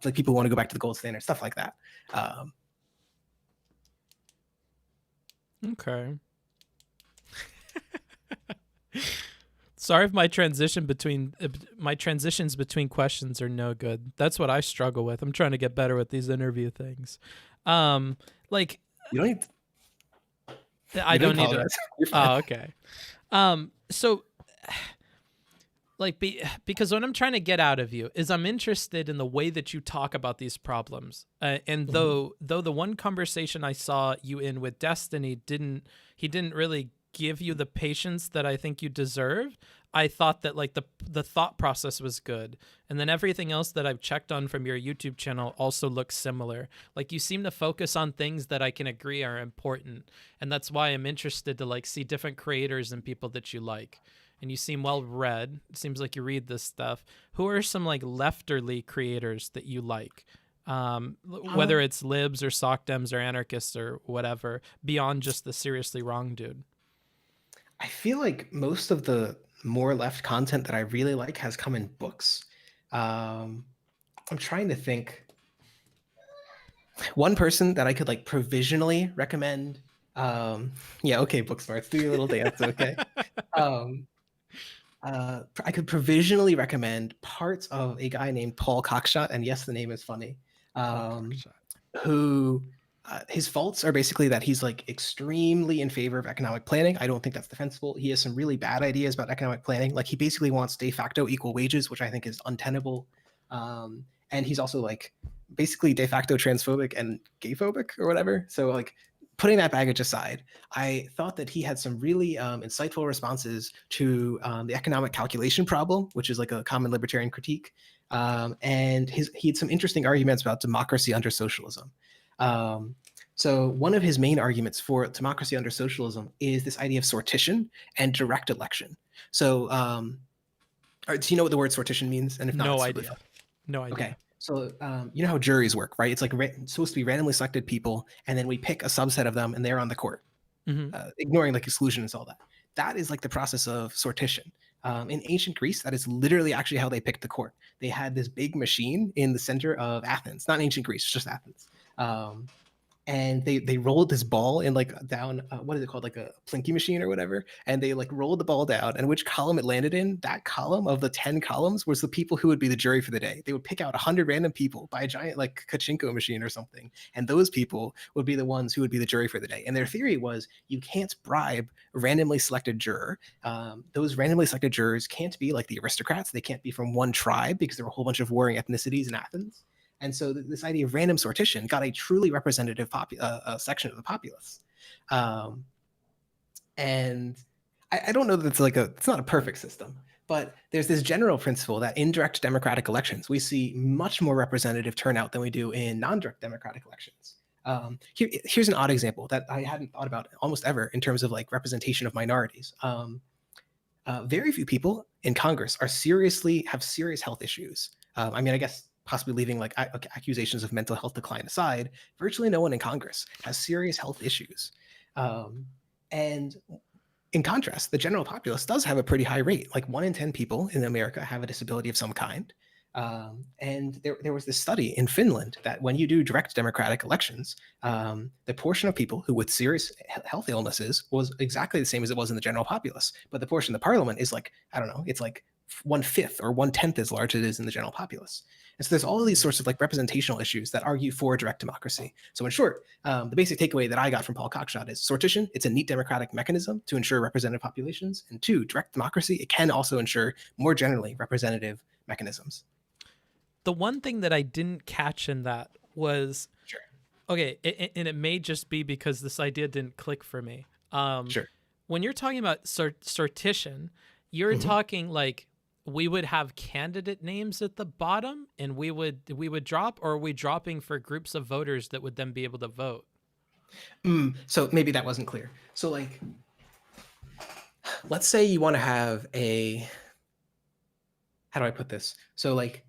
Like people want to go back to the gold standard, stuff like that. Okay. Sorry if my transitions between questions are no good. That's what I struggle with. I'm trying to get better with these interview things. Like you don't need. I don't need to. Oh, okay. So like because what I'm trying to get out of you is I'm interested in the way that you talk about these problems. And though the one conversation I saw you in with Destiny didn't really give you the patience that I think you deserved, I thought that like the thought process was good. And then everything else that I've checked on from your YouTube channel also looks similar. Like you seem to focus on things that I can agree are important. And that's why I'm interested to like see different creators and people that you like. And you seem well read. It seems like you read this stuff. Who are some like lefterly creators that you like? Whether it's libs or socdems or anarchists or whatever, beyond just the seriously wrong dude. I feel like most of the more left content that I really like has come in books. I'm trying to think. One person that I could like provisionally recommend. Yeah, okay, Booksmarts, do your little dance, okay? I could provisionally recommend parts of a guy named Paul Cockshott, and yes, the name is funny. Who his faults are basically that he's like extremely in favor of economic planning. I don't think that's defensible. He has some really bad ideas about economic planning. Like he basically wants de facto equal wages, which I think is untenable. And he's also like basically de facto transphobic and gayphobic or whatever. So like putting that baggage aside, I thought that he had some really insightful responses to the economic calculation problem, which is like a common libertarian critique. And he had some interesting arguments about democracy under socialism. So one of his main arguments for democracy under socialism is this idea of sortition and direct election. So do you know what the word sortition means? And if not, No idea. No idea. Okay. So you know how juries work, right? It's like supposed to be randomly selected people, and then we pick a subset of them, and they're on the court, ignoring like exclusion and all that. That is like the process of sortition. In ancient Greece, that is literally actually how they picked the court. They had this big machine in the center of Athens, not ancient Greece, just Athens. And they rolled this ball in like down, what is it called? Like a plinky machine or whatever. And they like rolled the ball down, and which column it landed in, that column of the 10 columns was the people who would be the jury for the day. They would pick out 100 random people by a giant like Kachinko machine or something. And those people would be the ones who would be the jury for the day. And their theory was you can't bribe a randomly selected juror. Those randomly selected jurors can't be like the aristocrats. They can't be from one tribe because there were a whole bunch of warring ethnicities in Athens. And so this idea of random sortition got a truly representative section of the populace. And I don't know that it's not a perfect system, but there's this general principle that in direct democratic elections, we see much more representative turnout than we do in non-direct democratic elections. Here's an odd example that I hadn't thought about almost ever in terms of like representation of minorities. Very few people in Congress have serious health issues. I mean, I guess possibly leaving like accusations of mental health decline aside, virtually no one in Congress has serious health issues. And in contrast, the general populace does have a pretty high rate. Like 1 in 10 people in America have a disability of some kind. And there was this study in Finland that when you do direct democratic elections, the portion of people who with serious health illnesses was exactly the same as it was in the general populace. But the portion of the parliament is like, I don't know, it's like 1/5 or 1/10 as large as it is in the general populace. And so there's all of these sorts of like representational issues that argue for direct democracy. So in short, the basic takeaway that I got from Paul Cockshott is sortition, it's a neat democratic mechanism to ensure representative populations. And 2, direct democracy, it can also ensure more generally representative mechanisms. The one thing that I didn't catch in that was, Sure. Okay, and it may just be because this idea didn't click for me. Sure. When you're talking about sortition, you're talking like we would have candidate names at the bottom and we would drop, or are we dropping for groups of voters that would then be able to vote? So maybe that wasn't clear. So like, let's say you want to have how do I put this? So like,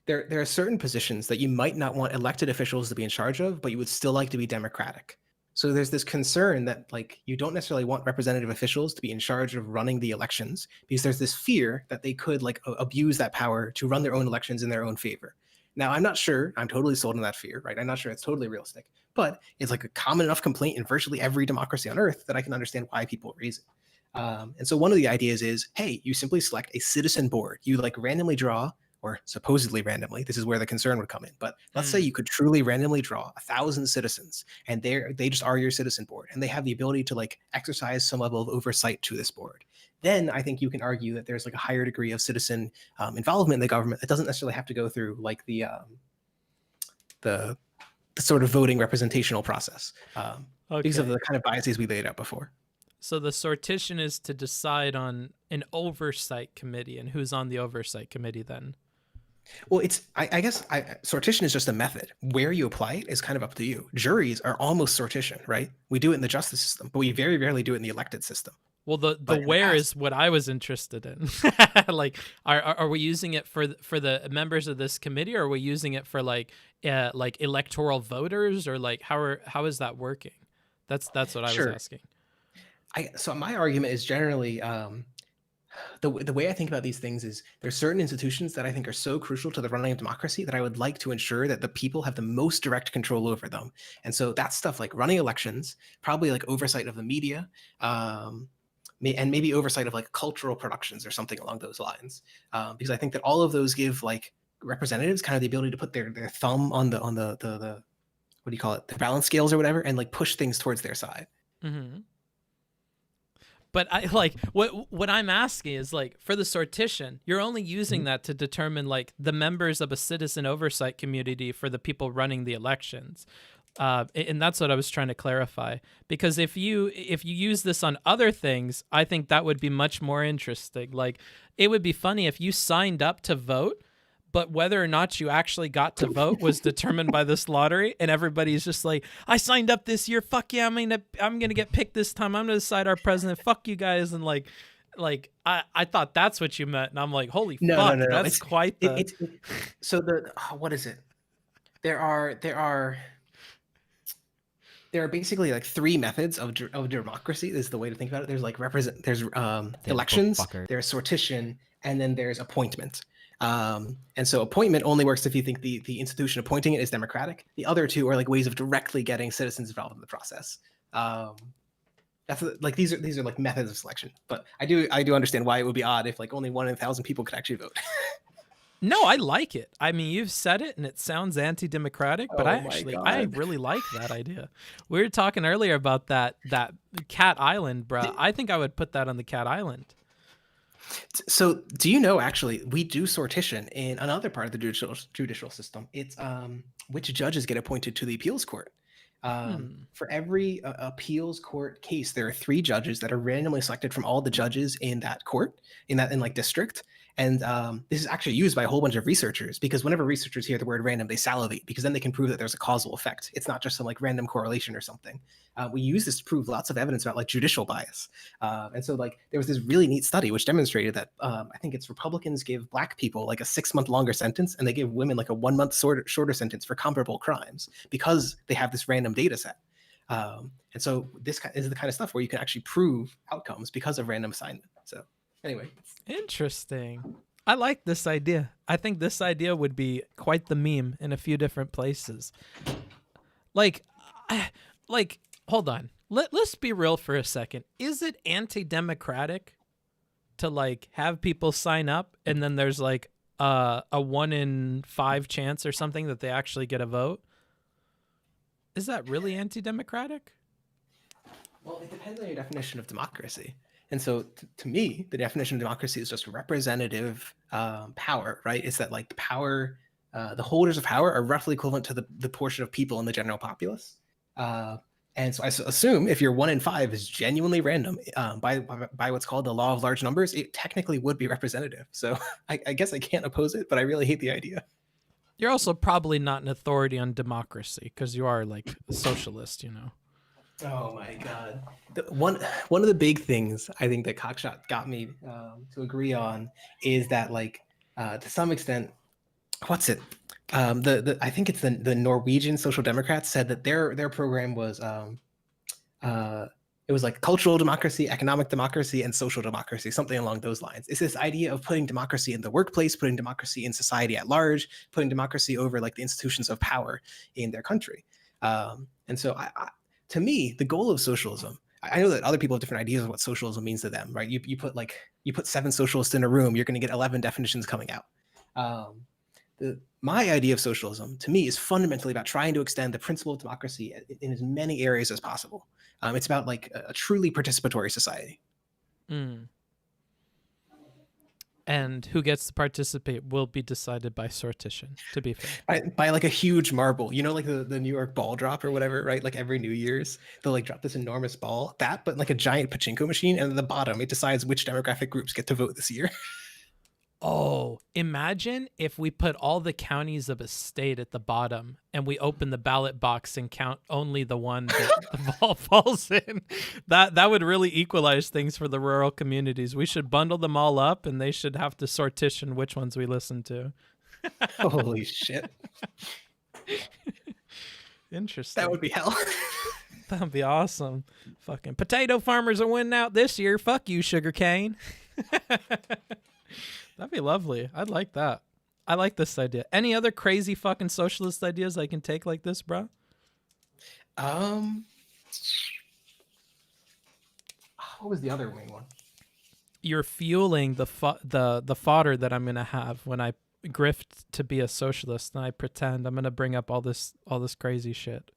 there are certain positions that you might not want elected officials to be in charge of, but you would still like to be democratic. So there's this concern that like you don't necessarily want representative officials to be in charge of running the elections because there's this fear that they could like abuse that power to run their own elections in their own favor. Now, I'm not sure I'm totally sold on that fear, right? I'm not sure it's totally realistic, but it's like a common enough complaint in virtually every democracy on earth that I can understand why people raise it. And so one of the ideas is, hey, you simply select a citizen board. You like randomly draw, or supposedly randomly, this is where the concern would come in. But let's say you could truly randomly draw 1,000 citizens and they just are your citizen board and they have the ability to like exercise some level of oversight to this board. then I think you can argue that there's like a higher degree of citizen involvement in the government that doesn't necessarily have to go through like the sort of voting representational process because of the kind of biases we laid out before. So the sortition is to decide on an oversight committee, and who's on the oversight committee then? Well, I guess sortition is just a method. Where you apply it is kind of up to you. Juries are almost sortition, right? We do it in the justice system, but we very rarely do it in the elected system. Well, the where is what I was interested in. Like, are we using it for the members of this committee, or are we using it for like electoral voters, or like how is that working? That's what I was asking. So my argument is generally the way I think about these things is there's certain institutions that I think are so crucial to the running of democracy that I would like to ensure that the people have the most direct control over them. And so that's stuff like running elections, probably like oversight of the media, and maybe oversight of like cultural productions or something along those lines. Because I think that all of those give like representatives kind of the ability to put their thumb on the what do you call it, the balance scales or whatever, and like push things towards their side. Mm-hmm. But I like what I'm asking is like for the sortition, you're only using that to determine like the members of a citizen oversight community for the people running the elections. And that's what I was trying to clarify, because if you use this on other things, I think that would be much more interesting. Like it would be funny if you signed up to vote, but whether or not you actually got to vote was determined by this lottery, and everybody's just like, I signed up this year, fuck yeah, I'm gonna get picked this time, I'm gonna decide our president, fuck you guys. And like I thought that's what you meant, and I'm like, holy fuck, no. That's quite the... So what is it? There are basically like three methods of democracy is the way to think about it. There's like there's elections, there's sortition, and then there's appointment. And so appointment only works if you think the institution appointing it is democratic. The other two are like ways of directly getting citizens involved in the process. That's like these are like methods of selection. But I do understand why it would be odd if like only 1 in 1,000 people could actually vote. No, I like it. I mean, you've said it and it sounds anti-democratic, but I really like that idea. We were talking earlier about that Cat Island, bruh. I think I would put that on the Cat Island. So do you know, actually, we do sortition in another part of the judicial system. It's which judges get appointed to the appeals court. For every appeals court case, there are 3 judges that are randomly selected from all the judges in that court, in like district. And this is actually used by a whole bunch of researchers, because whenever researchers hear the word random, they salivate, because then they can prove that there's a causal effect. It's not just some like random correlation or something. We use this to prove lots of evidence about like judicial bias. And so like there was this really neat study which demonstrated that I think it's Republicans give Black people like a 6-month longer sentence, and they give women like a 1-month shorter sentence for comparable crimes, because they have this random data set. And so this is the kind of stuff where you can actually prove outcomes because of random assignment. So anyway. Interesting. I like this idea. I think this idea would be quite the meme in a few different places. Like, hold on. Let's be real for a second. Is it anti-democratic to like have people sign up and then there's like a 1 in 5 chance or something that they actually get a vote? Is that really anti-democratic? Well, it depends on your definition of democracy. And so to me, the definition of democracy is just representative power, right? It's that like power, the holders of power are roughly equivalent to the portion of people in the general populace. And so I assume if your 1 in 5 is genuinely random by what's called the law of large numbers, it technically would be representative. So I guess I can't oppose it, but I really hate the idea. You're also probably not an authority on democracy because you are like a socialist, you know. Oh my God. One of the big things I think that Cockshot got me to agree on is that like to some extent, what's it? I think it's the Norwegian Social Democrats said that their program was it was like cultural democracy, economic democracy, and social democracy, something along those lines. It's this idea of putting democracy in the workplace, putting democracy in society at large, putting democracy over like the institutions of power in their country. And so to me, the goal of socialism, I know that other people have different ideas of what socialism means to them, right? You put 7 socialists in a room, you're going to get 11 definitions coming out. My idea of socialism, to me, is fundamentally about trying to extend the principle of democracy in as many areas as possible. It's about like a truly participatory society. and who gets to participate will be decided by sortition, to be fair. By like a huge marble, you know, like the New York ball drop or whatever, right? Like every New Year's, they'll like drop this enormous ball, but like a giant pachinko machine, and at the bottom, it decides which demographic groups get to vote this year. Oh, imagine if we put all the counties of a state at the bottom and we open the ballot box and count only the one that the ball falls in. That would really equalize things for the rural communities. We should bundle them all up and they should have to sortition which ones we listen to. Holy shit. Interesting. That would be hell. That'd be awesome. Fucking potato farmers are winning out this year. Fuck you, sugarcane. That'd be lovely. I'd like that. I like this idea. Any other crazy fucking socialist ideas I can take like this, bro? What was the other main one? You're fueling the fodder that I'm gonna have when I grift to be a socialist, and I pretend I'm gonna bring up all this crazy shit.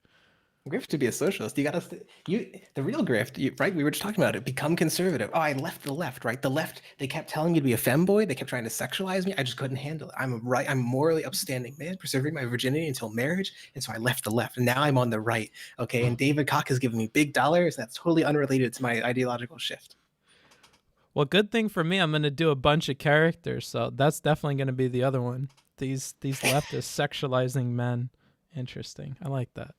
Grift to be a socialist, you gotta the real grift, right? We were just talking about it. Become conservative. Oh, I left the left, right? The left, they kept telling me to be a femboy. They kept trying to sexualize me. I just couldn't handle it. I'm a morally upstanding man, preserving my virginity until marriage, and so I left the left, and now I'm on the right. Okay, and David Koch has given me big dollars. That's totally unrelated to my ideological shift. Well, good thing for me, I'm gonna do a bunch of characters, so that's definitely gonna be the other one. These leftists sexualizing men. Interesting. I like that.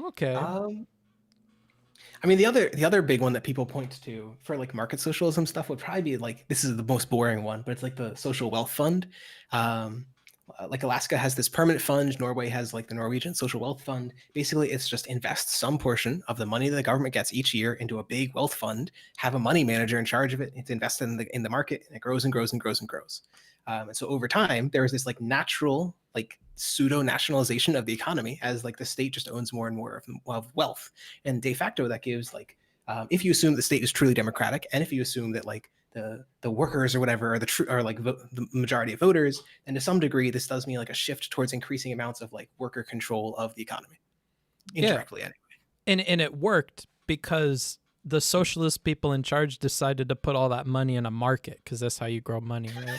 Okay. I mean, the other big one that people point to for like market socialism stuff would probably be like, this is the most boring one, but it's like the social wealth fund. Like Alaska has this permanent fund. Norway has like the Norwegian social wealth fund. Basically, it's just invest some portion of the money that the government gets each year into a big wealth fund, have a money manager in charge of it. It's invested in the market, and it grows and grows and grows and grows. And so over time, there is this like natural like pseudo nationalization of the economy as like the state just owns more and more of wealth. And de facto, that gives like, if you assume the state is truly democratic, and if you assume that like the workers or whatever are the majority of voters, and to some degree, this does mean like a shift towards increasing amounts of like worker control of the economy. Indirectly, anyway. And it worked because the socialist people in charge decided to put all that money in a market, because that's how you grow money, right?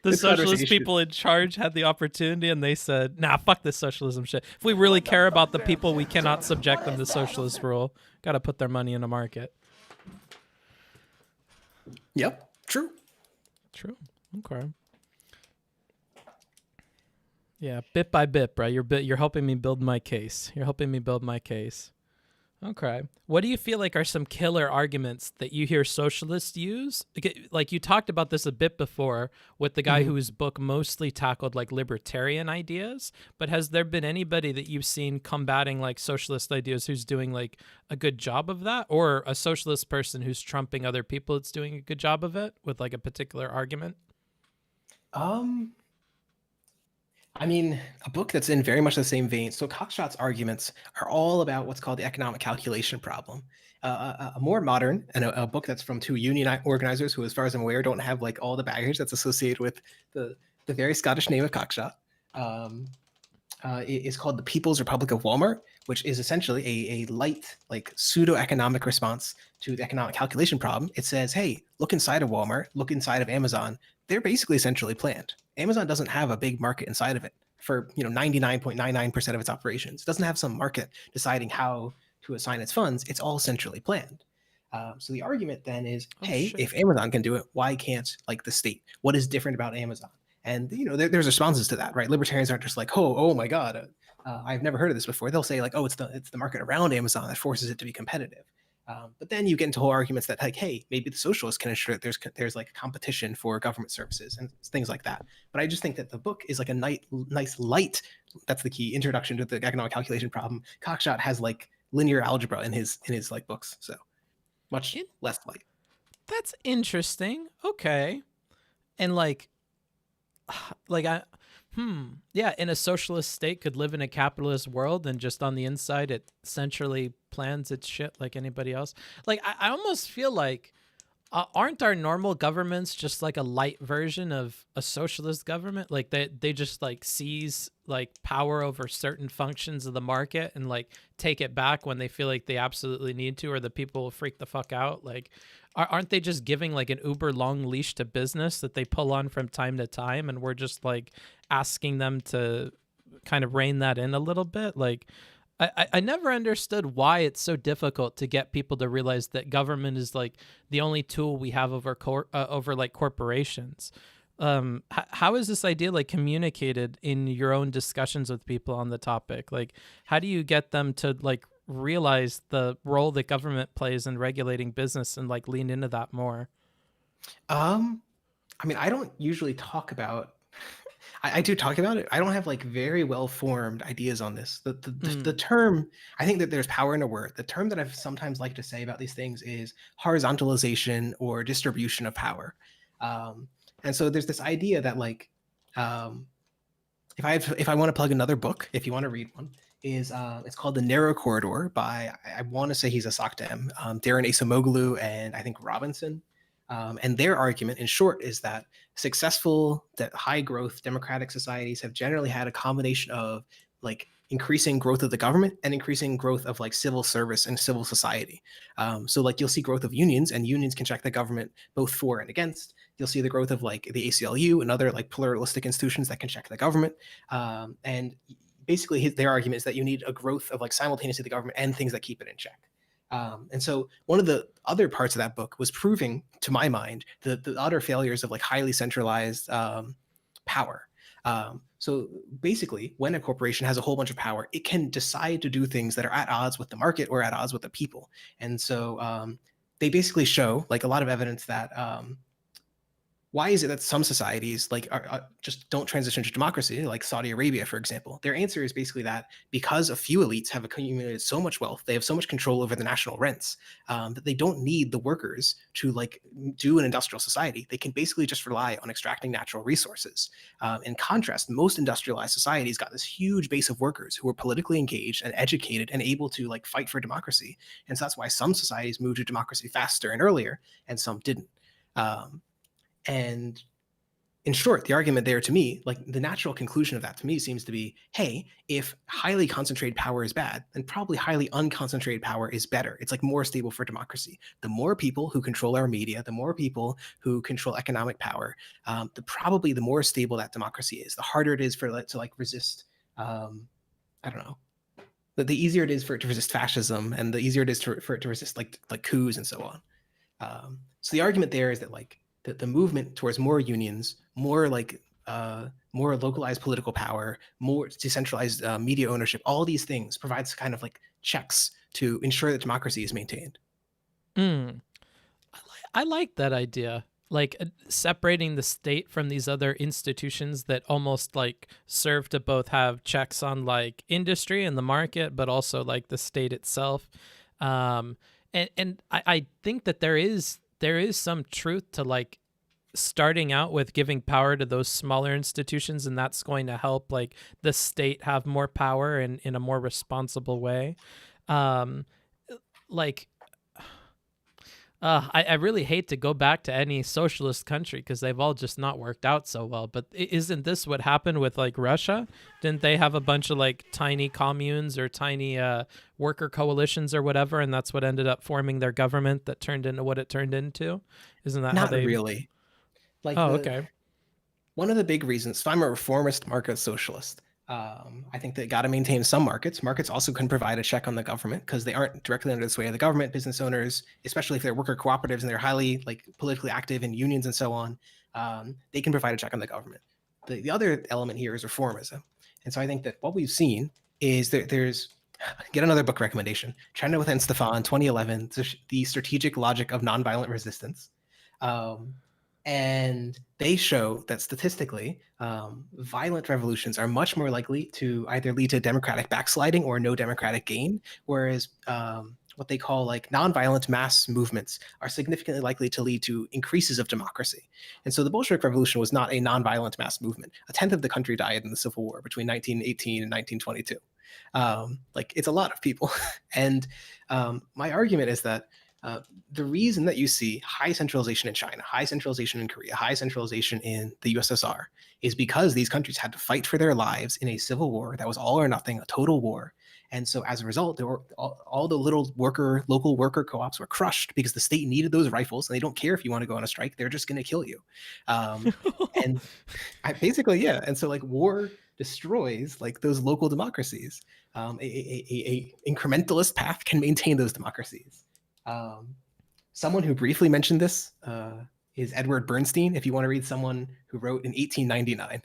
The socialist people in charge had the opportunity, and they said, nah, fuck this socialism shit. If we really care about the people, we cannot subject them to socialist rule. Got to put their money in a market. Yep, true. Okay. Yeah, bit by bit, bro. You're helping me build my case. Okay. What do you feel like are some killer arguments that you hear socialists use? Like you talked about this a bit before with the guy whose book mostly tackled like libertarian ideas, but has there been anybody that you've seen combating like socialist ideas who's doing like a good job of that, or a socialist person who's trumping other people that's doing a good job of it with like a particular argument? I mean, a book that's in very much the same vein. So Cockshot's arguments are all about what's called the economic calculation problem. A more modern, and a book that's from two union organizers who, as far as I'm aware, don't have like all the baggage that's associated with the very Scottish name of Cockshot, is called The People's Republic of Walmart, which is essentially a light, like pseudo-economic response to the economic calculation problem. It says, hey, look inside of Walmart, look inside of Amazon. They're basically centrally planned. Amazon doesn't have a big market inside of it for 99.99% of its operations. It doesn't have some market deciding how to assign its funds. It's all centrally planned. So the argument then is, if Amazon can do it, why can't like the state? What is different about Amazon? And there's responses to that, right? Libertarians aren't just like, oh my God, I've never heard of this before. They'll say like, oh, it's the market around Amazon that forces it to be competitive. But then you get into whole arguments that like, hey, maybe the socialists can ensure that there's like competition for government services and things like that. But I just think that the book is like a nice light. That's the key introduction to the economic calculation problem. Cockshot has like linear algebra in his like books, so much less light. That's interesting. Okay, and yeah, in a socialist state could live in a capitalist world, and just on the inside it centrally plans its shit like anybody else. Like I almost feel like Aren't our normal governments just like a light version of a socialist government? Like they just like seize like power over certain functions of the market and like take it back when they feel like they absolutely need to, or the people will freak the fuck out. Like, aren't they just giving like an uber long leash to business that they pull on from time to time, and we're just like asking them to kind of rein that in a little bit? Like, I never understood why it's so difficult to get people to realize that government is like the only tool we have over like corporations. How is this idea like communicated in your own discussions with people on the topic? Like, how do you get them to like realize the role that government plays in regulating business and like lean into that more? I mean, I don't usually talk about. I do talk about it. I don't have like very well formed ideas on this. The term, I think that there's power in a word. The term that I've sometimes liked to say about these things is horizontalization or distribution of power. And so there's this idea that like, if I want to plug another book, if you want to read one, is it's called The Narrow Corridor by, I want to say he's a Socdem, Darren Acemoglu and I think Robinson. And their argument, in short, is that that high growth democratic societies have generally had a combination of like increasing growth of the government and increasing growth of like civil service and civil society. So like you'll see growth of unions, and unions can check the government both for and against. You'll see the growth of like the ACLU and other like pluralistic institutions that can check the government. And basically their argument is that you need a growth of like simultaneously the government and things that keep it in check. And so one of the other parts of that book was proving, to my mind, the utter failures of like highly centralized power. So basically, when a corporation has a whole bunch of power, it can decide to do things that are at odds with the market or at odds with the people. And so they basically show like a lot of evidence that why is it that some societies like are just don't transition to democracy, like Saudi Arabia, for example? Their answer is basically that because a few elites have accumulated so much wealth, they have so much control over the national rents that they don't need the workers to like do an industrial society. They can basically just rely on extracting natural resources. In contrast, most industrialized societies got this huge base of workers who were politically engaged and educated and able to like fight for democracy. And so that's why some societies moved to democracy faster and earlier, and some didn't. And in short, the argument there to me, like the natural conclusion of that to me seems to be, hey, if highly concentrated power is bad, then probably highly unconcentrated power is better. It's like more stable for democracy. The more people who control our media, the more people who control economic power, probably the more stable that democracy is. The harder it is for it to like resist, I don't know, the easier it is for it to resist fascism, and the easier it is for it to resist like coups and so on. So the argument there is that like, the movement towards more unions, more like more localized political power, more decentralized media ownership, all these things provides kind of like checks to ensure that democracy is maintained. I like that idea, like separating the state from these other institutions that almost like serve to both have checks on like industry and the market, but also like the state itself. And I think that there is some truth to like starting out with giving power to those smaller institutions, and that's going to help like the state have more power in a more responsible way. I really hate to go back to any socialist country because they've all just not worked out so well. But isn't this what happened with like Russia? Didn't they have a bunch of like tiny communes or tiny worker coalitions or whatever, and that's what ended up forming their government that turned into what it turned into? Isn't that not how they? Really. Like okay. One of the big reasons, so I'm a reformist market socialist. I think that got to maintain some markets. Markets also can provide a check on the government because they aren't directly under the sway of the government. Business owners, especially if they're worker cooperatives and they're highly like politically active in unions and so on, they can provide a check on the government. The other element here is reformism. And so I think that what we've seen is there's, get another book recommendation, China with Stefan, 2011, The Strategic Logic of Nonviolent Resistance. And they show that statistically, violent revolutions are much more likely to either lead to democratic backsliding or no democratic gain, whereas what they call like nonviolent mass movements are significantly likely to lead to increases of democracy. And so the Bolshevik Revolution was not a nonviolent mass movement. A tenth of the country died in the Civil War between 1918 and 1922. Like it's a lot of people. And my argument is that The reason that you see high centralization in China, high centralization in Korea, high centralization in the USSR is because these countries had to fight for their lives in a civil war that was all or nothing, a total war. And so as a result, there were all the little local worker co-ops were crushed because the state needed those rifles, and they don't care if you want to go on a strike; they're just going to kill you. And basically, yeah. And so like war destroys like those local democracies. A incrementalist path can maintain those democracies. Someone who briefly mentioned this is Edward Bernstein. If you want to read someone who wrote in 1899,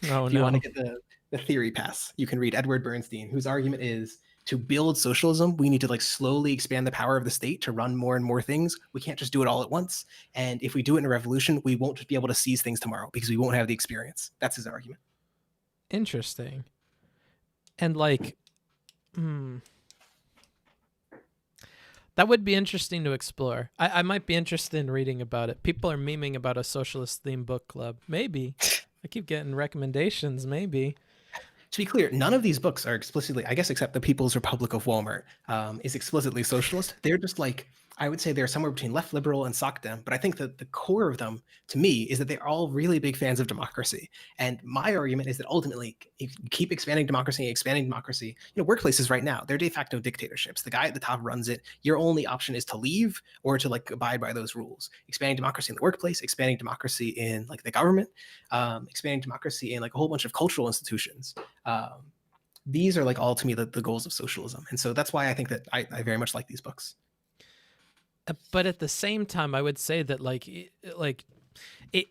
if you want to get the theory pass, you can read Edward Bernstein, whose argument is to build socialism, we need to like slowly expand the power of the state to run more and more things. We can't just do it all at once. And if we do it in a revolution, we won't just be able to seize things tomorrow because we won't have the experience. That's his argument. Interesting. And like, that would be interesting to explore. I might be interested in reading about it. People are memeing about a socialist themed book club. Maybe. I keep getting recommendations. Maybe. To be clear, none of these books are explicitly, I guess, except the People's Republic of Walmart is explicitly socialist. They're just like, I would say they're somewhere between left liberal and Socdem, but I think that the core of them, to me, is that they're all really big fans of democracy. And my argument is that ultimately, if you keep expanding democracy, workplaces right now, they're de facto dictatorships. The guy at the top runs it. Your only option is to leave or to like abide by those rules. Expanding democracy in the workplace, expanding democracy in like the government, expanding democracy in like a whole bunch of cultural institutions. These are like all to me the goals of socialism. And so that's why I think that I very much like these books. But at the same time, I would say that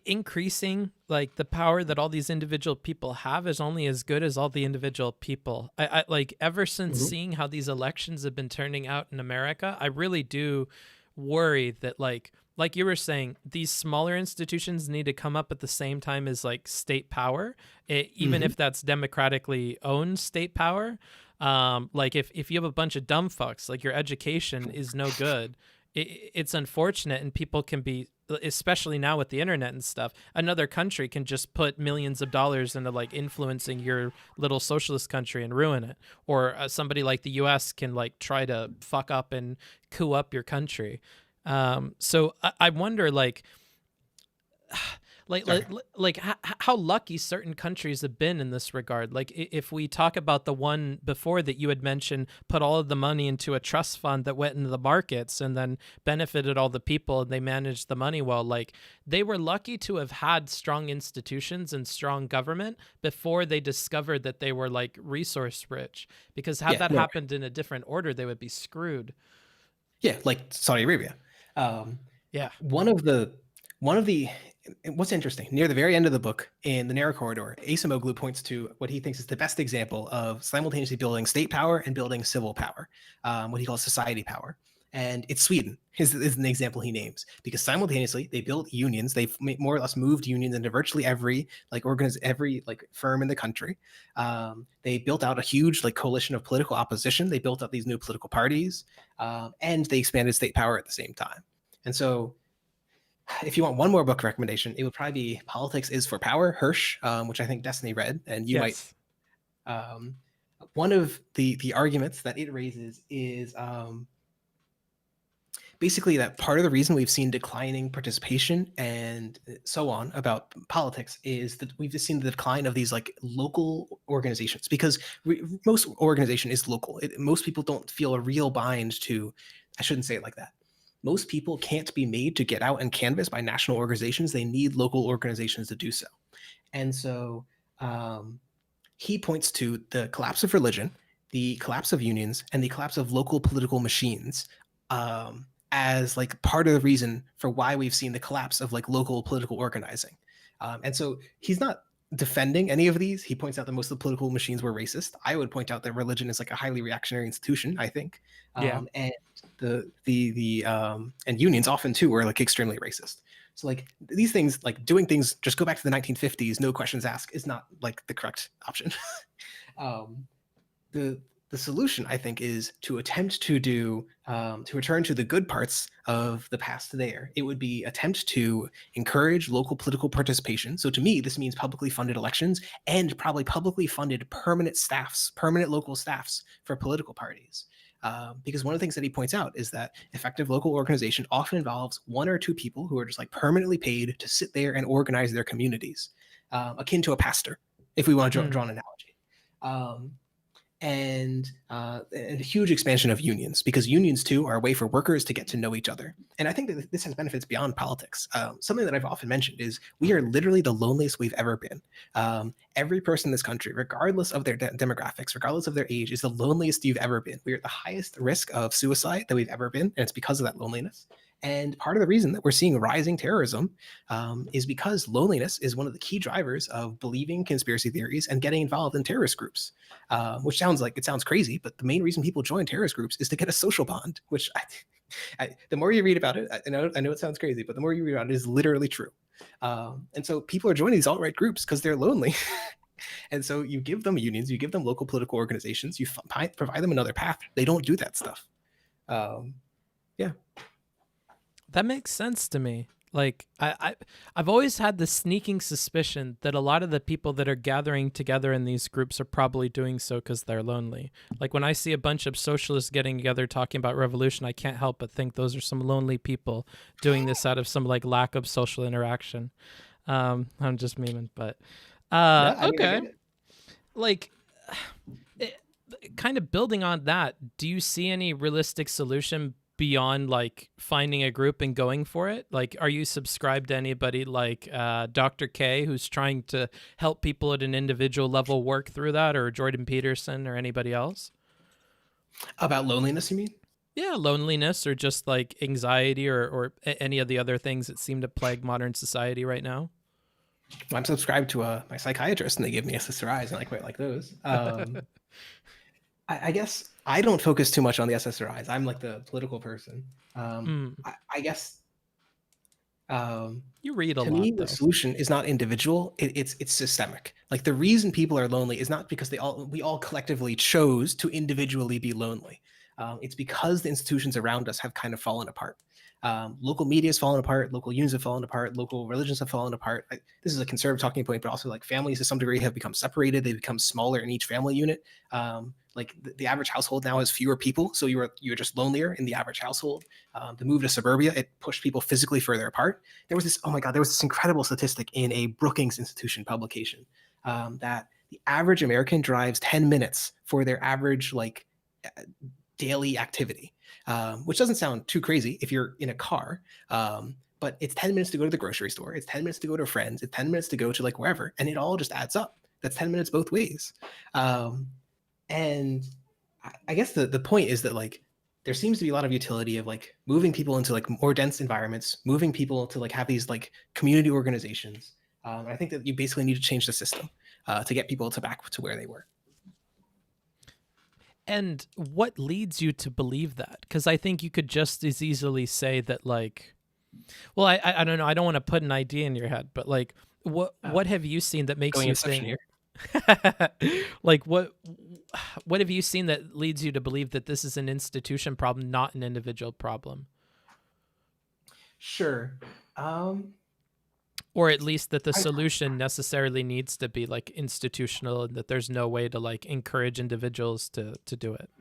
increasing like the power that all these individual people have is only as good as all the individual people. I like ever since seeing how these elections have been turning out in America, I really do worry that like you were saying, these smaller institutions need to come up at the same time as like state power, even if that's democratically owned state power. Like if you have a bunch of dumb fucks, like your education is no good. It's unfortunate, and people can be, especially now with the internet and stuff, another country can just put millions of dollars into like influencing your little socialist country and ruin it. Or somebody like the US can like try to fuck up and coup up your country. So I wonder how lucky certain countries have been in this regard. Like if we talk about the one before that you had mentioned, put all of the money into a trust fund that went into the markets and then benefited all the people, and they managed the money well. Like they were lucky to have had strong institutions and strong government before they discovered that they were like resource rich, because had that happened in a different order, they would be screwed. Yeah. Like Saudi Arabia. One of the what's interesting, near the very end of the book, in the narrow corridor, Acemoglu points to what he thinks is the best example of simultaneously building state power and building civil power, what he calls society power. And it's Sweden is an example he names, because simultaneously they built unions. They've more or less moved unions into virtually every firm in the country. They built out a huge like coalition of political opposition. They built up these new political parties, and they expanded state power at the same time. And so, if you want one more book recommendation, it would probably be Politics is for Power, Hirsch, which I think Destiny read, and you might. One of the arguments that it raises is basically that part of the reason we've seen declining participation and so on about politics is that we've just seen the decline of these like local organizations, because most organization is local. Most people don't feel a real bind to, I shouldn't say it like that. Most people can't be made to get out and canvass by national organizations. They need local organizations to do so. And so he points to the collapse of religion, the collapse of unions, and the collapse of local political machines as like part of the reason for why we've seen the collapse of like local political organizing. And so he's not defending any of these. He points out that most of the political machines were racist. I would point out that religion is like a highly reactionary institution, I think. And and unions often too were like extremely racist. So like these things, like doing things, just go back to the 1950s, no questions asked, is not like the correct option. The solution, I think, is to attempt to do, to return to the good parts of the past there. It would be attempt to encourage local political participation. So to me, this means publicly funded elections and probably publicly funded permanent local staffs for political parties. Because one of the things that he points out is that effective local organization often involves one or two people who are just like permanently paid to sit there and organize their communities, akin to a pastor, if we want to draw an analogy. And a huge expansion of unions, because unions too are a way for workers to get to know each other. And I think that this has benefits beyond politics. Something that I've often mentioned is we are literally the loneliest we've ever been. Every person in this country, regardless of their demographics, regardless of their age, is the loneliest you've ever been. We are at the highest risk of suicide that we've ever been, and it's because of that loneliness. And part of the reason that we're seeing rising terrorism is because loneliness is one of the key drivers of believing conspiracy theories and getting involved in terrorist groups, which sounds crazy, but the main reason people join terrorist groups is to get a social bond, which the more you read about it, I know it sounds crazy, but the more you read about it is literally true. And so people are joining these alt-right groups because they're lonely. And so you give them unions, you give them local political organizations, you provide them another path. They don't do that stuff. Yeah. That makes sense to me. Like I've always had the sneaking suspicion that a lot of the people that are gathering together in these groups are probably doing so because they're lonely. Like when I see a bunch of socialists getting together talking about revolution, I can't help but think those are some lonely people doing this out of some like lack of social interaction. I'm just memeing, but okay. Like kind of building on that, do you see any realistic solution beyond like finding a group and going for it? Like, are you subscribed to anybody like Dr. K, who's trying to help people at an individual level work through that, or Jordan Peterson or anybody else? About loneliness, you mean? Yeah, loneliness or just like anxiety or any of the other things that seem to plague modern society right now. Well, I'm subscribed to my psychiatrist and they give me SSRIs and I quite like those. I guess I don't focus too much on the SSRIs. I'm like the political person. I guess you read a lot. To me, though. the solution is not individual. It's systemic. Like the reason people are lonely is not because we all collectively chose to individually be lonely. It's because the institutions around us have kind of fallen apart. Local media has fallen apart, local unions have fallen apart, local religions have fallen apart. This is a conservative talking point, but also like families to some degree have become separated. They've become smaller in each family unit. Like the average household now has fewer people, so you're just lonelier in the average household. The move to suburbia, it pushed people physically further apart. There was this incredible statistic in a Brookings Institution publication that the average American drives 10 minutes for their average like daily activity, which doesn't sound too crazy if you're in a car, but it's 10 minutes to go to the grocery store, it's 10 minutes to go to friends, it's 10 minutes to go to like wherever, and it all just adds up. That's 10 minutes both ways. And I guess the point is that like there seems to be a lot of utility of like moving people into like more dense environments, moving people to like have these like community organizations. And I think that you basically need to change the system to get people back to where they were. And what leads you to believe that? Because I think you could just as easily say that, like, well, I don't know. I don't want to put an idea in your head, but like, what have you seen that makes you think? Here. Like, what have you seen that leads you to believe that this is an institution problem, not an individual problem? Sure. Or at least that the solution necessarily needs to be like institutional, and that there's no way to like encourage individuals to do it.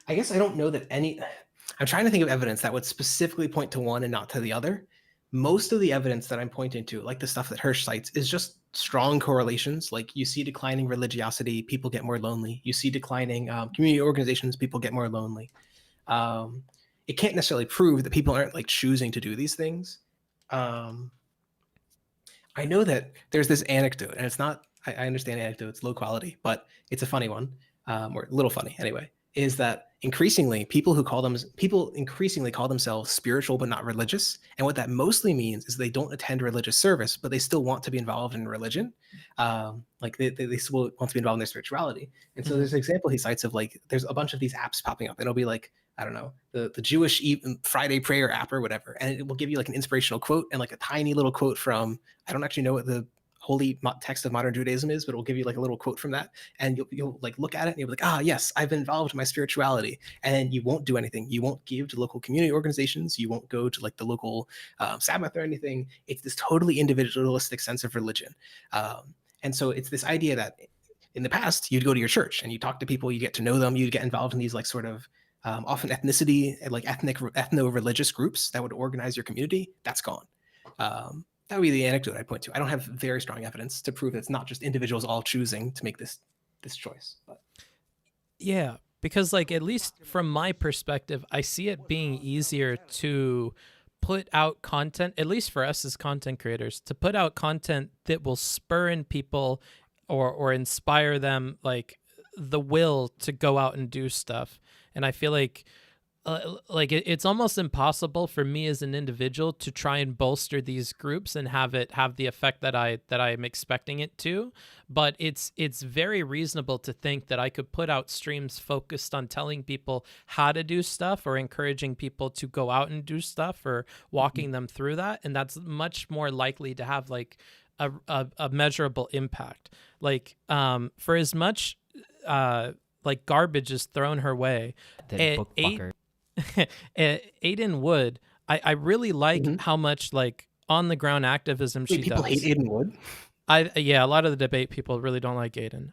I guess I don't know that I'm trying to think of evidence that would specifically point to one and not to the other. Most of the evidence that I'm pointing to, like the stuff that Hirsch cites, is just strong correlations. Like you see declining religiosity, people get more lonely. You see declining community organizations, people get more lonely. It can't necessarily prove that people aren't like choosing to do these things. I know that there's this anecdote, and it's not, I understand anecdotes, low quality, but it's a funny one, or a little funny anyway, is that increasingly people increasingly call themselves spiritual but not religious. And what that mostly means is they don't attend religious service, but they still want to be involved in religion. Like they still want to be involved in their spirituality. And so there's an example he cites of like, there's a bunch of these apps popping up, and it'll be like, I don't know, the Jewish Friday prayer app or whatever. And it will give you like an inspirational quote and like a tiny little quote from, I don't actually know what the holy text of modern Judaism is, but it will give you like a little quote from that. And you'll like look at it and you'll be like, ah, yes, I've been involved in my spirituality. And then you won't do anything. You won't give to local community organizations. You won't go to like the local Sabbath or anything. It's this totally individualistic sense of religion. And so it's this idea that in the past, you'd go to your church and you talk to people, you get to know them, you'd get involved in these like sort of often ethno-religious groups that would organize your community. That's gone. That would be the anecdote I'd point to. I don't have very strong evidence to prove it's not just individuals all choosing to make this choice. But. Yeah, because like at least from my perspective, I see it being easier to put out content, at least for us as content creators, to put out content that will spur in people or inspire them, like the will to go out and do stuff. And I feel like it's almost impossible for me as an individual to try and bolster these groups and have it have the effect that I am expecting it to. But it's very reasonable to think that I could put out streams focused on telling people how to do stuff or encouraging people to go out and do stuff or walking them through that, and that's much more likely to have like a measurable impact. Like for as much like garbage is thrown her way, Aiden Wood, I really like how much like on the ground activism she people does. Hate Aiden Wood. A lot of the debate people really don't like Aiden.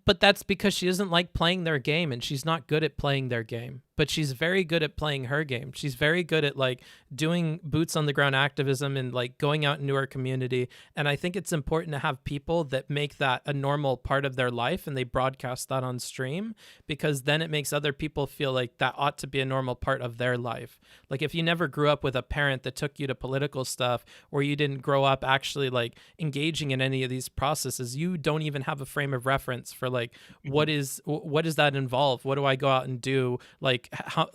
But that's because she doesn't like playing their game, and she's not good at playing their game. But she's very good at playing her game. She's very good at like doing boots on the ground activism and like going out into her community. And I think it's important to have people that make that a normal part of their life and they broadcast that on stream, because then it makes other people feel like that ought to be a normal part of their life. Like if you never grew up with a parent that took you to political stuff, or you didn't grow up actually like engaging in any of these processes, you don't even have a frame of reference for like what does that involve? What do I go out and do? Like how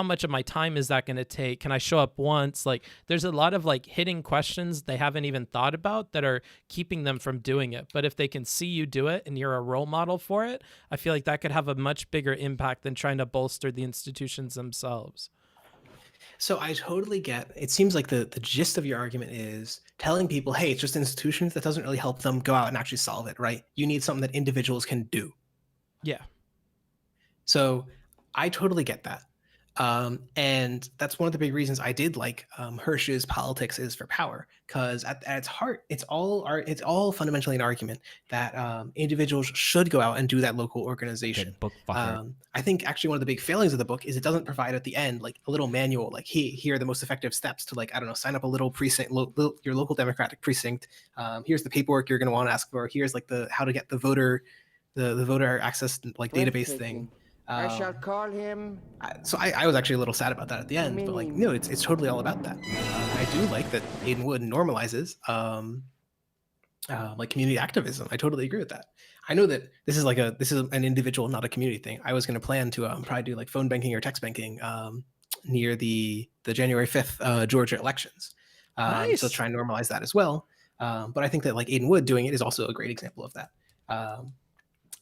much of my time is that going to take? Can I show up once? Like there's a lot of like hidden questions they haven't even thought about that are keeping them from doing it. But if they can see you do it and you're a role model for it, I feel like that could have a much bigger impact than trying to bolster the institutions themselves. So I totally get, it seems like the gist of your argument is telling people, hey, it's just institutions. That doesn't really help them go out and actually solve it, right? You need something that individuals can do. Yeah. So I totally get that. And that's one of the big reasons I did like Hirsch's Politics is for Power, because at its heart, it's all fundamentally an argument that individuals should go out and do that local organization. I think actually one of the big failings of the book is it doesn't provide at the end like a little manual, like here are the most effective steps to like, I don't know, sign up a little precinct, your local Democratic precinct. Here's the paperwork you're going to want to ask for. Here's like how to get the voter access like database thing. I shall call him. So I was actually a little sad about that at the end, but like no, it's totally all about that. I do like that Aiden Wood normalizes like community activism. I totally agree with that. I know that this is an individual, not a community thing. I was going to plan to probably do like phone banking or text banking near the January 5th Georgia elections. Nice. So try and normalize that as well. But I think that like Aiden Wood doing it is also a great example of that.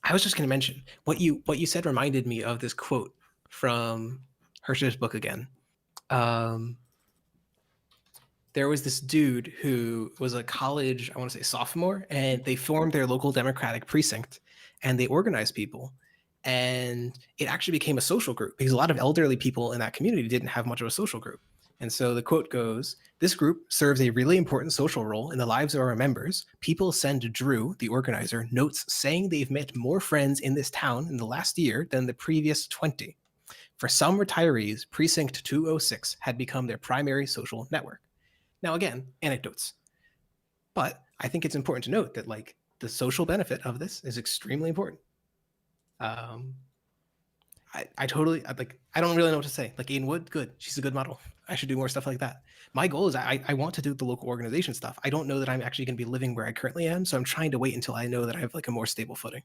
I was just going to mention what you said reminded me of this quote from Hirsch's book again. There was this dude who was a college, I want to say sophomore, and they formed their local Democratic precinct and they organized people. And it actually became a social group because a lot of elderly people in that community didn't have much of a social group. And so the quote goes, "This group serves a really important social role in the lives of our members. People send Drew, the organizer, notes saying they've met more friends in this town in the last year than the previous 20. For some retirees, Precinct 206 had become their primary social network." Now, again, anecdotes. But I think it's important to note that like the social benefit of this is extremely important. I don't really know what to say. Like Aiden Wood, good. She's a good model. I should do more stuff like that. My goal is I want to do the local organization stuff. I don't know that I'm actually going to be living where I currently am, so I'm trying to wait until I know that I have like a more stable footing.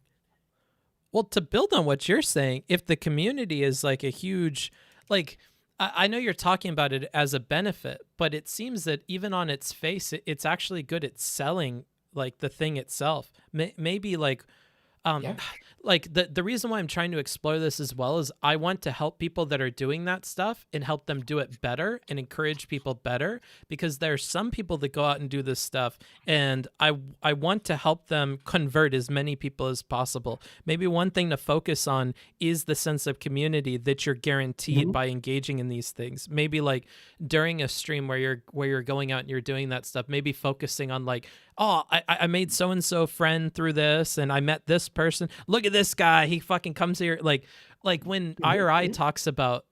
Well, to build on what you're saying, if the community is like a huge, like, I know you're talking about it as a benefit, but it seems that even on its face, it's actually good at selling like the thing itself. Maybe like, Yeah. Like the reason why I'm trying to explore this as well is I want to help people that are doing that stuff and help them do it better and encourage people better, because there's some people that go out and do this stuff, and I want to help them convert as many people as possible. Maybe one thing to focus on is the sense of community that you're guaranteed by engaging in these things. Maybe like during a stream where you're going out and you're doing that stuff, maybe focusing on like, oh, I made so-and-so friend through this, and I met this person. Look at this guy. He fucking comes here. Like when IRI talks about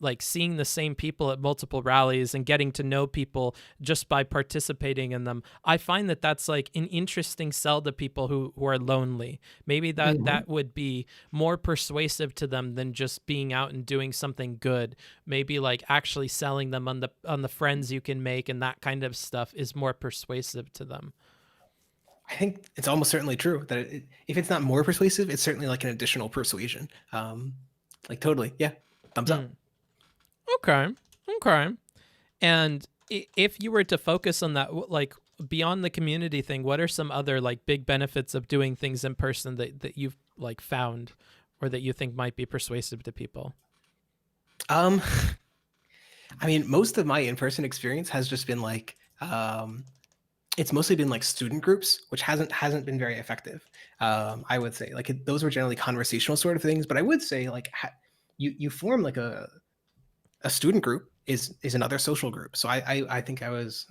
like seeing the same people at multiple rallies and getting to know people just by participating in them, I find that that's like an interesting sell to people who are lonely. Maybe that would be more persuasive to them than just being out and doing something good. Maybe like actually selling them on the friends you can make and that kind of stuff is more persuasive to them. I think it's almost certainly true that if it's not more persuasive, it's certainly like an additional persuasion. Like totally, yeah, thumbs up. Okay. And if you were to focus on that, like beyond the community thing, what are some other like big benefits of doing things in person that you've like found, or that you think might be persuasive to people? I mean, most of my in-person experience has just been like, it's mostly been like student groups, which hasn't been very effective. I would say like those were generally conversational sort of things, but I would say like you form like a student group is another social group. So I think I was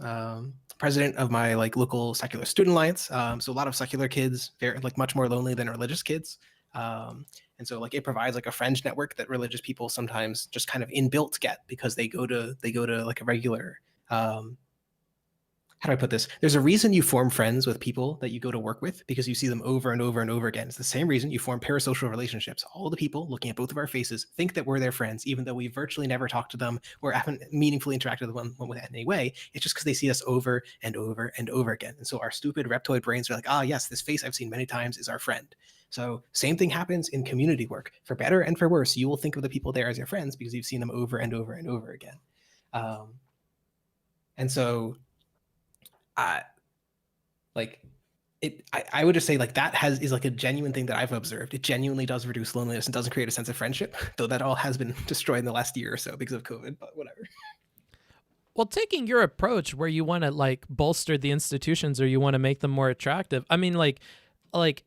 president of my like local secular student alliance. So a lot of secular kids, very like much more lonely than religious kids. And so like it provides like a fringe network that religious people sometimes just kind of inbuilt get because they go to like a regular how do I put this? There's a reason you form friends with people that you go to work with, because you see them over and over and over again. It's the same reason you form parasocial relationships. All the people looking at both of our faces think that we're their friends, even though we virtually never talked to them or haven't meaningfully interacted with them in any way. It's just because they see us over and over and over again. And so our stupid reptoid brains are like, ah, yes, this face I've seen many times is our friend. So same thing happens in community work. For better and for worse, you will think of the people there as your friends because you've seen them over and over and over again. And so I would just say like that is like a genuine thing that I've observed. It genuinely does reduce loneliness and doesn't create a sense of friendship, though that all has been destroyed in the last year or so because of COVID, but whatever. Well, taking your approach where you want to like bolster the institutions or you want to make them more attractive, I mean, like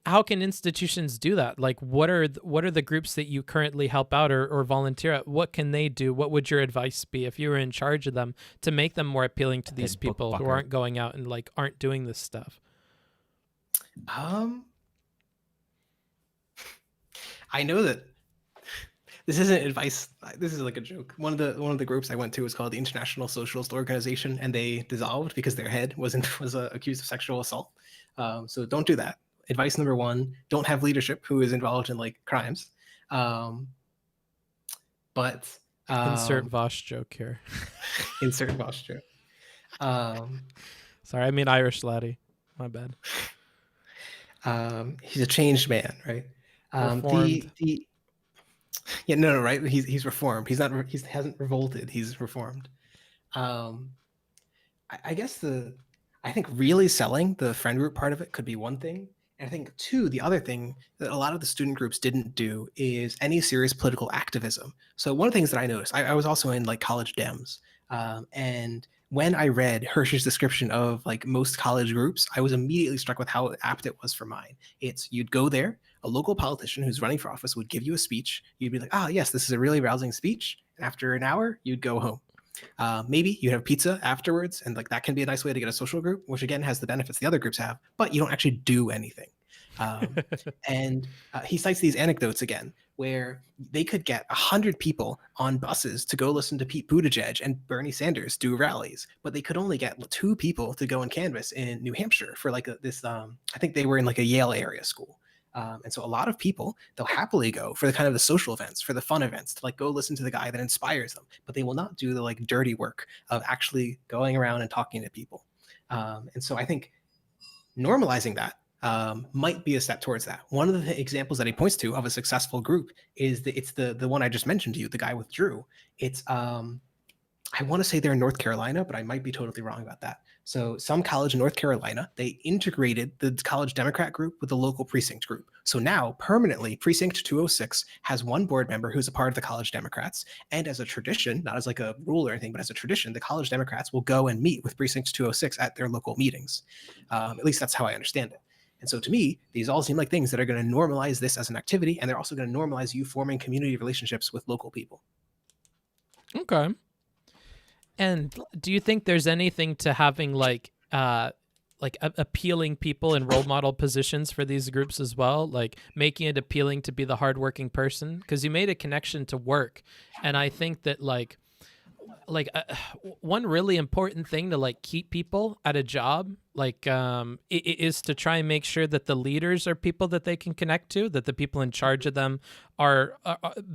how can institutions do that? Like what are the groups that you currently help out or volunteer at? What can they do? What would your advice be if you were in charge of them to make them more appealing to these people who aren't going out and like aren't doing this stuff? I know that this isn't advice. This is like a joke. One of the groups I went to was called the International Socialist Organization, and they dissolved because their head was accused of sexual assault. So don't do that. Advice number one: don't have leadership who is involved in like crimes. But insert Vosh joke here. Insert Vosh joke. Sorry, I mean Irish laddie. My bad. He's a changed man, right? Reformed. Yeah, no, right. He's reformed. He hasn't revolted. He's reformed. I guess I think really selling the friend group part of it could be one thing. And I think two, the other thing that a lot of the student groups didn't do is any serious political activism. So one of the things that I noticed, I was also in like college Dems, and when I read Hirsch's description of like most college groups, I was immediately struck with how apt it was for mine. It's you'd go there, a local politician who's running for office would give you a speech. You'd be like, ah, yes, this is a really rousing speech. And after an hour, you'd go home. Maybe you have pizza afterwards, and like that can be a nice way to get a social group, which again has the benefits the other groups have, but you don't actually do anything. And he cites these anecdotes again, where they could get 100 people on buses to go listen to Pete Buttigieg and Bernie Sanders do rallies, but they could only get 2 people to go and canvass in New Hampshire for like this. I think they were in like a Yale area school. And so a lot of people, they'll happily go for the kind of the social events, for the fun events, to like go listen to the guy that inspires them, but they will not do the like dirty work of actually going around and talking to people. And so I think normalizing that might be a step towards that. One of the examples that he points to of a successful group is it's the one I just mentioned to you, the guy with Drew. It's I I want to say they're in North Carolina, but I might be totally wrong about that. So some college in North Carolina, they integrated the college Democrat group with the local precinct group. So now permanently Precinct 206 has one board member who's a part of the college Democrats. And as a tradition, not as like a rule or anything, but as a tradition, the college Democrats will go and meet with Precinct 206 at their local meetings. At least that's how I understand it. And so to me, these all seem like things that are going to normalize this as an activity, and they're also going to normalize you forming community relationships with local people. Okay. And do you think there's anything to having like appealing people in role model positions for these groups as well, like making it appealing to be the hardworking person? Because you made a connection to work, and I think that one really important thing to like keep people at a job is to try and make sure that the leaders are people that they can connect to, that the people in charge of them are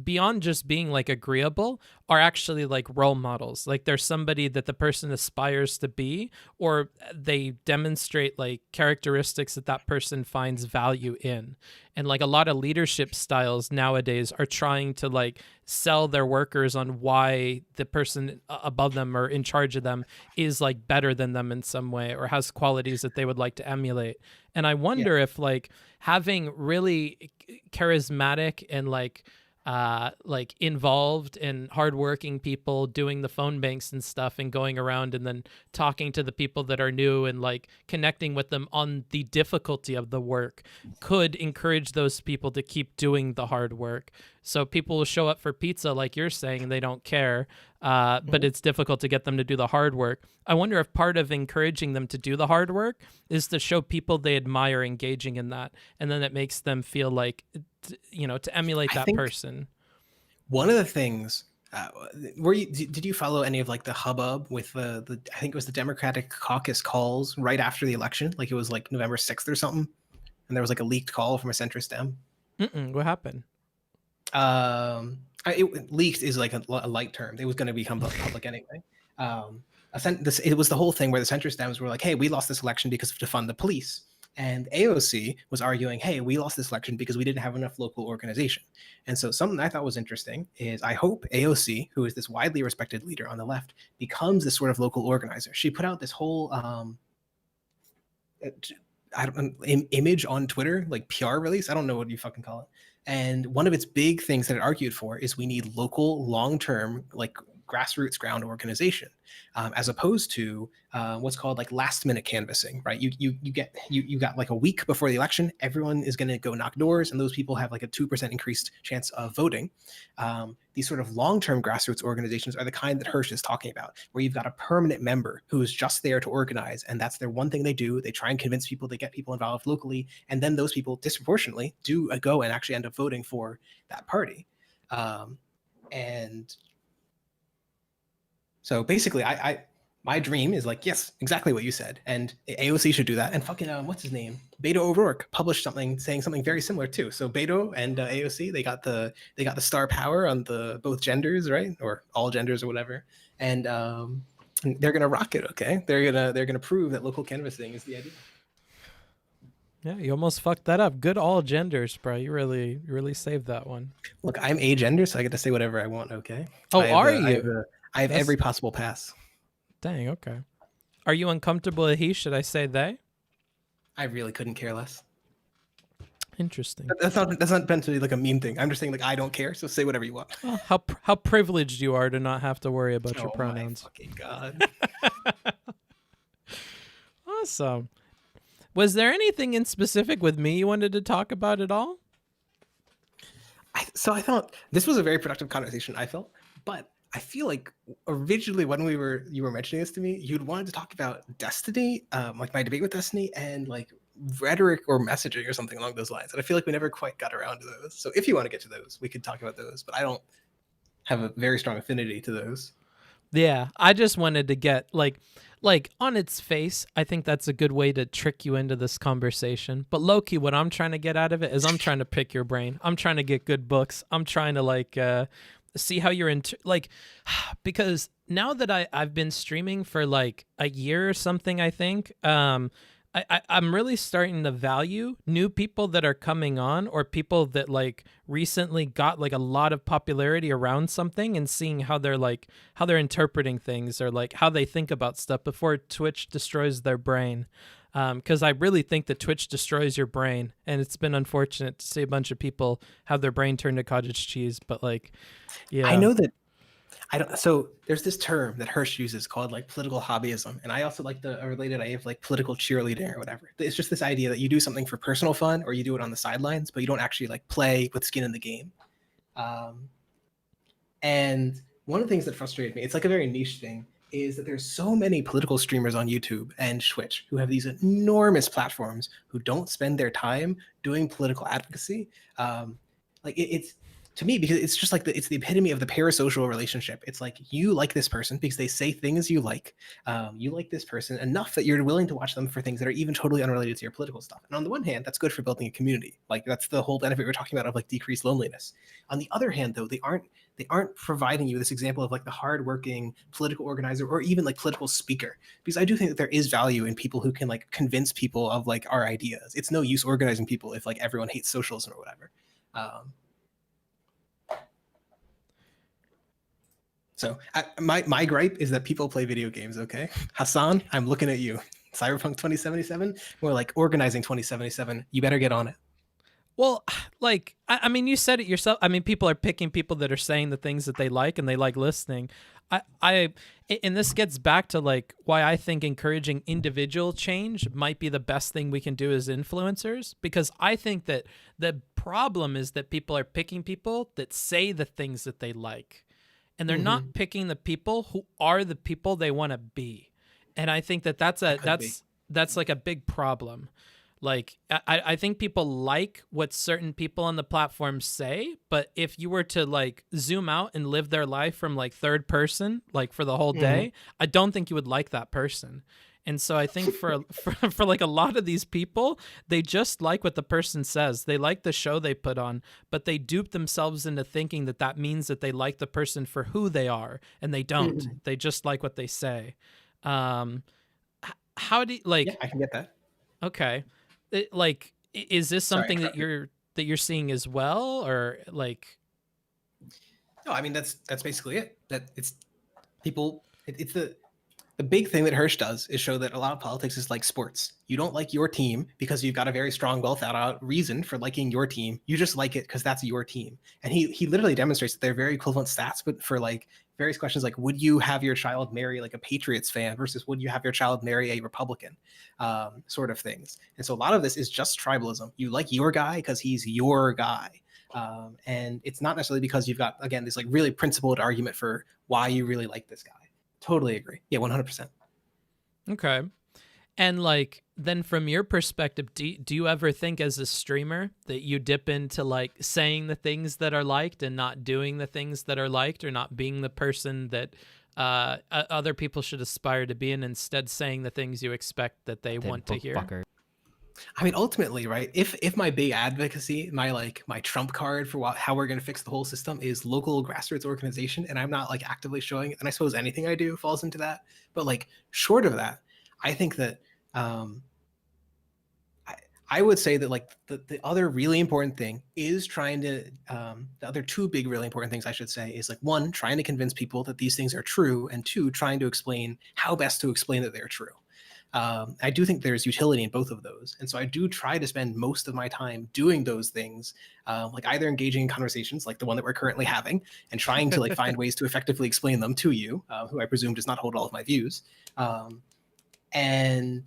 beyond just being like agreeable, are actually like role models. Like there's somebody that the person aspires to be, or they demonstrate like characteristics that that person finds value in. And like a lot of leadership styles nowadays are trying to like sell their workers on why the person above them or in charge of them is like better than them in some way, or has qualities that they would like to emulate. And I wonder if like having really charismatic and like involved and hardworking people doing the phone banks and stuff and going around and then talking to the people that are new and like connecting with them on the difficulty of the work could encourage those people to keep doing the hard work. So people will show up for pizza, like you're saying, and they don't care, but it's difficult to get them to do the hard work. I wonder if part of encouraging them to do the hard work is to show people they admire engaging in that, and then it makes them feel like, to emulate that person. One of the things, did you follow any of like the hubbub with the I think it was the Democratic caucus calls right after the election? Like it was like November 6th or something, and there was like a leaked call from a centrist Dem. What happened? Leaked is like a light term. It was going to become public anyway. It was the whole thing where the centrist Dems were like, hey, we lost this election because of defund the police. And AOC was arguing, hey, we lost this election because we didn't have enough local organization. And so something I thought was interesting is I hope AOC, who is this widely respected leader on the left, becomes this sort of local organizer. She put out this whole image on Twitter, like PR release. I don't know what you fucking call it. And one of its big things that it argued for is we need local, long-term, like grassroots ground organization, as opposed to what's called like last-minute canvassing, right? You got like a week before the election, everyone is going to go knock doors, and those people have like a 2% increased chance of voting. These sort of long-term grassroots organizations are the kind that Hirsch is talking about, where you've got a permanent member who is just there to organize, and that's their one thing they do. They try and convince people, they get people involved locally, and then those people disproportionately do go and actually end up voting for that party. And so basically, my dream is like, yes, exactly what you said. And AOC should do that. And fucking, what's his name? Beto O'Rourke published something saying something very similar too. So Beto and AOC, they got the star power on the both genders, right? Or all genders or whatever. And they're gonna rock it. Okay, they're gonna prove that local canvassing is the idea. Yeah, you almost fucked that up. Good all genders, bro. You really saved that one. Look, I'm a gender, so I get to say whatever I want. Okay. Oh, are you? I have every possible pass. Dang, okay. Are you uncomfortable with he? Should I say they? I really couldn't care less. Interesting. That's not meant to be like a meme thing. I'm just saying like I don't care, so say whatever you want. Oh, how privileged you are to not have to worry about your pronouns. My fucking God. Awesome. Was there anything in specific with me you wanted to talk about at all? So I thought this was a very productive conversation, I felt, but I feel like originally when you were mentioning this to me, you'd wanted to talk about Destiny, like my debate with Destiny, and like rhetoric or messaging or something along those lines. And I feel like we never quite got around to those. So if you want to get to those, we could talk about those, but I don't have a very strong affinity to those. Yeah, I just wanted to get like on its face, I think that's a good way to trick you into this conversation. But low-key, what I'm trying to get out of it is I'm trying to pick your brain. I'm trying to get good books. I'm trying to see how you're into because now that I've been streaming for like a year or something, I think I'm really starting to value new people that are coming on, or people that like recently got like a lot of popularity around something, and seeing how they're interpreting things, or like how they think about stuff before Twitch destroys their brain. Because I really think that Twitch destroys your brain, and it's been unfortunate to see a bunch of people have their brain turned to cottage cheese. But like, yeah, I know that so there's this term that Hirsch uses called like political hobbyism, and I also like the related idea of like political cheerleading or whatever. It's just this idea that you do something for personal fun, or you do it on the sidelines, but you don't actually like play with skin in the game. And one of the things that frustrated me, it's like a very niche thing, is that there's so many political streamers on YouTube and Twitch who have these enormous platforms who don't spend their time doing political advocacy. It's to me, because it's just like it's the epitome of the parasocial relationship. It's like you like this person because they say things you like this person enough that you're willing to watch them for things that are even totally unrelated to your political stuff. And on the one hand, that's good for building a community. Like that's the whole benefit we're talking about of like decreased loneliness. On the other hand, though, they aren't providing you this example of like the hardworking political organizer or even like political speaker. Because I do think that there is value in people who can like convince people of like our ideas. It's no use organizing people if like everyone hates socialism or whatever. So my gripe is that people play video games, okay? Hassan, I'm looking at you. Cyberpunk 2077, more like organizing 2077. You better get on it. Well, like, I mean, you said it yourself. I mean, people are picking people that are saying the things that they like and they like listening. And this gets back to like why I think encouraging individual change might be the best thing we can do as influencers, because I think that the problem is that people are picking people that say the things that they like. And they're not picking the people who are the people they want to be. And I think that's like a big problem. Like, I think people like what certain people on the platform say, but if you were to like zoom out and live their life from like third person, like for the whole day, I don't think you would like that person. And so I think for like a lot of these people, they just like what the person says. They like the show they put on, but they dupe themselves into thinking that that means that they like the person for who they are, and they don't. They just like what they say. How do you, like? Yeah, I can get that. Okay, is this something that you're seeing as well, or like? No, I mean that's basically it. That it's people. It's the big thing that Hirsch does is show that a lot of politics is like sports. You don't like your team because you've got a very strong, well thought out reason for liking your team. You just like it because that's your team. And he literally demonstrates that they're very equivalent stats, but for like various questions like, would you have your child marry like a Patriots fan versus would you have your child marry a Republican, sort of things. And so a lot of this is just tribalism. You like your guy because he's your guy. And it's not necessarily because you've got, again, this like really principled argument for why you really like this guy. Totally agree. Yeah, 100%. Okay. And like, then from your perspective, do you ever think as a streamer that you dip into like saying the things that are liked and not doing the things that are liked, or not being the person that other people should aspire to be, and instead saying the things you expect that they want to hear? Fucker. I mean, ultimately, right, if my big advocacy, my trump card for how we're going to fix the whole system is local grassroots organization, and I'm not like actively showing it, and I suppose anything I do falls into that, but like short of that, I think that I would say that like the other really important thing is trying to the other two big really important things I should say is like, one, trying to convince people that these things are true, and two, trying to explain how best to explain that they're true. I do think there's utility in both of those. And so I do try to spend most of my time doing those things, like either engaging in conversations like the one that we're currently having and trying to like find ways to effectively explain them to you, who I presume does not hold all of my views. And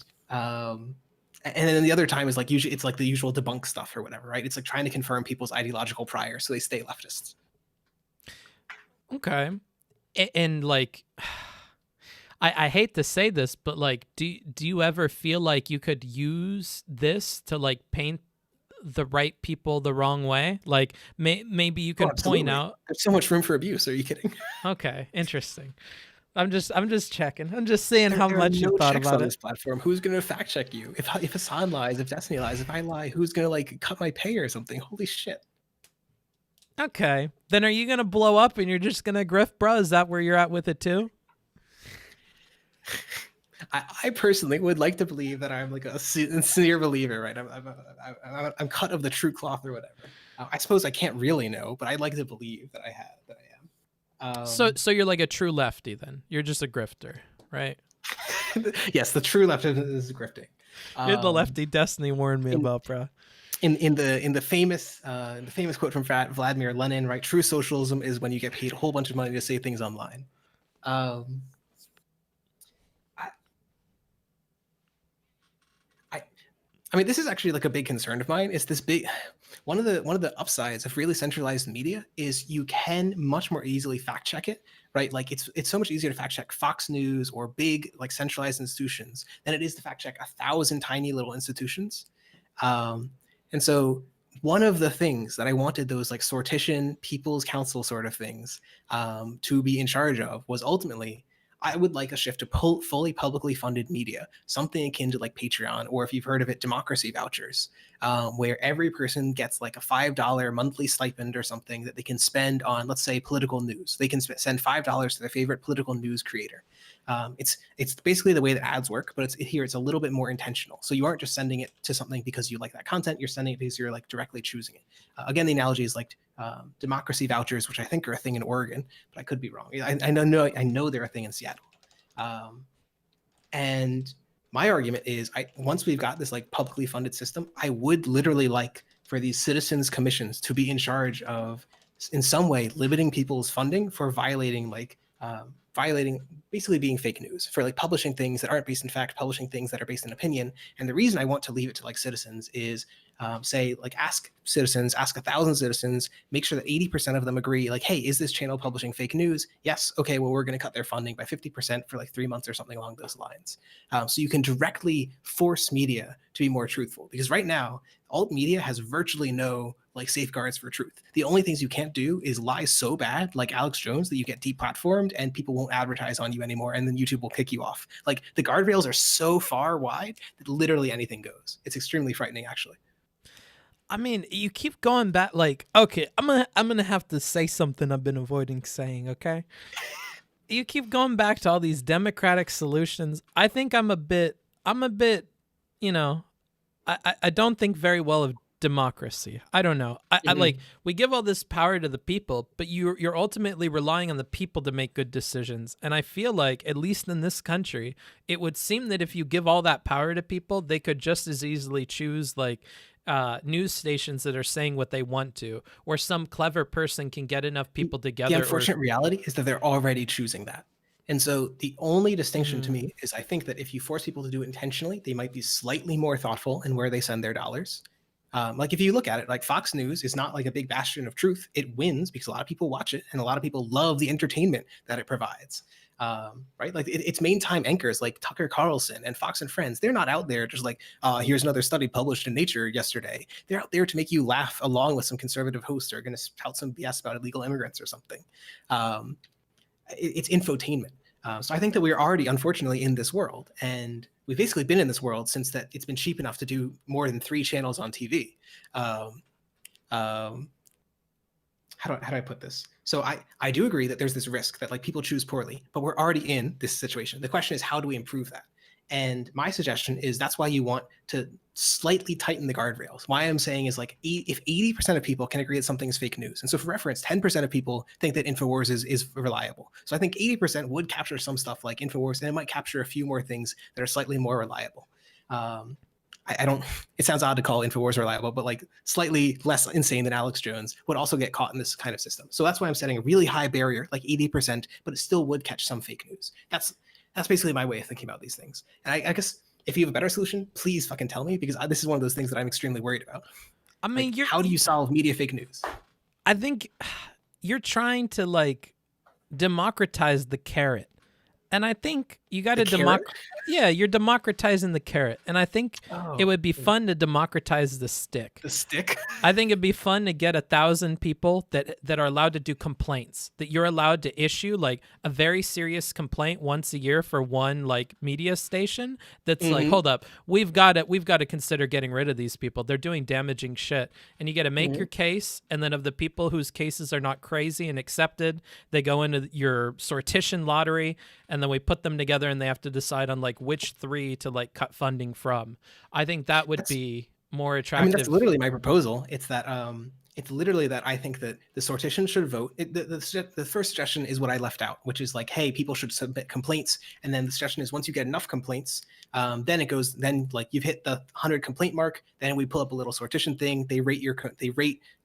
then the other time is like, usually it's like the usual debunk stuff or whatever, right? It's like trying to confirm people's ideological priors so they stay leftists. Okay. And like, I hate to say this, but like, do you ever feel like you could use this to like paint the right people the wrong way? Like maybe you could point out. There's so much room for abuse. Are you kidding? Okay, interesting. I'm just checking. I'm just seeing how much you thought about this platform. Who's going to fact check you? If Hassan lies, if Destiny lies, if I lie, who's going to like cut my pay or something? Holy shit. Okay, then are you going to blow up and you're just going to grift, bro? Is that where you're at with it too? I personally would like to believe that I'm like a sincere believer, right? I'm cut of the true cloth or whatever. I suppose I can't really know, but I'd like to believe that I am. So you're like a true lefty then? You're just a grifter, right? Yes, the true left is grifting. You're the lefty Destiny warned me about, bro. In the famous quote from Vladimir Lenin, right? True socialism is when you get paid a whole bunch of money to say things online. I mean, this is actually like a big concern of mine. It's this big one of the upsides of really centralized media is you can much more easily fact check it, right? Like it's so much easier to fact check Fox News or big like centralized institutions than it is to fact check 1,000 tiny little institutions. And so one of the things that I wanted those like sortition, people's council sort of things to be in charge of was ultimately, I would like a shift to fully publicly funded media, something akin to like Patreon, or if you've heard of it, democracy vouchers, where every person gets like a $5 monthly stipend or something that they can spend on, let's say, political news. They can send $5 to their favorite political news creator. It's basically the way that ads work, but it's a little bit more intentional. So you aren't just sending it to something because you like that content. You're sending it because you're like directly choosing it. Again, the analogy is like democracy vouchers, which I think are a thing in Oregon, but I could be wrong. I know they're a thing in Seattle. And my argument is, once we've got this like publicly funded system, I would literally like for these citizens commissions to be in charge of, in some way, limiting people's funding for violating basically being fake news, for like publishing things that aren't based in fact, publishing things that are based in opinion. And the reason I want to leave it to like citizens is say like ask 1,000 citizens, make sure that 80% of them agree, like, hey, is this channel publishing fake news? Yes. Okay, well, we're going to cut their funding by 50% for like 3 months or something along those lines. So you can directly force media to be more truthful, because right now alt media has virtually no like safeguards for truth. The only things you can't do is lie so bad, like Alex Jones, that you get deplatformed and people won't advertise on you anymore, and then YouTube will kick you off. Like the guardrails are so far wide that literally anything goes. It's extremely frightening, actually. I mean, you keep going back. Like, okay, I'm gonna have to say something I've been avoiding saying. Okay, you keep going back to all these democratic solutions. I think I'm a bit. You know, I don't think very well of democracy. I don't know. I like, we give all this power to the people, but you're ultimately relying on the people to make good decisions. And I feel like, at least in this country, it would seem that if you give all that power to people, they could just as easily choose like news stations that are saying what they want to, or some clever person can get enough people together. The unfortunate reality is that they're already choosing that. And so the only distinction to me is I think that if you force people to do it intentionally, they might be slightly more thoughtful in where they send their dollars. Like if you look at it, like Fox News is not like a big bastion of truth. It wins because a lot of people watch it and a lot of people love the entertainment that it provides. Right? Like its main time anchors like Tucker Carlson and Fox and Friends, they're not out there just like, here's another study published in Nature yesterday. They're out there to make you laugh along with some conservative hosts who are going to spout some BS about illegal immigrants or something. It's infotainment. So I think that we're already, unfortunately, in this world. And we've basically been in this world since that it's been cheap enough to do more than 3 channels on TV. How do I put this? So I do agree that there's this risk that like people choose poorly, but we're already in this situation. The question is, how do we improve that? And my suggestion is that's why you want to slightly tighten the guardrails. Why I'm saying is like if 80% of people can agree that something is fake news. And so for reference, 10% of people think that InfoWars is reliable. So I think 80% would capture some stuff like InfoWars, and it might capture a few more things that are slightly more reliable. I don't, it sounds odd to call InfoWars reliable, but like slightly less insane than Alex Jones would also get caught in this kind of system. So that's why I'm setting a really high barrier, like 80%, but it still would catch some fake news. That's basically my way of thinking about these things. And I guess if you have a better solution, please fucking tell me, because this is one of those things that I'm extremely worried about. I mean, like, how do you solve media fake news? I think you're trying to like democratize the carrot. And I think you got to you're democratizing the carrot. And I think it would be fun to democratize the stick. The stick? I think it'd be fun to get 1,000 people that are allowed to do complaints, that you're allowed to issue like a very serious complaint once a year for one like media station that's like, hold up, we've got to consider getting rid of these people. They're doing damaging shit. And you got to make your case. And then of the people whose cases are not crazy and accepted, they go into your sortition lottery, and then we put them together together and they have to decide on like which 3 to like cut funding from. I think that would be more attractive. I mean, that's literally my proposal. It's literally that I think that the sortition should vote. The first suggestion is what I left out, which is like, hey, people should submit complaints. And then the suggestion is once you get enough complaints, then like you've hit the 100 complaint mark, then we pull up a little sortition thing. They rate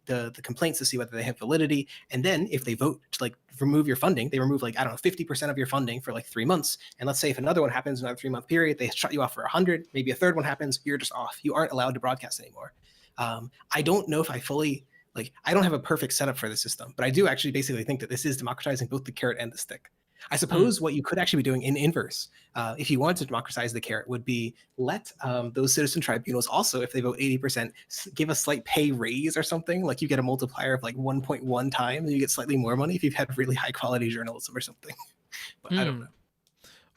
the complaints to see whether they have validity. And then if they vote to like remove your funding, they remove like, I don't know, 50% of your funding for like 3 months. And let's say if another one happens, another 3-month period, they shut you off for 100, maybe a third one happens, you're just off. You aren't allowed to broadcast anymore. I don't know if I fully, like, I don't have a perfect setup for the system, but I do actually basically think that this is democratizing both the carrot and the stick. I suppose what you could actually be doing in inverse, if you wanted to democratize the carrot, would be let those citizen tribunals also, if they vote 80%, give a slight pay raise or something. Like you get a multiplier of like 1.1 times, and you get slightly more money if you've had really high quality journalism or something. But I don't know.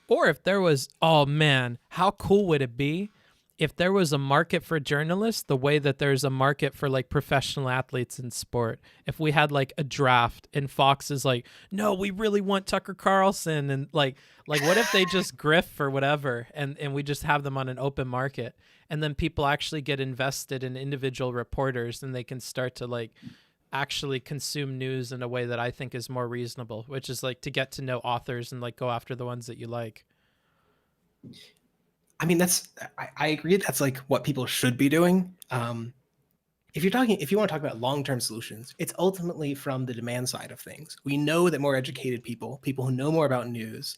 Or if there was, oh man, how cool would it be if there was a market for journalists the way that there's a market for like professional athletes in sport? If we had like a draft and Fox is like, no, we really want Tucker Carlson, and like what if they just grift for whatever and we just have them on an open market, and then people actually get invested in individual reporters and they can start to like actually consume news in a way that I think is more reasonable, which is like to get to know authors and like go after the ones that you like. I mean, I agree. That's like what people should be doing. If you want to talk about long-term solutions, it's ultimately from the demand side of things. We know that more educated people who know more about news,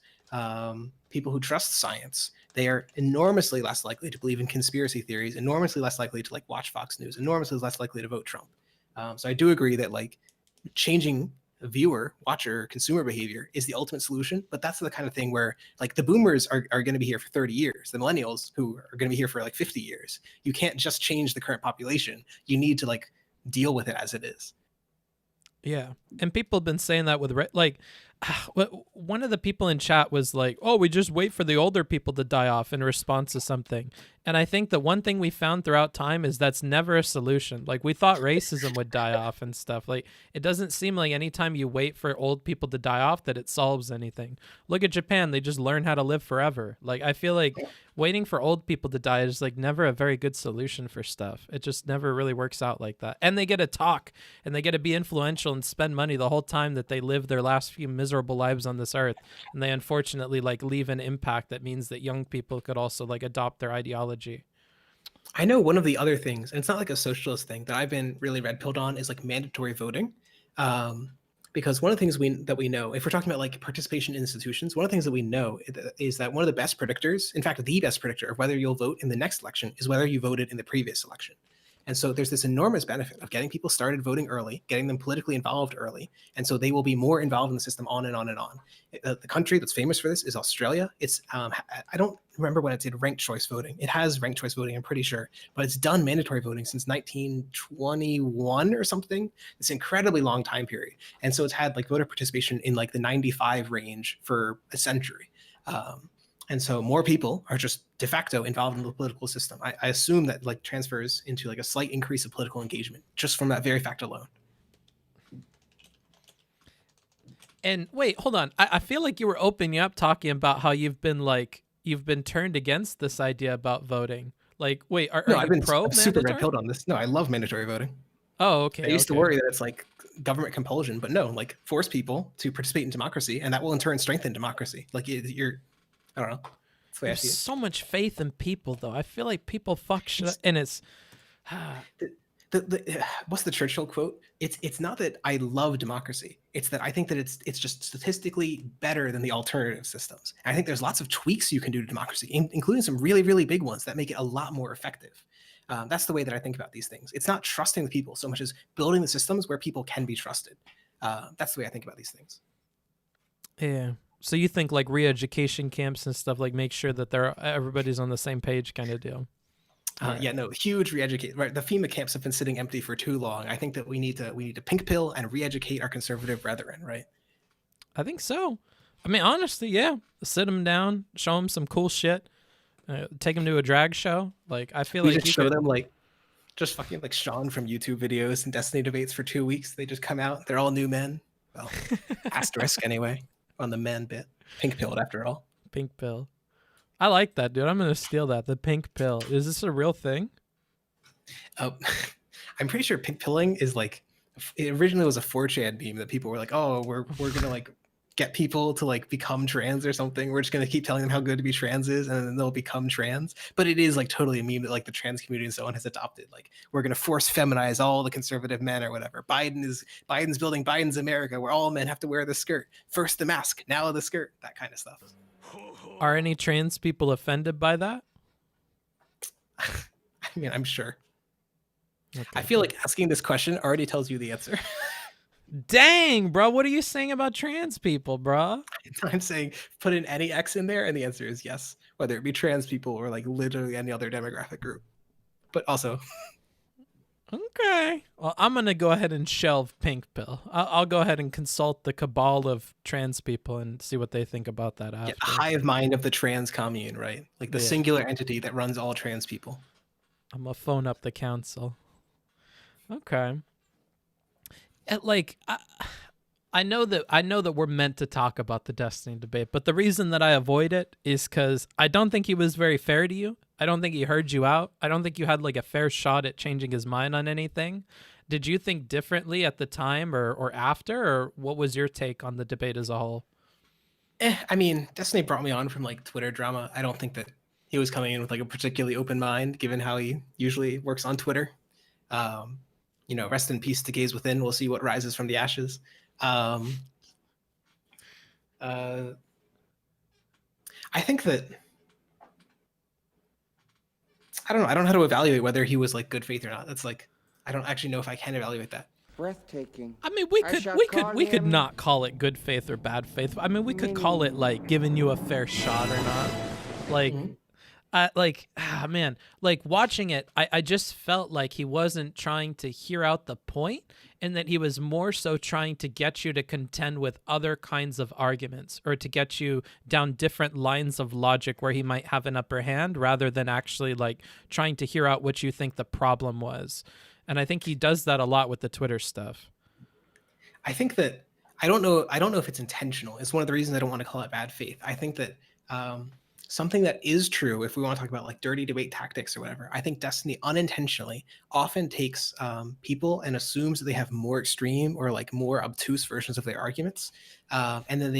people who trust science, they are enormously less likely to believe in conspiracy theories, enormously less likely to like watch Fox News, enormously less likely to vote Trump. So I do agree that like changing viewer, watcher, consumer behavior is the ultimate solution, but that's the kind of thing where like the boomers are going to be here for 30 years, the millennials who are going to be here for like 50 years. You can't just change the current population. You need to like deal with it as it is. Yeah. And people have been saying that with like one of the people in chat was like, oh, we just wait for the older people to die off in response to something. And I think that one thing we found throughout time is that's never a solution. Like we thought racism would die off and stuff. Like it doesn't seem like anytime you wait for old people to die off that it solves anything. Look at Japan. They just learn how to live forever. Like I feel like waiting for old people to die is like never a very good solution for stuff. It just never really works out like that. And they get to talk and they get to be influential and spend money the whole time that they live their last few miserable lives on this earth. And they unfortunately like leave an impact that means that young people could also like adopt their ideology. I know one of the other things, and it's not like a socialist thing, that I've been really red-pilled on is like mandatory voting. Because one of the things that we know, if we're talking about like participation in institutions, one of the things that we know is that one of the best predictors, in fact, the best predictor of whether you'll vote in the next election is whether you voted in the previous election. And so there's this enormous benefit of getting people started voting early, getting them politically involved early. And so they will be more involved in the system on and on and on. The country that's famous for this is Australia. It's I don't remember when it did ranked choice voting. It has ranked choice voting, I'm pretty sure, but it's done mandatory voting since 1921 or something. It's an incredibly long time period. And so it's had like voter participation in like the 95 range for a century. And so more people are just de facto involved in the political system. I assume that like transfers into like a slight increase of political engagement just from that very fact alone. And wait, hold on. I feel like you were opening up talking about how you've been turned against this idea about voting. Like, wait, are no, you I've been pro super mandatory? red-pilled on this. No, I love mandatory voting. Oh, okay. I used to worry that it's like government compulsion, but no, like force people to participate in democracy, and that will in turn strengthen democracy. Like you're I don't know. That's the way I There's see it. so much faith in people, though. I feel like people fuck shit up, and it's what's the Churchill quote? It's not that I love democracy. It's that I think that it's just statistically better than the alternative systems. And I think there's lots of tweaks you can do to democracy, including some really, really big ones that make it a lot more effective. That's the way that I think about these things. It's not trusting the people so much as building the systems where people can be trusted. That's the way I think about these things. Yeah. So you think like re-education camps and stuff, like make sure that everybody's on the same page kind of deal. Yeah, no, huge re-educate. Right, the FEMA camps have been sitting empty for too long. I think that we need to pink pill and re-educate our conservative brethren. Right. I think so. I mean, honestly, yeah. Sit them down, show them some cool shit, take them to a drag show. Like I feel like just show them like just fucking like Sean from YouTube videos and Destiny debates for 2 weeks. They just come out. They're all new men. Well, asterisk anyway on the men bit. Pink pilled after all. pink pill. I like that, dude. I'm gonna steal that. The pink pill. Is this a real thing? I'm pretty sure pink pilling is like, it originally was a 4chan meme that people were like, oh, we're gonna like get people to like become trans or something. We're just gonna keep telling them how good to be trans is, and then they'll become trans. But it is like totally a meme that like the trans community and so on has adopted. Like, we're gonna force feminize all the conservative men or whatever. Biden's building Biden's America, where all men have to wear the skirt. First the mask, now the skirt. That kind of stuff. Are any trans people offended by that? I mean, I'm sure. Okay. I feel like asking this question already tells you the answer. Dang, bro. What are you saying about trans people, bro? I'm saying put in any X in there, and the answer is yes, whether it be trans people or like literally any other demographic group. But also, okay. Well, I'm gonna go ahead and shelve pink pill. I'll go ahead and consult the cabal of trans people and see what they think about that after. yeah, the hive mind of the trans commune, right? Like the singular entity that runs all trans people. I'm gonna phone up the council. Okay. Like I know that we're meant to talk about the Destiny debate, but the reason that I avoid it is because I don't think he was very fair to you. I don't think he heard you out. I don't think you had like a fair shot at changing his mind on anything. Did you think differently at the time or after, or what was your take on the debate as a whole? I mean, Destiny brought me on from like Twitter drama. I don't think that he was coming in with like a particularly open mind, given how he usually works on Twitter. You know, rest in peace to Gaze Within. We'll see what rises from the ashes. I think that I don't know how to evaluate whether he was like good faith or not. That's like, I don't actually know if I can evaluate that. Breathtaking. I mean, we could not call it good faith or bad faith. I mean, we could call it like giving you a fair shot or not. Like, man, like watching it, I just felt like he wasn't trying to hear out the point, and that he was more so trying to get you to contend with other kinds of arguments, or to get you down different lines of logic where he might have an upper hand, rather than actually like trying to hear out what you think the problem was. And I think he does that a lot with the Twitter stuff. I think that I don't know if it's intentional. It's one of the reasons I don't want to call it bad faith. I think that something that is true, if we want to talk about like dirty debate tactics or whatever, I think Destiny unintentionally often takes people and assumes that they have more extreme or like more obtuse versions of their arguments. And then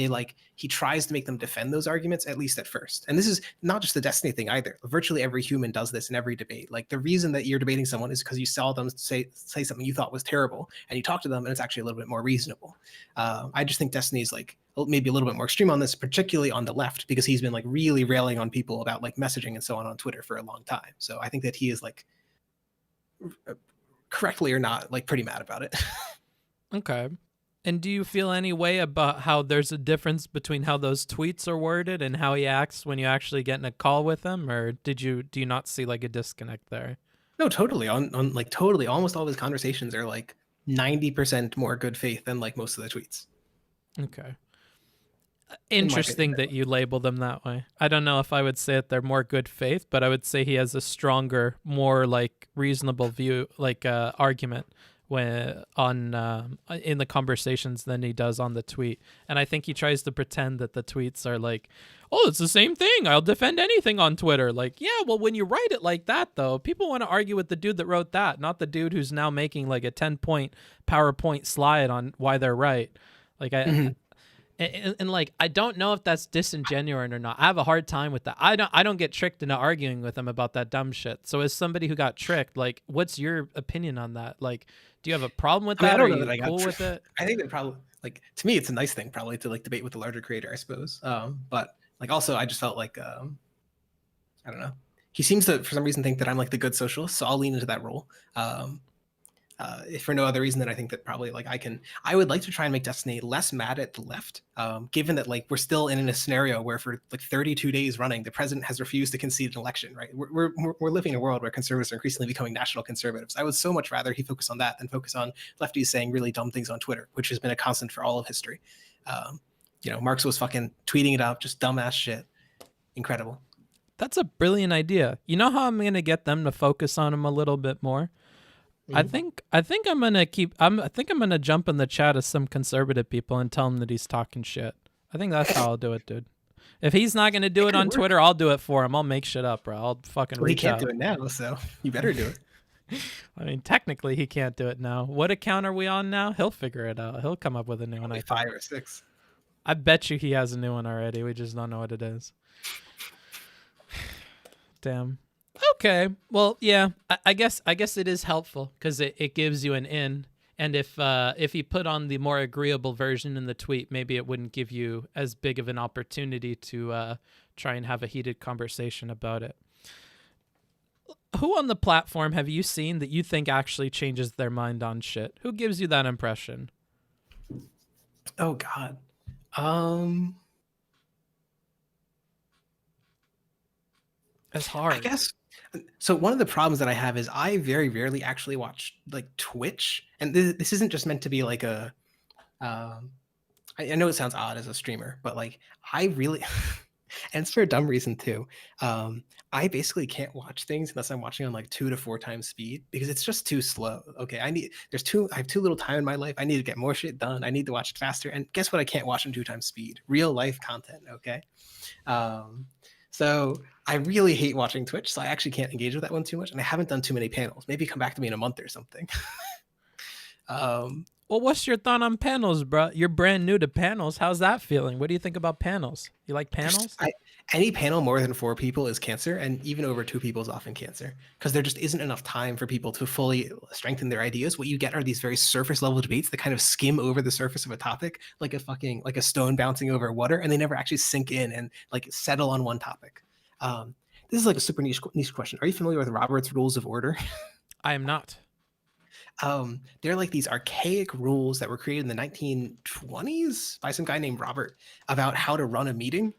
he tries to make them defend those arguments, at least at first. And this is not just the Destiny thing either. Virtually every human does this in every debate. Like, the reason that you're debating someone is because you saw them say something you thought was terrible, and you talk to them and it's actually a little bit more reasonable. I just think Destiny's like maybe a little bit more extreme on this, particularly on the left, because he's been like really railing on people about like messaging and so on Twitter for a long time. So I think that he is like, correctly or not, like pretty mad about it. Okay. And do you feel any way about how there's a difference between how those tweets are worded and how he acts when you actually get in a call with him, or do you not see like a disconnect there? No, totally. On like totally, almost all of his conversations are like 90% more good faith than like most of the tweets. Okay. Interesting that you label them that way. I don't know if I would say that they're more good faith, but I would say he has a stronger, more like reasonable view, like argument when in the conversations than he does on the tweet. And I think he tries to pretend that the tweets are like, oh, it's the same thing, I'll defend anything on Twitter. Like, yeah, well, when you write it like that, though, people want to argue with the dude that wrote that, not the dude who's now making like a 10-point PowerPoint slide on why they're right. Like, And like, I don't know if that's disingenuous or not. I have a hard time with that. I don't get tricked into arguing with them about that dumb shit. So as somebody who got tricked, like, what's your opinion on that? Like, do you have a problem with that? I don't know Are that I you got cool with it? I think that probably, like, to me, it's a nice thing probably to like debate with the larger creator, I suppose. But like, also, I just felt like, I don't know. He seems to, for some reason, think that I'm like the good socialist, so I'll lean into that role. If for no other reason than I think that probably like I would like to try and make Destiny less mad at the left, given that like we're still in a scenario where for like 32 days running, the president has refused to concede an election, right? We're living in a world where conservatives are increasingly becoming national conservatives. I would so much rather he focus on that than focus on lefties saying really dumb things on Twitter, which has been a constant for all of history. You know, Marx was fucking tweeting it out, just dumbass shit. Incredible. That's a brilliant idea. You know how I'm going to get them to focus on him a little bit more? I think I'm gonna jump in the chat of some conservative people and tell him that he's talking shit. I think that's how I'll do it, dude. If he's not gonna do it on Twitter, I'll do it for him. I'll make shit up, bro. I'll fucking Well, he reach can't out. do it now, so you better do it. I mean, technically, he can't do it now. What account are we on now? He'll figure it out. He'll come up with a new one. I Like think. 5 or 6. I bet you he has a new one already. We just don't know what it is. Damn. Okay. Well, yeah. I guess it is helpful because it gives you an in. And if he put on the more agreeable version in the tweet, maybe it wouldn't give you as big of an opportunity to try and have a heated conversation about it. Who on the platform have you seen that you think actually changes their mind on shit? Who gives you that impression? Oh God. It's hard. I guess. So one of the problems that I have is I very rarely actually watch like Twitch, and this isn't just meant to be like a. I know it sounds odd as a streamer, but like I really, and it's for a dumb reason too. I basically can't watch things unless I'm watching on like 2 to 4 times speed because it's just too slow. Okay, I have too little time in my life. I need to get more shit done. I need to watch it faster. And guess what? I can't watch in 2 times speed. Real life content. Okay. So I really hate watching Twitch. So I actually can't engage with that one too much. And I haven't done too many panels. Maybe come back to me in a month or something. Well, what's your thought on panels, bro? You're brand new to panels. How's that feeling? What do you think about panels? You like panels? Any panel more than 4 people is cancer, and even over 2 people is often cancer because there just isn't enough time for people to fully strengthen their ideas. What you get are these very surface level debates that kind of skim over the surface of a topic like a stone bouncing over water, and they never actually sink in and like settle on one topic. This is like a super niche question. Are you familiar with Robert's Rules of Order? I am not. They're like these archaic rules that were created in the 1920s by some guy named Robert about how to run a meeting.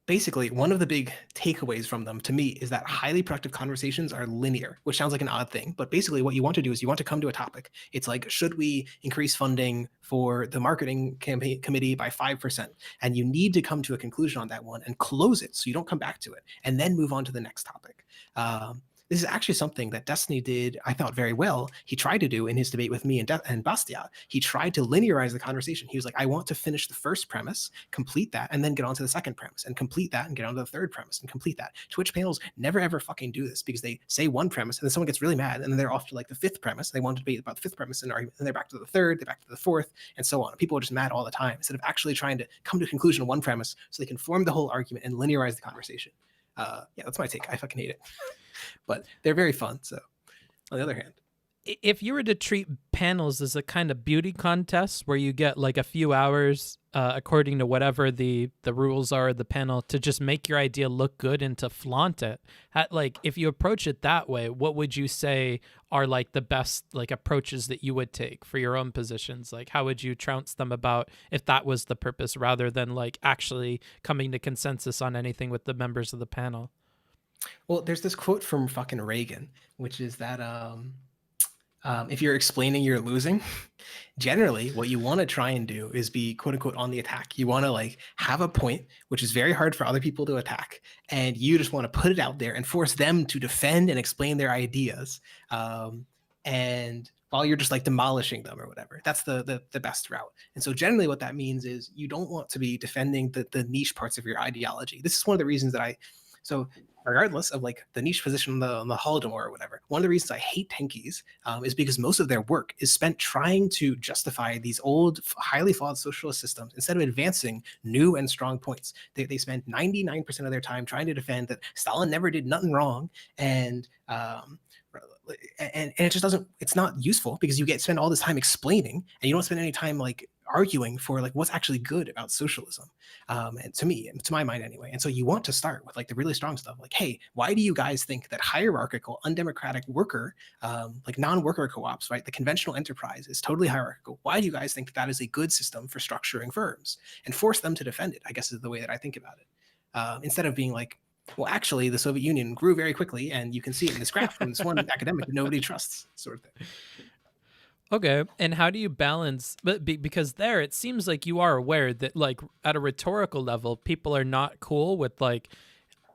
Basically, one of the big takeaways from them to me is that highly productive conversations are linear, which sounds like an odd thing. But basically, what you want to do is you want to come to a topic. It's like, should we increase funding for the marketing campaign committee by 5%? And you need to come to a conclusion on that one and close it so you don't come back to it and then move on to the next topic. This is actually something that Destiny did, I thought, very well. He tried to do in his debate with me and Bastia. He tried to linearize the conversation. He was like, I want to finish the first premise, complete that, and then get on to the second premise, and complete that, and get on to the third premise, and complete that. Twitch panels never, ever fucking do this because they say one premise, and then someone gets really mad, and then they're off to like the 5th premise. They want to debate about the 5th premise and argument, and they're back to the 3rd, they're back to the 4th, and so on. People are just mad all the time instead of actually trying to come to a conclusion on one premise so they can form the whole argument and linearize the conversation. Yeah, that's my take. I fucking hate it. But they're very fun. So on the other hand, if you were to treat panels as a kind of beauty contest where you get like a few hours according to whatever the rules are of the panel to just make your idea look good and to flaunt it, like if you approach it that way, what would you say are like the best like approaches that you would take for your own positions? Like how would you trounce them about if that was the purpose rather than like actually coming to consensus on anything with the members of the panel? Well, there's this quote from fucking Reagan, which is that if you're explaining you're losing, generally what you want to try and do is be quote unquote on the attack. You want to like have a point, which is very hard for other people to attack. And you just want to put it out there and force them to defend and explain their ideas. And while you're just like demolishing them or whatever, that's the best route. And so generally what that means is you don't want to be defending the niche parts of your ideology. This is one of the reasons that so regardless of like the niche position on the Holodomor or whatever, one of the reasons I hate tankies is because most of their work is spent trying to justify these old, highly flawed socialist systems instead of advancing new and strong points. They spend 99% of their time trying to defend that Stalin never did nothing wrong, and it just doesn't, it's not useful because you spend all this time explaining and you don't spend any time like arguing for like what's actually good about socialism, and to my mind anyway. And so you want to start with like the really strong stuff, like, hey, why do you guys think that hierarchical, undemocratic worker, like non-worker co-ops, right, the conventional enterprise is totally hierarchical? Why do you guys think that is a good system for structuring firms? And force them to defend it, I guess, is the way that I think about it, instead of being like, well, actually the Soviet Union grew very quickly and you can see it in this graph from this one academic that nobody trusts, sort of thing. Okay, and how do you balance, because there it seems like you are aware that like at a rhetorical level, people are not cool with like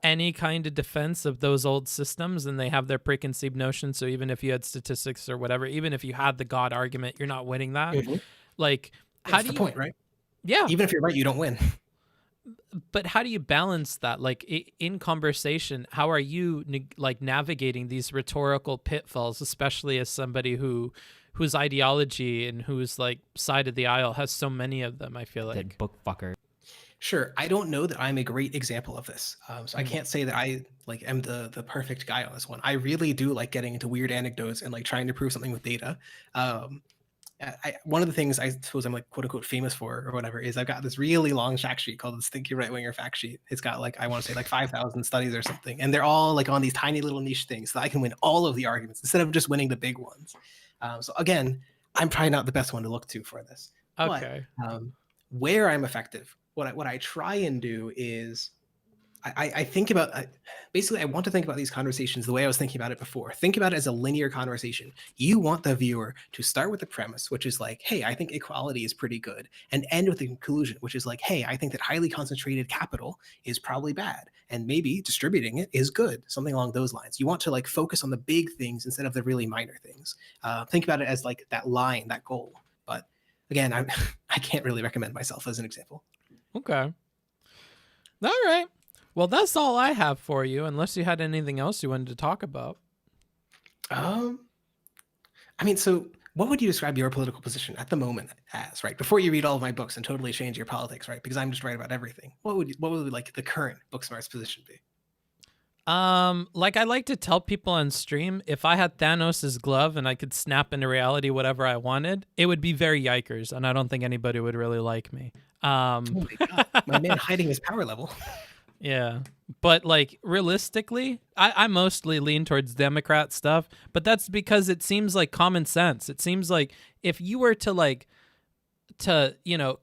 any kind of defense of those old systems and they have their preconceived notions. So even if you had statistics or whatever, even if you had the God argument, you're not winning that. Mm-hmm. Like, That's the point, right? Yeah. Even if you're right, you don't win. But how do you balance that? Like in conversation, how are you like navigating these rhetorical pitfalls, especially as somebody whose ideology and whose like side of the aisle has so many of them? I feel like That book fucker. Sure, I don't know that I'm a great example of this, so I can't say that I like am the perfect guy on this one. I really do like getting into weird anecdotes and like trying to prove something with data. One of the things I suppose I'm like quote unquote famous for or whatever is I've got this really long fact sheet called the Stinky Right Winger fact sheet. It's got like I want to say like 5,000 studies or something, and they're all like on these tiny little niche things, so that I can win all of the arguments instead of just winning the big ones. So again, I'm probably not the best one to look to for this. okay. But, where I'm effective, what I try and do is I think about basically I want to think about these conversations the way I was thinking about it before. Think about it as a linear conversation. You want the viewer to start with the premise, which is like, hey, I think equality is pretty good, and end with the conclusion, which is like, hey, I think that highly concentrated capital is probably bad, and maybe distributing it is good, something along those lines. You want to like focus on the big things instead of the really minor things. Think about it as like that line, that goal. But again, I can't really recommend myself as an example. Okay. All right. Well, that's all I have for you, unless you had anything else you wanted to talk about. I mean, so what would you describe your political position at the moment as, right? Before you read all of my books and totally change your politics, right? Because I'm just right about everything. What would like the current Booksmarts position be? Like I like to tell people on stream, if I had Thanos' glove and I could snap into reality whatever I wanted, it would be very yikers, and I don't think anybody would really like me. Oh my God, my man hiding his power level. Yeah. But like realistically, I mostly lean towards Democrat stuff, but that's because it seems like common sense. It seems like if you were to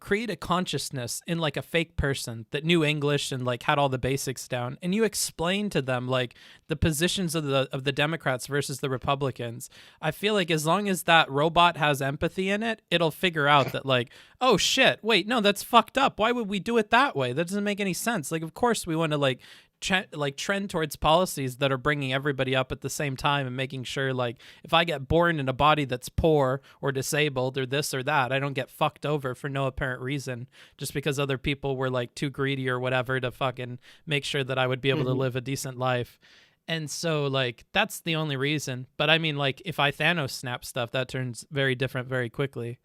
create a consciousness in like a fake person that knew English and like had all the basics down, and you explain to them like the positions of the Democrats versus the Republicans, I feel like as long as that robot has empathy in it, it'll figure out that like, oh shit, wait, no, that's fucked up. Why would we do it that way? That doesn't make any sense. Like, of course we want to like trend towards policies that are bringing everybody up at the same time and making sure like if I get born in a body that's poor or disabled or this or that, I don't get fucked over for no apparent reason just because other people were like too greedy or whatever to fucking make sure that I would be able to live a decent life. And so like that's the only reason. But I mean, like if I Thanos snap stuff, that turns very different very quickly.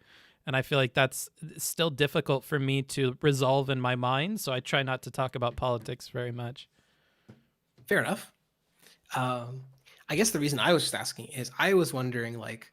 And I feel like that's still difficult for me to resolve in my mind, so I try not to talk about politics very much. Fair enough. I guess the reason I was just asking is I was wondering, like,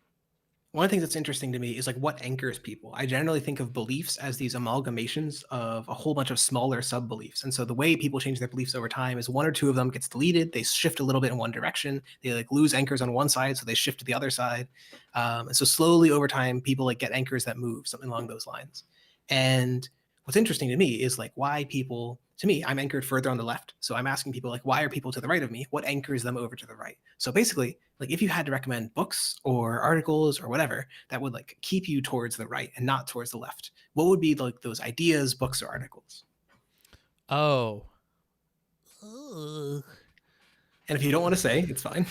one of the things that's interesting to me is like what anchors people. I generally think of beliefs as these amalgamations of a whole bunch of smaller sub-beliefs. And so the way people change their beliefs over time is one or two of them gets deleted. They shift a little bit in one direction. They like lose anchors on one side, so they shift to the other side. And so slowly over time, people like get anchors that move, something along those lines. And what's interesting to me is like why people, to me, I'm anchored further on the left. So I'm asking people like, why are people to the right of me? What anchors them over to the right? So basically, like if you had to recommend books or articles or whatever that would like keep you towards the right and not towards the left, what would be like those ideas, books, or articles? Oh. And if you don't want to say, it's fine.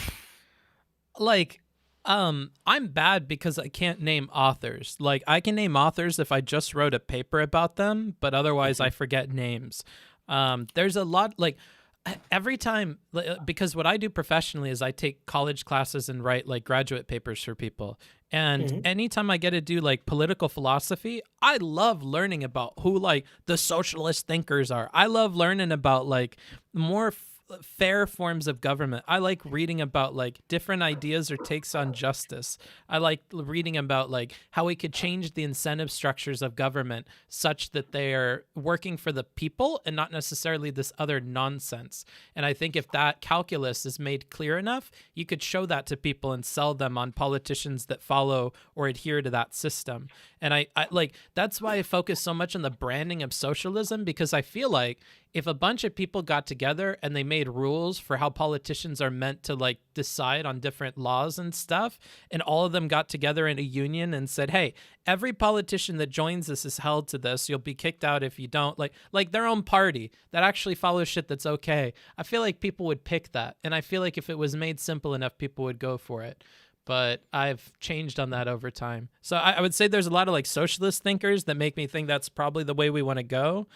Like, I'm bad because I can't name authors. Like, I can name authors if I just wrote a paper about them, but otherwise I forget names. There's a lot, like, every time, because what I do professionally is I take college classes and write, like, graduate papers for people. And anytime I get to do, like, political philosophy, I love learning about who, like, the socialist thinkers are. I love learning about, like, more fair forms of government. I like reading about like different ideas or takes on justice. I like reading about like how we could change the incentive structures of government such that they are working for the people and not necessarily this other nonsense. And I think if that calculus is made clear enough, you could show that to people and sell them on politicians that follow or adhere to that system. And I like, that's why I focus so much on the branding of socialism, because I feel like if a bunch of people got together and they made rules for how politicians are meant to like decide on different laws and stuff, and all of them got together in a union and said, hey, every politician that joins this is held to this, you'll be kicked out if you don't, like their own party that actually follows shit that's okay, I feel like people would pick that. And I feel like if it was made simple enough, people would go for it. but I've changed on that over time. So I would say there's a lot of like socialist thinkers that make me think that's probably the way we want to go,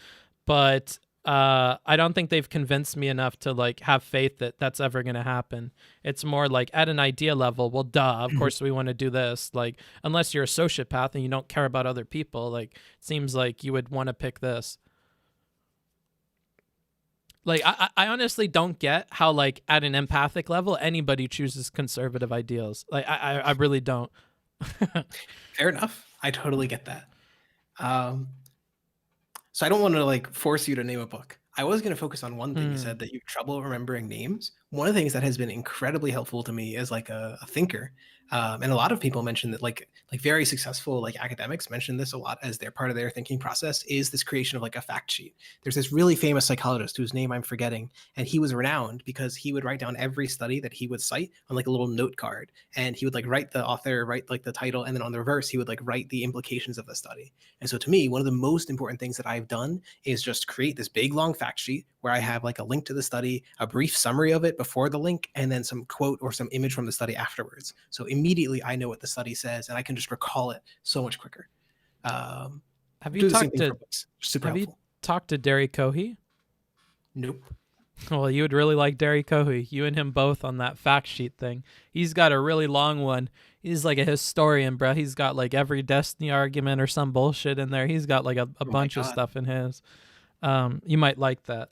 but I don't think they've convinced me enough to like have faith that that's ever going to happen. It's more like at an idea level, well, duh, of course we want to do this. Like, unless you're a sociopath and you don't care about other people, like, it seems like you would want to pick this. Like, I honestly don't get how, like, at an empathic level, anybody chooses conservative ideals. Like, I really don't. Fair enough. I totally get that. So I don't want to like force you to name a book. I was going to focus on one thing you said, that you have trouble remembering names. One of the things that has been incredibly helpful to me as like a thinker, and a lot of people mention that like very successful like academics mention this a lot as their part of their thinking process, is this creation of like a fact sheet. There's this really famous psychologist whose name I'm forgetting, and he was renowned because he would write down every study that he would cite on like a little note card, and he would like write the author, write like the title, and then on the reverse he would like write the implications of the study. And so to me, one of the most important things that I've done is just create this big long fact sheet where I have like a link to the study, a brief summary of it before the link, and then some quote or some image from the study afterwards. So immediately I know what the study says, and I can just recall it so much quicker. Have you talked to Derry Cohey? Nope. Well, you would really like Derry Cohey. You and him both on that fact sheet thing. He's got a really long one. He's like a historian, bro. He's got like every Destiny argument or some bullshit in there. He's got like a bunch of stuff in his. You might like that.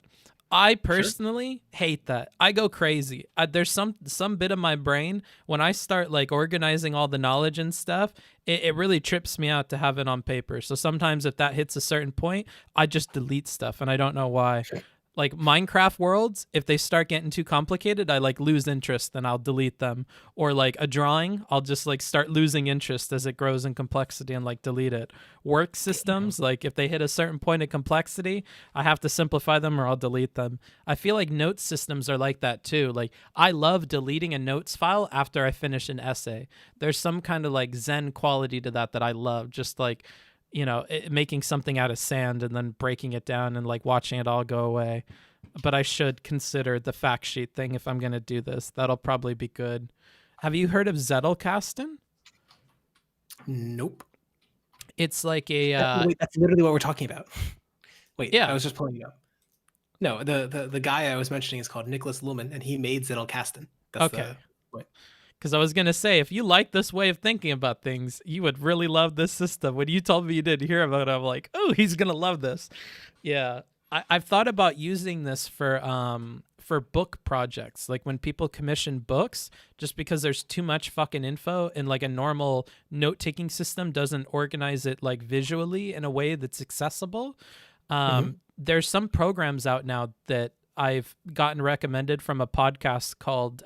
I personally hate that. I go crazy. There's some bit of my brain when I start like organizing all the knowledge and stuff, it really trips me out to have it on paper. So sometimes if that hits a certain point, I just delete stuff, and I don't know why. Like Minecraft worlds, if they start getting too complicated, I like lose interest and I'll delete them. Or like a drawing, I'll just like start losing interest as it grows in complexity and like delete it. Work systems, like if they hit a certain point of complexity, I have to simplify them or I'll delete them. I feel like note systems are like that too. Like I love deleting a notes file after I finish an essay. There's some kind of like Zen quality to that I love. Just like, you know, making something out of sand and then breaking it down and like watching it all go away. But I should consider the fact sheet thing if I'm going to do this. That'll probably be good. Have you heard of Zettelkasten? Nope. It's like a... Wait, that's literally what we're talking about. Wait, yeah. I was just pulling it up. No, the guy I was mentioning is called Nicholas Luhmann, and he made Zettelkasten. That's okay. Because I was going to say, if you like this way of thinking about things, you would really love this system. When you told me you didn't hear about it, I'm like, oh, he's going to love this. Yeah. I've thought about using this for book projects. Like when people commission books, just because there's too much fucking info and like a normal note-taking system doesn't organize it like visually in a way that's accessible. There's some programs out now that I've gotten recommended from a podcast called...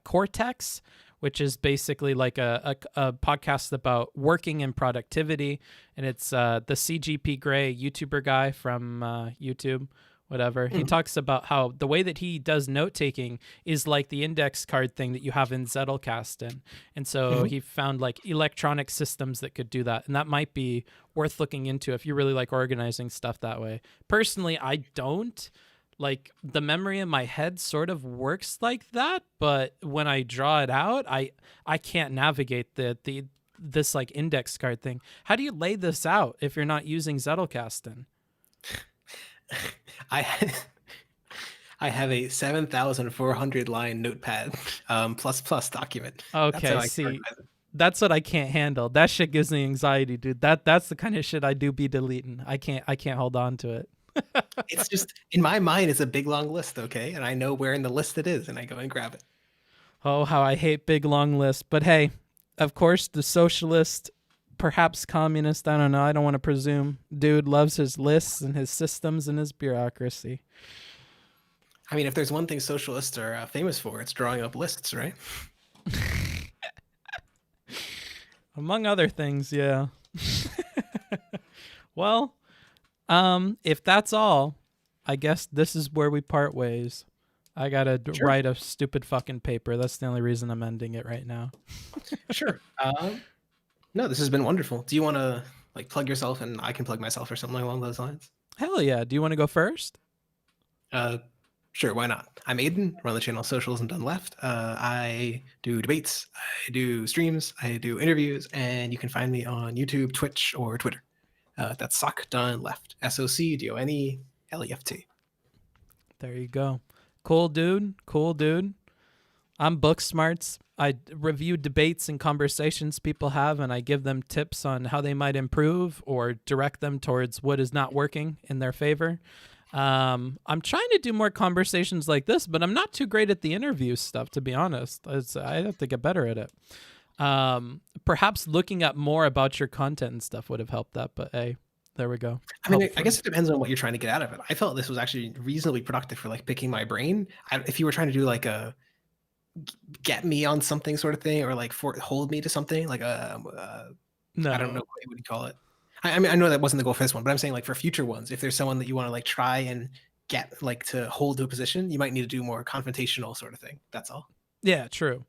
Cortex, which is basically like a podcast about working and productivity, and it's the CGP Grey YouTuber guy from YouTube, whatever. He talks about how the way that he does note-taking is like the index card thing that you have in Zettelkasten, and so he found like electronic systems that could do that, and that might be worth looking into if you really like organizing stuff that way. Personally, I don't. Like the memory in my head sort of works like that, but when I draw it out, I can't navigate this like index card thing. How do you lay this out if you're not using Zettelkasten? I I have a 7,400 line notepad plus document. Okay, see, that's what I can't handle. That shit gives me anxiety, dude. That's the kind of shit I do be deleting. I can't hold on to it. It's just, in my mind, it's a big long list, okay? And I know where in the list it is, and I go and grab it. Oh, how I hate big long lists. But hey, of course, the socialist, perhaps communist, I don't know, I don't want to presume, dude loves his lists and his systems and his bureaucracy. I mean, if there's one thing socialists are famous for, it's drawing up lists, right? Among other things, yeah. Well, if that's all, I guess this is where we part ways. I gotta write a stupid fucking paper. That's the only reason I'm ending it right now. Sure. No, this has been wonderful. Do you want to plug yourself and I can plug myself or something along those lines? Hell yeah. Do you want to go first? Sure, why not? I'm Aiden, run the channel Socialism Done Left. I do debates, I do streams, I do interviews, and you can find me on YouTube, Twitch, or Twitter. That's Socdoneleft, Socdoneleft. There you go. Cool dude. Cool dude. I'm Booksmarts. I review debates and conversations people have, and I give them tips on how they might improve or direct them towards what is not working in their favor. I'm trying to do more conversations like this, but I'm not too great at the interview stuff, to be honest. I have to get better at it. Perhaps looking up more about your content and stuff would have helped that, but hey, there we go. I mean, I guess it depends on what you're trying to get out of it. I felt this was actually reasonably productive for like picking my brain. If you were trying to do like a get me on something sort of thing, or like hold me to something like no. I don't know what you call it. I mean, I know that wasn't the goal for this one, but I'm saying like for future ones, if there's someone that you want to like try and get like to hold to a position, you might need to do more confrontational sort of thing. That's all. Yeah, true.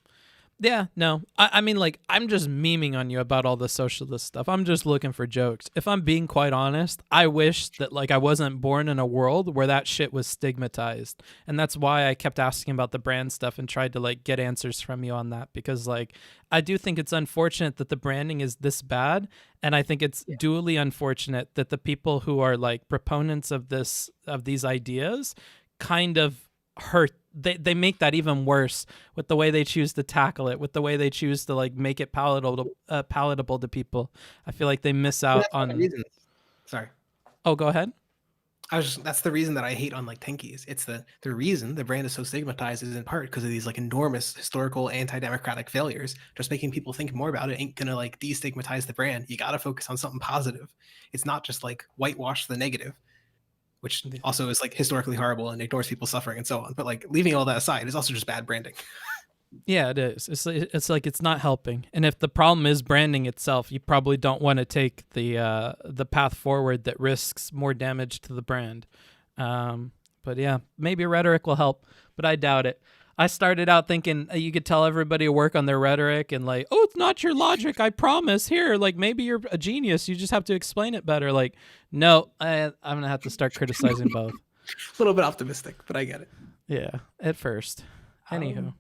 Yeah, no. I mean, like, I'm just memeing on you about all the socialist stuff. I'm just looking for jokes. If I'm being quite honest, I wish that, like, I wasn't born in a world where that shit was stigmatized. And that's why I kept asking about the brand stuff and tried to, like, get answers from you on that. Because, like, I do think it's unfortunate that the branding is this bad. And I think it's duly unfortunate that the people who are, like, proponents of these ideas kind of hurt. They make that even worse with the way they choose to tackle it, with the way they choose to like make it palatable to people. I feel like they miss out on. Sorry. Oh, go ahead. That's the reason that I hate on like tankies. It's the reason the brand is so stigmatized is in part because of these like enormous historical anti-democratic failures. Just making people think more about it ain't gonna like destigmatize the brand. You gotta focus on something positive. It's not just like whitewash the negative, which also is like historically horrible and ignores people's suffering and so on. But like leaving all that aside is also just bad branding. Yeah, it is. It's like it's not helping. And if the problem is branding itself, you probably don't want to take the path forward that risks more damage to the brand. But yeah, maybe rhetoric will help, but I doubt it. I started out thinking you could tell everybody to work on their rhetoric and like, oh, it's not your logic, I promise. Here, like maybe you're a genius. You just have to explain it better. Like, no, I'm going to have to start criticizing both. A little bit optimistic, but I get it. Yeah, at first. Anywho.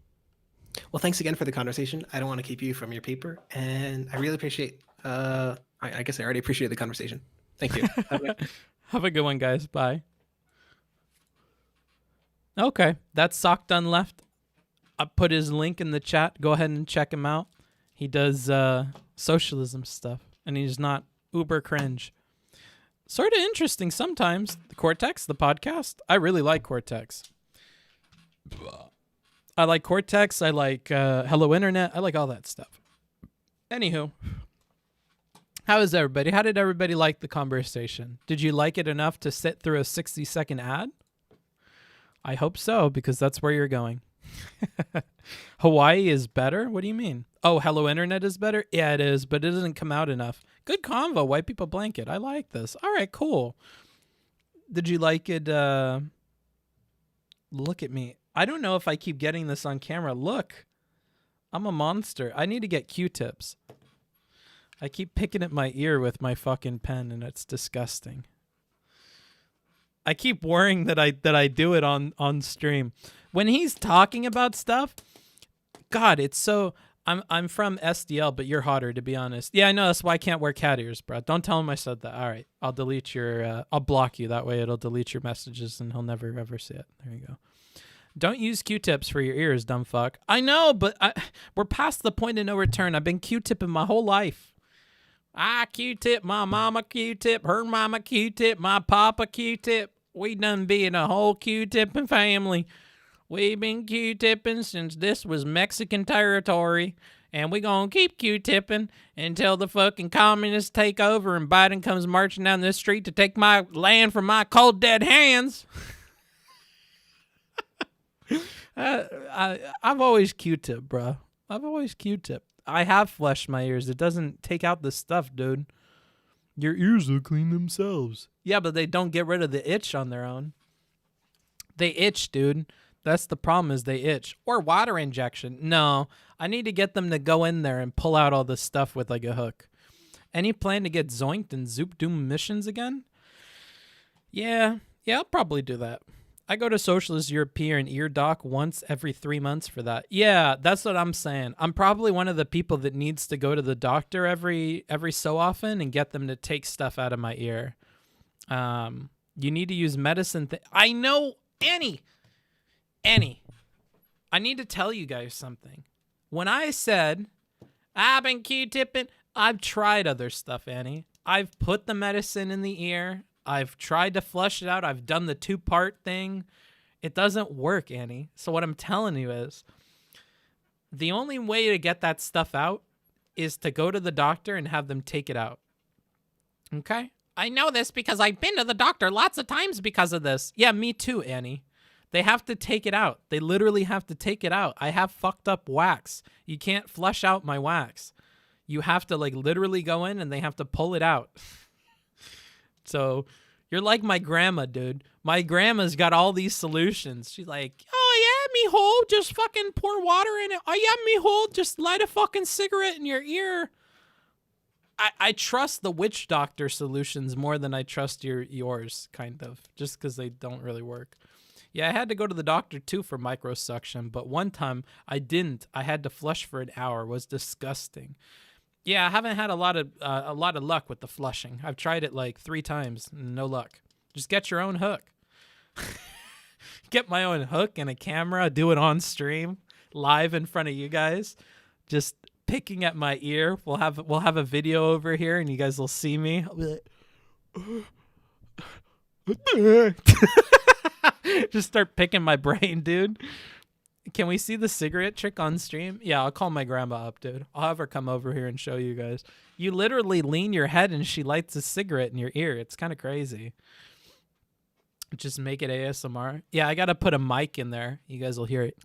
Well, thanks again for the conversation. I don't want to keep you from your paper, and I really appreciate, I guess I already appreciate the conversation. Thank you. Have a good one, guys. Bye. Okay, that's Socdoneleft. I put his link in the chat. Go ahead and check him out. He does socialism stuff, and he's not uber cringe. Sort of interesting sometimes. The Cortex, the podcast. I really like Cortex. I like Cortex. I like Hello Internet. I like all that stuff. Anywho, how is everybody? How did everybody like the conversation? Did you like it enough to sit through a 60-second ad? I hope so, because that's where you're going. Hawaii is better? What do you mean? Oh, Hello Internet is better? Yeah, it is, but it doesn't come out enough. Good convo, White People Blanket. I like this. All right, cool. Did you like it? Look at me. I don't know if I keep getting this on camera. Look, I'm a monster. I need to get Q-tips. I keep picking at my ear with my fucking pen, and it's disgusting. I keep worrying that I do it on stream. When he's talking about stuff, God, it's so... I'm from SDL, but you're hotter, to be honest. Yeah, I know. That's why I can't wear cat ears, bro. Don't tell him I said that. All right. I'll delete your... I'll block you. That way it'll delete your messages, and he'll never, ever see it. There you go. Don't use Q-tips for your ears, dumb fuck. I know, but we're past the point of no return. I've been Q-tipping my whole life. I Q-tip, my mama Q-tip, her mama Q-tip, my papa Q-tip. We done been a whole Q-tipping family. We've been Q-tipping since this was Mexican territory, and we gonna keep Q-tipping until the fucking communists take over and Biden comes marching down the street to take my land from my cold dead hands. I've always Q-tipped, bro. I've always Q-tipped. I have fleshed my ears. It doesn't take out the stuff, dude. Your ears will clean themselves. Yeah, but they don't get rid of the itch on their own. They itch, dude. That's the problem, is they itch. Or water injection. No, I need to get them to go in there and pull out all this stuff with like a hook. Any plan to get zoinked in Zoop Doom missions again? Yeah, I'll probably do that. I go to Socialist European ear doc once every 3 months for that. Yeah, that's what I'm saying. I'm probably one of the people that needs to go to the doctor every so often and get them to take stuff out of my ear. You need to use medicine. I know, Annie. I need to tell you guys something. When I said, I've been Q-tipping, I've tried other stuff, Annie. I've put the medicine in the ear. I've tried to flush it out. I've done the 2-part thing. It doesn't work, Annie. So what I'm telling you is the only way to get that stuff out is to go to the doctor and have them take it out. Okay? I know this because I've been to the doctor lots of times because of this. Yeah, me too, Annie. They have to take it out. They literally have to take it out. I have fucked up wax. You can't flush out my wax. You have to like literally go in and they have to pull it out. So you're like my grandma, dude. My grandma's got all these solutions. She's like, oh yeah, mijo, just fucking pour water in it. Oh yeah, mijo, just light a fucking cigarette in your ear. I trust the witch doctor solutions more than I trust yours, kind of, just because they don't really work. Yeah, I had to go to the doctor too for microsuction, but one time I didn't. I had to flush for an hour. It was disgusting. Yeah, I haven't had a lot of luck with the flushing. I've tried it like 3 times, no luck. Just get your own hook. Get my own hook and a camera, do it on stream, live in front of you guys, just picking at my ear. We'll have a video over here, and you guys will see me. I'll be like, just start picking my brain, dude. Can we see the cigarette trick on stream? Yeah, I'll call my grandma up, dude. I'll have her come over here and show you guys. You literally lean your head and she lights a cigarette in your ear. It's kind of crazy. Just make it ASMR. Yeah, I got to put a mic in there. You guys will hear it.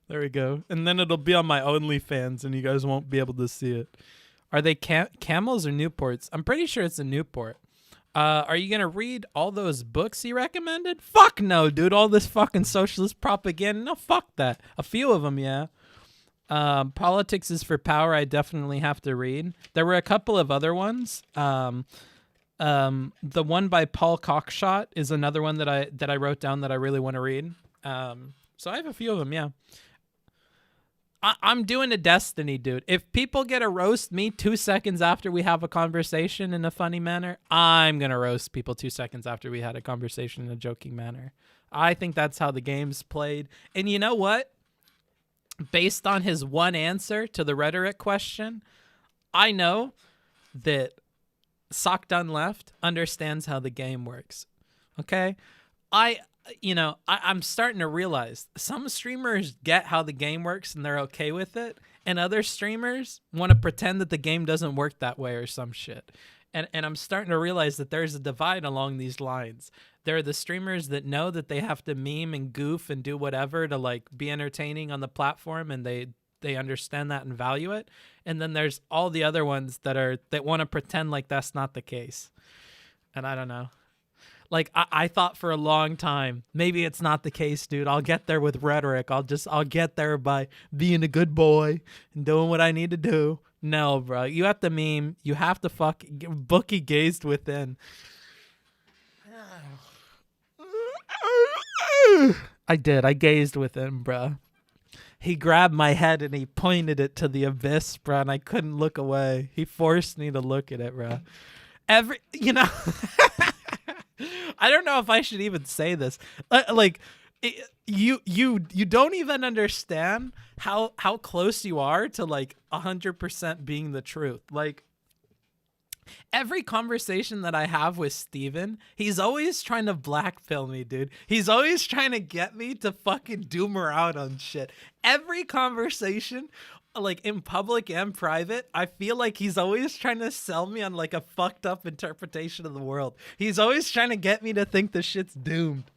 There we go. And then it'll be on my OnlyFans and you guys won't be able to see it. Are they Camels or Newports? I'm pretty sure it's a Newport. Are you going to read all those books he recommended? Fuck no, dude. All this fucking socialist propaganda. No, fuck that. A few of them, yeah. Politics is for Power, I definitely have to read. There were a couple of other ones. The one by Paul Cockshott is another one that I wrote down that I really want to read. So I have a few of them, yeah. I'm doing a Destiny, dude. If people get to roast me 2 seconds after we have a conversation in a funny manner, I'm going to roast people 2 seconds after we had a conversation in a joking manner. I think that's how the game's played. And you know what? Based on his one answer to the rhetoric question, I know that Socdoneleft understands how the game works. Okay? I'm starting to realize some streamers get how the game works and they're okay with it, and other streamers want to pretend that the game doesn't work that way or some shit. And I'm starting to realize that there's a divide along these lines. There are the streamers that know that they have to meme and goof and do whatever to like be entertaining on the platform, and they understand that and value it. And then there's all the other ones that want to pretend like that's not the case. And I don't know. Like, I thought for a long time, maybe it's not the case, dude. I'll get there with rhetoric. I'll get there by being a good boy and doing what I need to do. No, bro. You have to meme. You have to Bookie gazed within. I did. I gazed within, bro. He grabbed my head and he pointed it to the abyss, bro, and I couldn't look away. He forced me to look at it, bro. I don't know if I should even say this. You don't even understand how close you are to like 100% being the truth. Like, every conversation that I have with Steven, he's always trying to blackpill me, dude. He's always trying to get me to fucking doom her out on shit. Every conversation, like in public and private, I feel like he's always trying to sell me on like a fucked up interpretation of the world. He's always trying to get me to think the shit's doomed.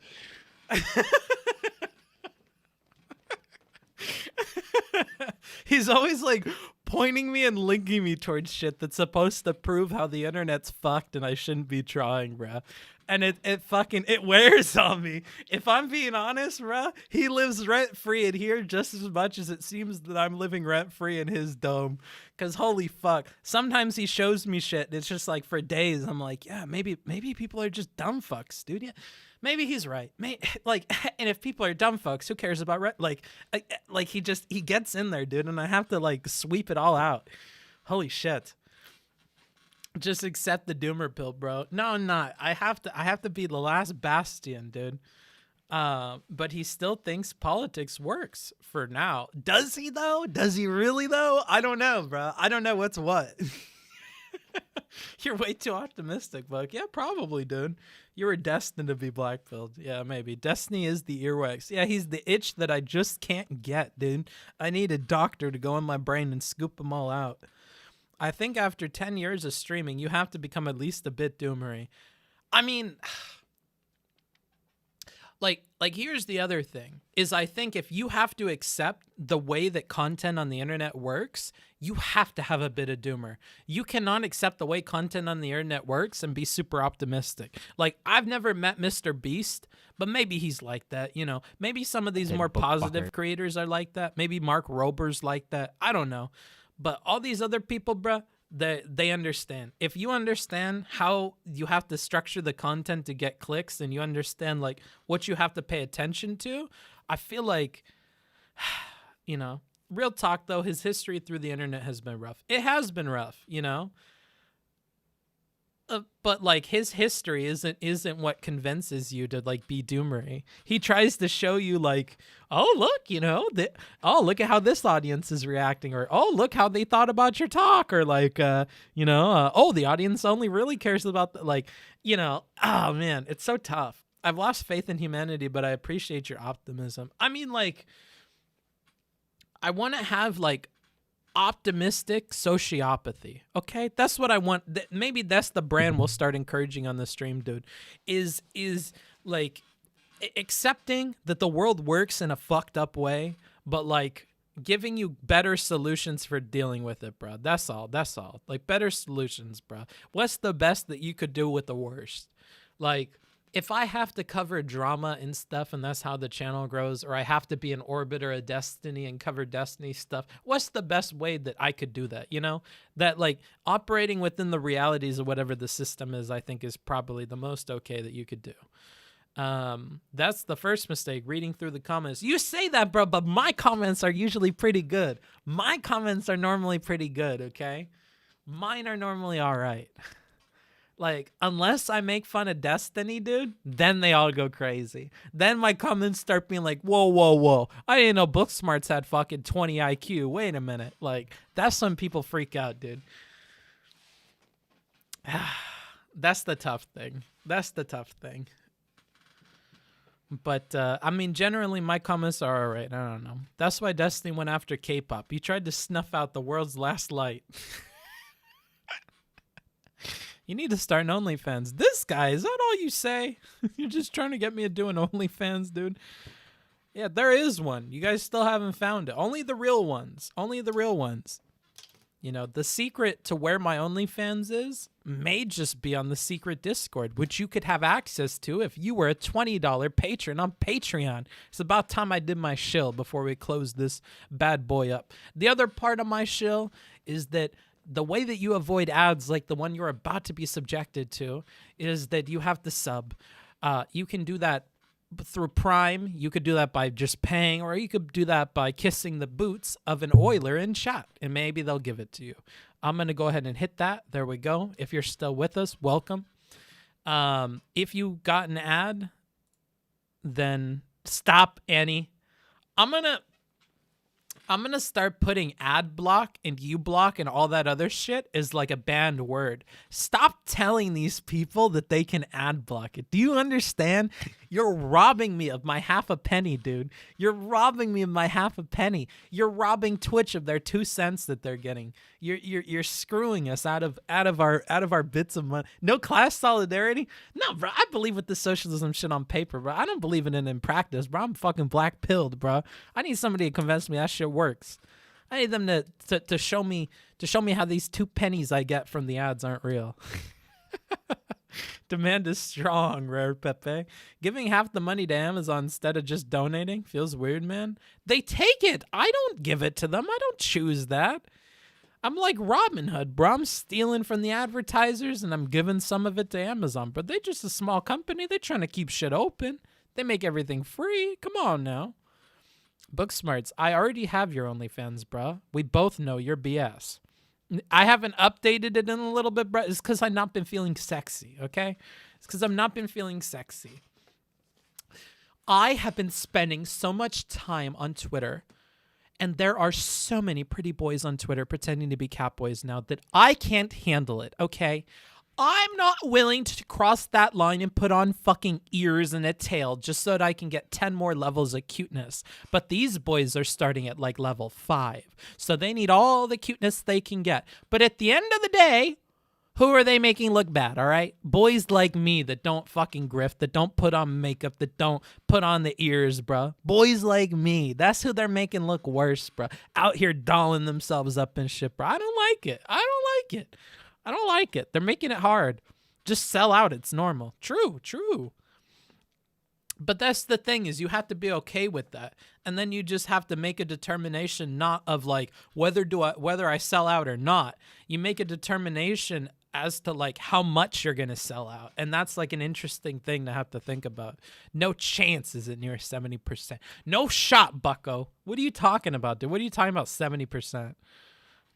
He's always like pointing me and linking me towards shit that's supposed to prove how the internet's fucked and I shouldn't be trying, bruh. And it wears on me. If I'm being honest, bro, he lives rent free in here just as much as it seems that I'm living rent free in his dome. Cause holy fuck, sometimes he shows me shit. And it's just like for days, I'm like, yeah, maybe people are just dumb fucks, dude. Yeah, maybe he's right. And if people are dumb fucks, who cares about like he gets in there, dude, and I have to like sweep it all out. Holy shit. Just accept the doomer pill, bro. No, I'm not. I have to be the last bastion, dude. But he still thinks politics works for now. Does he though? Does he really though? I don't know, bro. I don't know what's what. You're way too optimistic, Buck. Yeah, probably, dude. You were destined to be black-pilled. Yeah, maybe. Destiny is the earwax. Yeah, he's the itch that I just can't get, dude. I need a doctor to go in my brain and scoop them all out. I think after 10 years of streaming, you have to become at least a bit doomery. I mean, like here's the other thing, is I think if you have to accept the way that content on the internet works, you have to have a bit of doomer. You cannot accept the way content on the internet works and be super optimistic. Like, I've never met Mr. Beast, but maybe he's like that, you know. Maybe some of these more positive creators are like that. Maybe Mark Rober's like that. I don't know. But all these other people, bruh, they understand. If you understand how you have to structure the content to get clicks, and you understand like what you have to pay attention to, I feel like, you know, real talk though, his history through the internet has been rough. It has been rough, you know. But like his history isn't what convinces you to like be doomery. He tries to show you like, oh look, you know, look at how this audience is reacting, or oh look how they thought about your talk, or like you know, oh the audience only really cares about like, you know, oh man, it's so tough. I've lost faith in humanity, but I appreciate your optimism. I mean, like, I want to have like optimistic sociopathy. Okay, that's what I want. Maybe that's the brand we'll start encouraging on the stream, dude. Is like accepting that the world works in a fucked up way, but like giving you better solutions for dealing with it, bro. That's all. Like better solutions, bro. What's the best that you could do with the worst? Like, if I have to cover drama and stuff, and that's how the channel grows, or I have to be an Orbit or a Destiny and cover Destiny stuff, what's the best way that I could do that? You know, that like operating within the realities of whatever the system is, I think is probably the most okay that you could do. That's the first mistake, reading through the comments. You say that, bro, but my comments are usually pretty good. My comments are normally pretty good, okay? Mine are normally all right. Like, unless I make fun of Destiny, dude, then they all go crazy. Then my comments start being like, whoa. I didn't know Booksmarts had fucking 20 IQ. Wait a minute. Like, that's when people freak out, dude. That's the tough thing. But, I mean, generally, my comments are all right. I don't know. That's why Destiny went after K-pop. He tried to snuff out the world's last light. You need to start an OnlyFans. This guy, is that all you say? You're just trying to get me to do an OnlyFans, dude? Yeah, there is one. You guys still haven't found it. Only the real ones. You know, the secret to where my OnlyFans is may just be on the secret Discord, which you could have access to if you were a $20 patron on Patreon. It's about time I did my shill before we close this bad boy up. The other part of my shill is that the way that you avoid ads like the one you're about to be subjected to is that you have to sub. You can do that through Prime. You could do that by just paying, or you could do that by kissing the boots of an Oiler in chat, and maybe they'll give it to you. I'm going to go ahead and hit that. There we go. If you're still with us, welcome. If you got an ad, then stop, Annie. I'm gonna start putting ad block and uBlock and all that other shit as like a banned word. Stop telling these people that they can ad block it. Do you understand? You're robbing me of my half a penny, dude. You're robbing me of my half a penny. You're robbing Twitch of their 2 cents that they're getting. You're screwing us out of our bits of money. No class solidarity? No, bro. I believe with the socialism shit on paper, bro. I don't believe in it in practice, bro. I'm fucking black pilled, bro. I need somebody to convince me that shit works. I need them to show me how these 2 pennies I get from the ads aren't real. Demand is strong, Rare Pepe. Giving half the money to Amazon instead of just donating feels weird, man. They take it. I don't give it to them. I don't choose that. I'm like Robin Hood, bro. I'm stealing from the advertisers and I'm giving some of it to Amazon. But they're just a small company. They're trying to keep shit open. They make everything free. Come on now. Booksmarts, I already have your OnlyFans, bro. We both know you're BS. I haven't updated it in a little bit, bro. It's because I've not been feeling sexy, okay? It's because I've not been feeling sexy. I have been spending so much time on Twitter, and there are so many pretty boys on Twitter pretending to be cat boys now that I can't handle it, okay? I'm not willing to cross that line and put on fucking ears and a tail just so that I can get 10 more levels of cuteness. But these boys are starting at like level 5. So they need all the cuteness they can get. But at the end of the day, who are they making look bad, all right? Boys like me that don't fucking grift, that don't put on makeup, that don't put on the ears, bruh. Boys like me. That's who they're making look worse, bruh. Out here dolling themselves up and shit, bruh. I don't like it. I don't like it. I don't like it. They're making it hard. Just sell out. It's normal. True, true. But that's the thing is you have to be okay with that. And then you just have to make a determination not of like whether I sell out or not. You make a determination as to like how much you're going to sell out. And that's like an interesting thing to have to think about. No chance is it near 70%. No shot, bucko. What are you talking about, dude? What are you talking about 70%?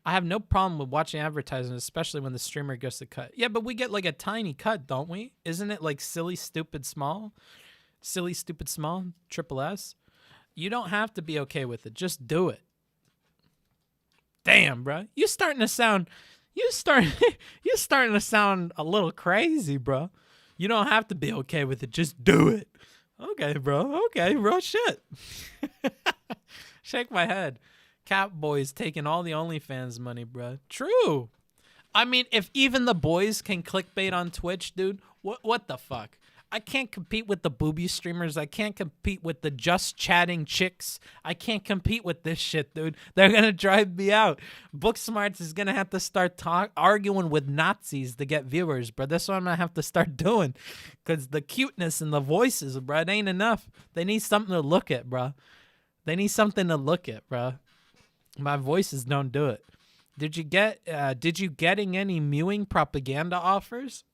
I have no problem with watching advertising, especially when the streamer goes to cut. Yeah, but we get like a tiny cut, don't we? Isn't it like silly, stupid, small? Silly, stupid, small, triple S? You don't have to be okay with it. Just do it. Damn, bro. You're starting to sound a little crazy, bro. You don't have to be okay with it. Just do it. Okay, bro. Okay, bro. Shit. Shake my head. Cat boys taking all the OnlyFans money, bro. True. I mean, if even the boys can clickbait on Twitch, dude, what the fuck? I can't compete with the booby streamers. I can't compete with the just chatting chicks. I can't compete with this shit, dude. They're going to drive me out. Booksmarts is going to have to start arguing with Nazis to get viewers, bro. That's what I'm going to have to start doing because the cuteness and the voices, bro, it ain't enough. They need something to look at, bro. They need something to look at, bro. My voices don't do it. Did you getting any mewing propaganda offers?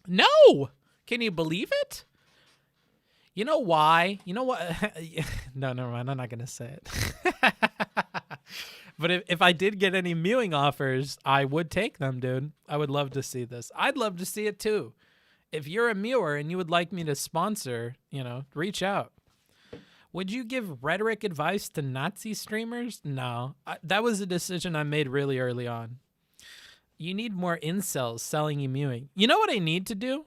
No. Can you believe it? You know why? You know what? No, never mind. I'm not gonna say it. But if I did get any mewing offers, I would take them, dude. I would love to see this. I'd love to see it too. If you're a mewer and you would like me to sponsor, reach out. Would you give rhetoric advice to Nazi streamers? No. That was a decision I made really early on. You need more incels selling you mewing. You know what I need to do?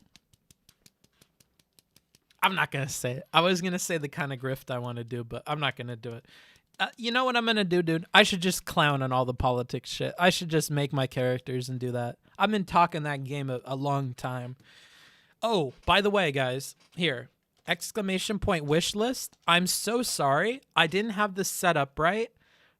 I'm not going to say it. I was going to say the kind of grift I want to do, but I'm not going to do it. You know what I'm going to do, dude? I should just clown on all the politics shit. I should just make my characters and do that. I've been talking that game a long time. Oh, by the way, guys, here. Exclamation point wish list. I'm so sorry. I didn't have this set up right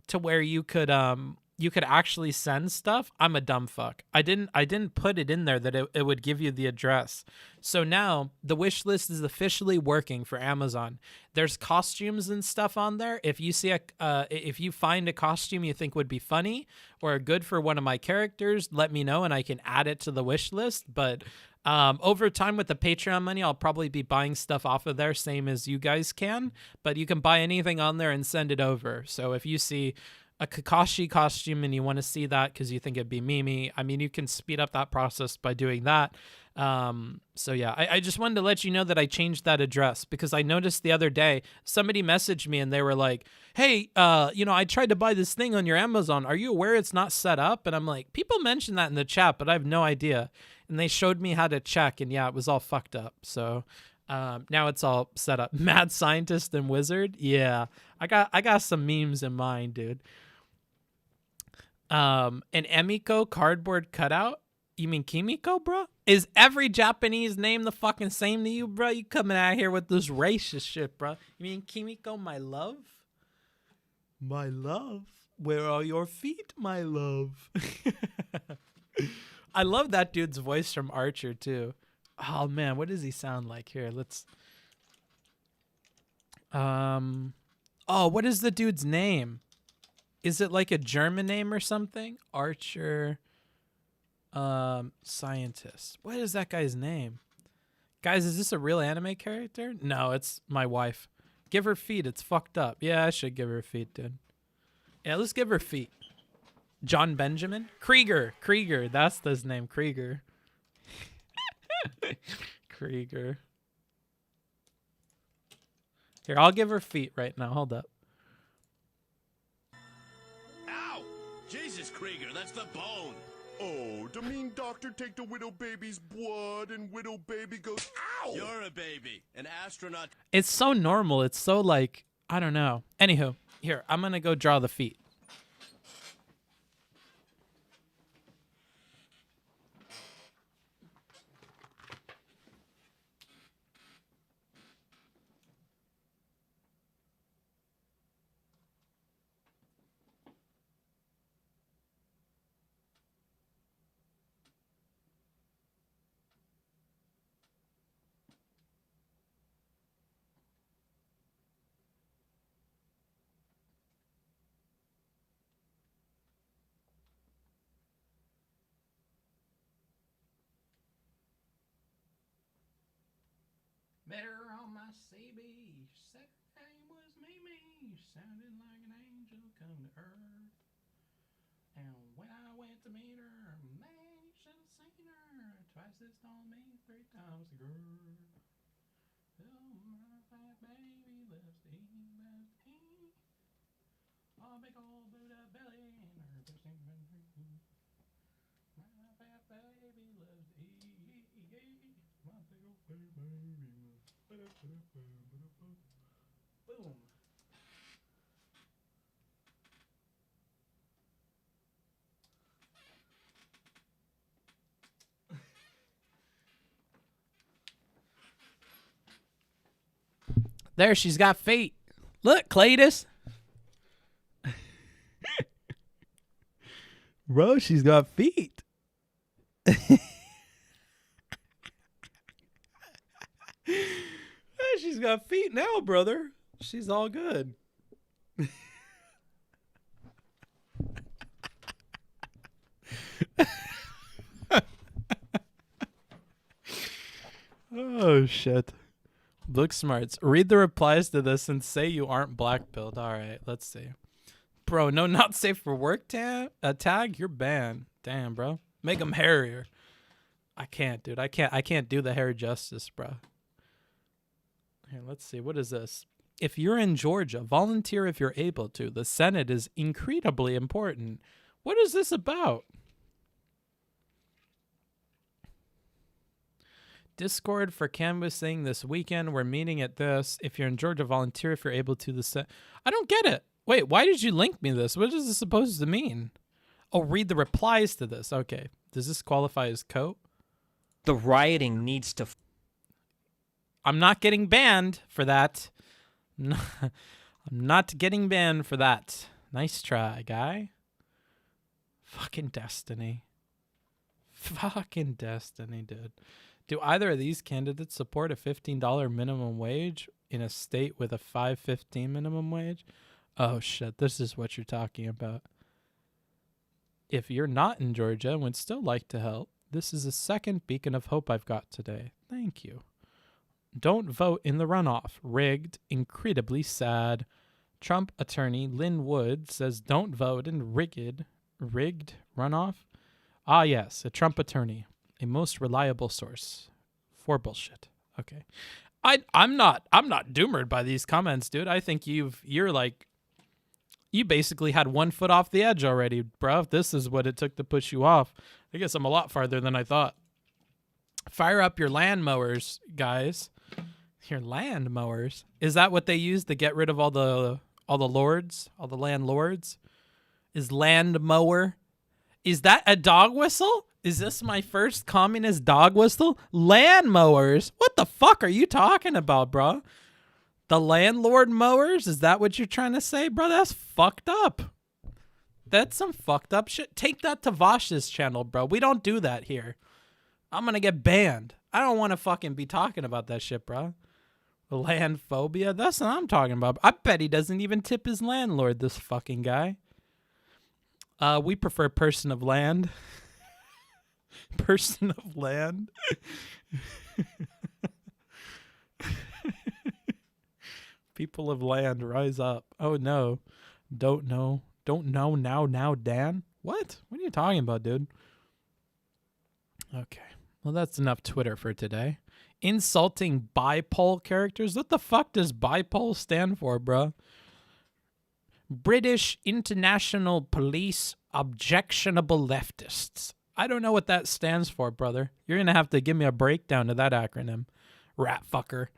to where you could actually send stuff. I'm a dumb fuck. I didn't put it in there that it would give you the address. So now the wish list is officially working for Amazon. There's costumes and stuff on there. If you see if you find a costume you think would be funny or good for one of my characters, let me know and I can add it to the wish list. But over time with the Patreon money, I'll probably be buying stuff off of there, same as you guys can. But you can buy anything on there and send it over. So if you see a Kakashi costume and you want to see that because you think it'd be Mimi, I mean, you can speed up that process by doing that. So yeah, I just wanted to let you know that I changed that address because I noticed the other day somebody messaged me and they were like, hey, I tried to buy this thing on your Amazon. Are you aware it's not set up? And I'm like, people mention that in the chat, but I have no idea. And they showed me how to check and yeah, it was all fucked up. So now it's all set up. Mad scientist and wizard. Yeah, I got some memes in mind, dude. An Emiko cardboard cutout? You mean Kimiko, bro? Is every Japanese name the fucking same to you, bro? You coming out here with this racist shit, bro? You mean Kimiko, my love? My love? Where are your feet, my love? I love that dude's voice from Archer too. Oh man, what does he sound like? Here, let's. Oh, what is the dude's name? Is it like a German name or something? Archer. Scientist. What is that guy's name? Guys, is this a real anime character? No, it's my wife. Give her feet. It's fucked up. Yeah, I should give her feet, dude. Yeah, let's give her feet. John Benjamin? Krieger. That's his name. Krieger. Krieger. Here, I'll give her feet right now. Hold up. Ow! Jesus, Krieger, that's the bone. Oh, the mean doctor take the widow baby's blood and widow baby goes, ow! You're a baby, an astronaut. It's so normal. It's so like, I don't know. Anywho, here, I'm going to go draw the feet. Better on my CB. Said her name was Mimi. Sounded like an angel come to earth. And when I went to meet her, man, you should have seen her. Twice as tall me, 3 times the girl. Oh, my fat baby loves to eat, loves to eat. Oh, big old Buddha belly and her pussy been free. My fat baby loves to eat. My big old baby. Boom. There, she's got feet. Look, Cletus. Bro, she's got feet. She's got feet now, brother. She's all good. Oh, shit. Booksmarts. Read the replies to this and say you aren't black-pilled. All right, let's see. Bro, no not safe for work tag? You're banned. Damn, bro. Make them hairier. I can't, dude. I can't do the hair justice, bro. Here, let's see. What is this? If you're in Georgia, volunteer if you're able to. The Senate is incredibly important. What is this about? Discord for canvassing this weekend. We're meeting at this. If you're in Georgia, volunteer if you're able to. I don't get it. Wait, why did you link me this? What is this supposed to mean? Oh, read the replies to this. Okay. Does this qualify as coat? The rioting needs to... I'm not getting banned for that. I'm not getting banned for that. Nice try, guy. Fucking Destiny. Fucking Destiny, dude. Do either of these candidates support a $15 minimum wage in a state with a $5.15 minimum wage? Oh, shit. This is what you're talking about. If you're not in Georgia and would still like to help, this is a second beacon of hope I've got today. Thank you. Don't vote in the runoff. Rigged. Incredibly sad. Trump attorney Lynn Wood says don't vote in rigged runoff. Ah, yes, a Trump attorney. A most reliable source for bullshit. Okay. I'm not doomered by these comments, dude. I think you basically had 1 foot off the edge already, bro. If this is what it took to push you off, I guess I'm a lot farther than I thought. Fire up your land mowers, guys. Your land mowers. Is that what they use to get rid of all the lords, all the landlords? Is land mower? Is that a dog whistle? Is this my first communist dog whistle? Land mowers? What the fuck are you talking about, bro? The landlord mowers? Is that what you're trying to say, bro? That's fucked up. That's some fucked up shit. Take that to Vosh's channel, bro. We don't do that here. I'm gonna get banned. I don't want to fucking be talking about that shit, bro. Land phobia? That's what I'm talking about. I bet he doesn't even tip his landlord, this fucking guy. We prefer person of land. Person of land. People of land, rise up. Oh no. Don't know now, Dan? What are you talking about, dude? Okay. Well, that's enough Twitter for today. Insulting bipole characters? What the fuck does bipole stand for, bro? British International Police Objectionable Leftists. I don't know what that stands for, brother. You're going to have to give me a breakdown to that acronym. Rat fucker.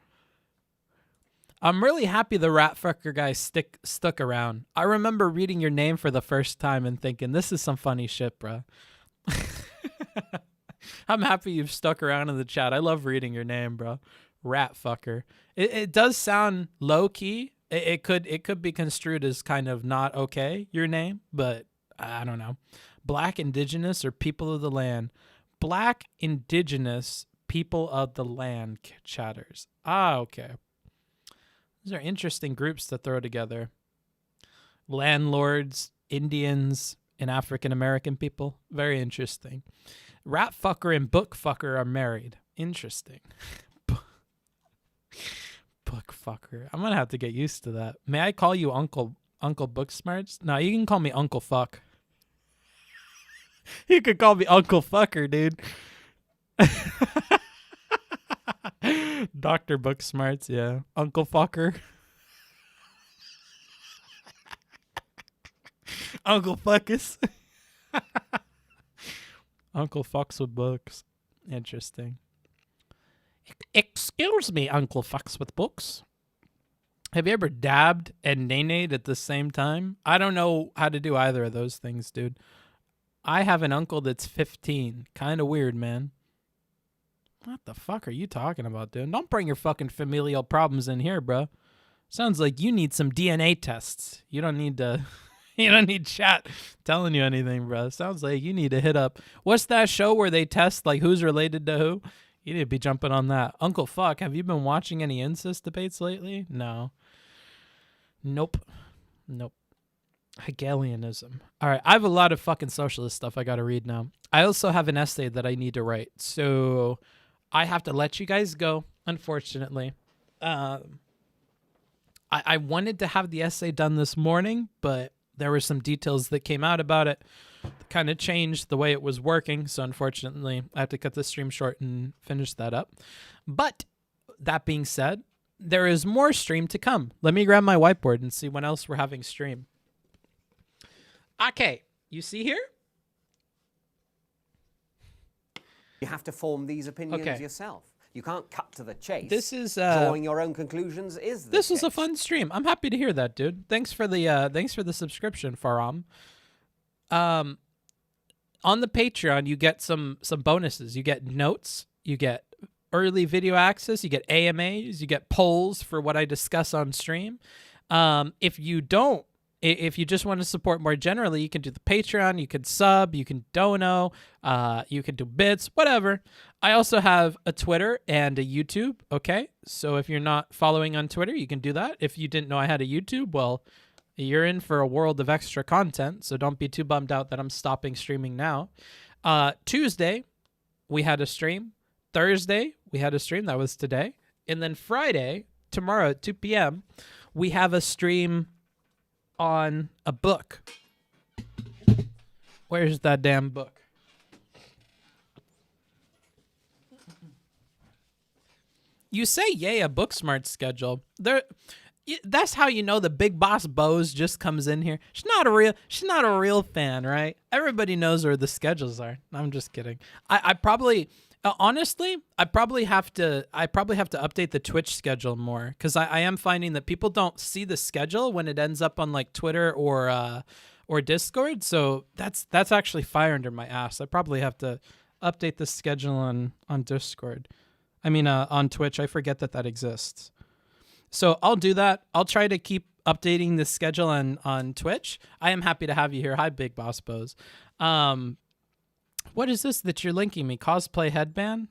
I'm really happy the rat fucker guy stuck around. I remember reading your name for the first time and thinking, this is some funny shit, bro. I'm happy you've stuck around in the chat. I love reading your name, bro. Rat fucker. It does sound low key. It could be construed as kind of not okay, your name, but I don't know. Black Indigenous or people of the land? Black Indigenous people of the land chatters. Ah, okay. These are interesting groups to throw together. Landlords, Indians, and African American people. Very interesting. Rat fucker and book fucker are married. Interesting. Book fucker. I'm gonna have to get used to that. May I call you Uncle Booksmarts? No, you can call me Uncle Fuck. You could call me Uncle Fucker, dude. Dr. Booksmarts, yeah. Uncle Fucker. Uncle Fuckus. Uncle Fucks with books. Interesting. Excuse me, Uncle Fucks with books. Have you ever dabbed and nay-nayed at the same time? I don't know how to do either of those things, dude. I have an uncle that's 15. Kind of weird, man. What the fuck are you talking about, dude? Don't bring your fucking familial problems in here, bro. Sounds like you need some DNA tests. You don't need to... You don't need chat telling you anything, bro. Sounds like you need to hit up... What's that show where they test, like, who's related to who? You need to be jumping on that. Uncle Fuck, have you been watching any incest debates lately? No. Nope. Hegelianism. All right, I have a lot of fucking socialist stuff I got to read now. I also have an essay that I need to write, so I have to let you guys go, unfortunately. I wanted to have the essay done this morning, but there were some details that came out about it that kind of changed the way it was working, so unfortunately, I have to cut the stream short and finish that up. But that being said, there is more stream to come. Let me grab my whiteboard and see when else we're having stream. Okay, you see here? You have to form these opinions yourself. You can't cut to the chase. This is drawing your own conclusions is this was a fun stream. I'm happy to hear that, dude. Thanks for the subscription, Faram. On the Patreon, you get some bonuses. You get notes, you get early video access, you get AMAs, you get polls for what I discuss on stream. If you just want to support more generally, you can do the Patreon, you can sub, you can dono, you can do bits, whatever. I also have a Twitter and a YouTube, okay? So if you're not following on Twitter, you can do that. If you didn't know I had a YouTube, well, you're in for a world of extra content, so don't be too bummed out that I'm stopping streaming now. Tuesday, we had a stream. Thursday, we had a stream. That was today. And then Friday, tomorrow at 2 p.m., we have a stream on a book. Where's that damn book? You say yay a Booksmart schedule. That's how you know the big boss Bose just comes in here. She's not a real fan, right? Everybody knows where the schedules are. I'm just kidding. I probably honestly, I probably have to update the Twitch schedule more, because I am finding that people don't see the schedule when it ends up on like Twitter or Discord. So that's actually fire under my ass. I probably have to update the schedule on Discord. I mean, on Twitch. I forget that exists. So I'll do that. I'll try to keep updating the schedule on Twitch, I am happy to have you here. Hi, Big Boss Bose. What is this that you're linking me? Cosplay headband?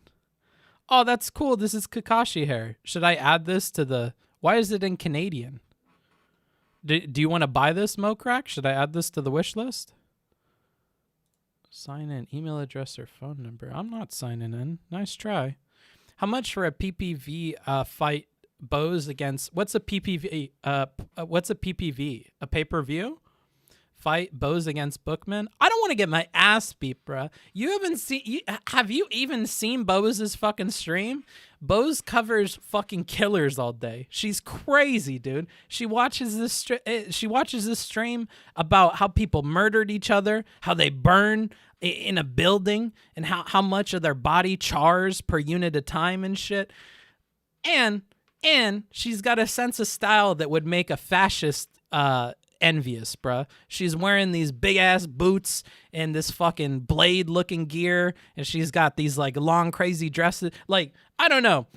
Oh, that's cool. This is Kakashi hair. Should I add this to the... Why is it in Canadian? Do you want to buy this, Mocrack? Should I add this to the wish list? Sign in. Email address or phone number. I'm not signing in. Nice try. How much for a PPV fight Bose against... What's a PPV? What's a PPV? A pay-per-view? Fight Bose against Bookman? I don't want to get my ass beat, bruh. You haven't seen... have you even seen Bose's fucking stream? Bose covers fucking killers all day. She's crazy, dude. She watches this stream about how people murdered each other, how they burn in a building, and how much of their body chars per unit of time and shit. And she's got a sense of style that would make a fascist envious, bruh. She's wearing these big ass boots and this fucking blade looking gear, and she's got these like long crazy dresses. Like, I don't know,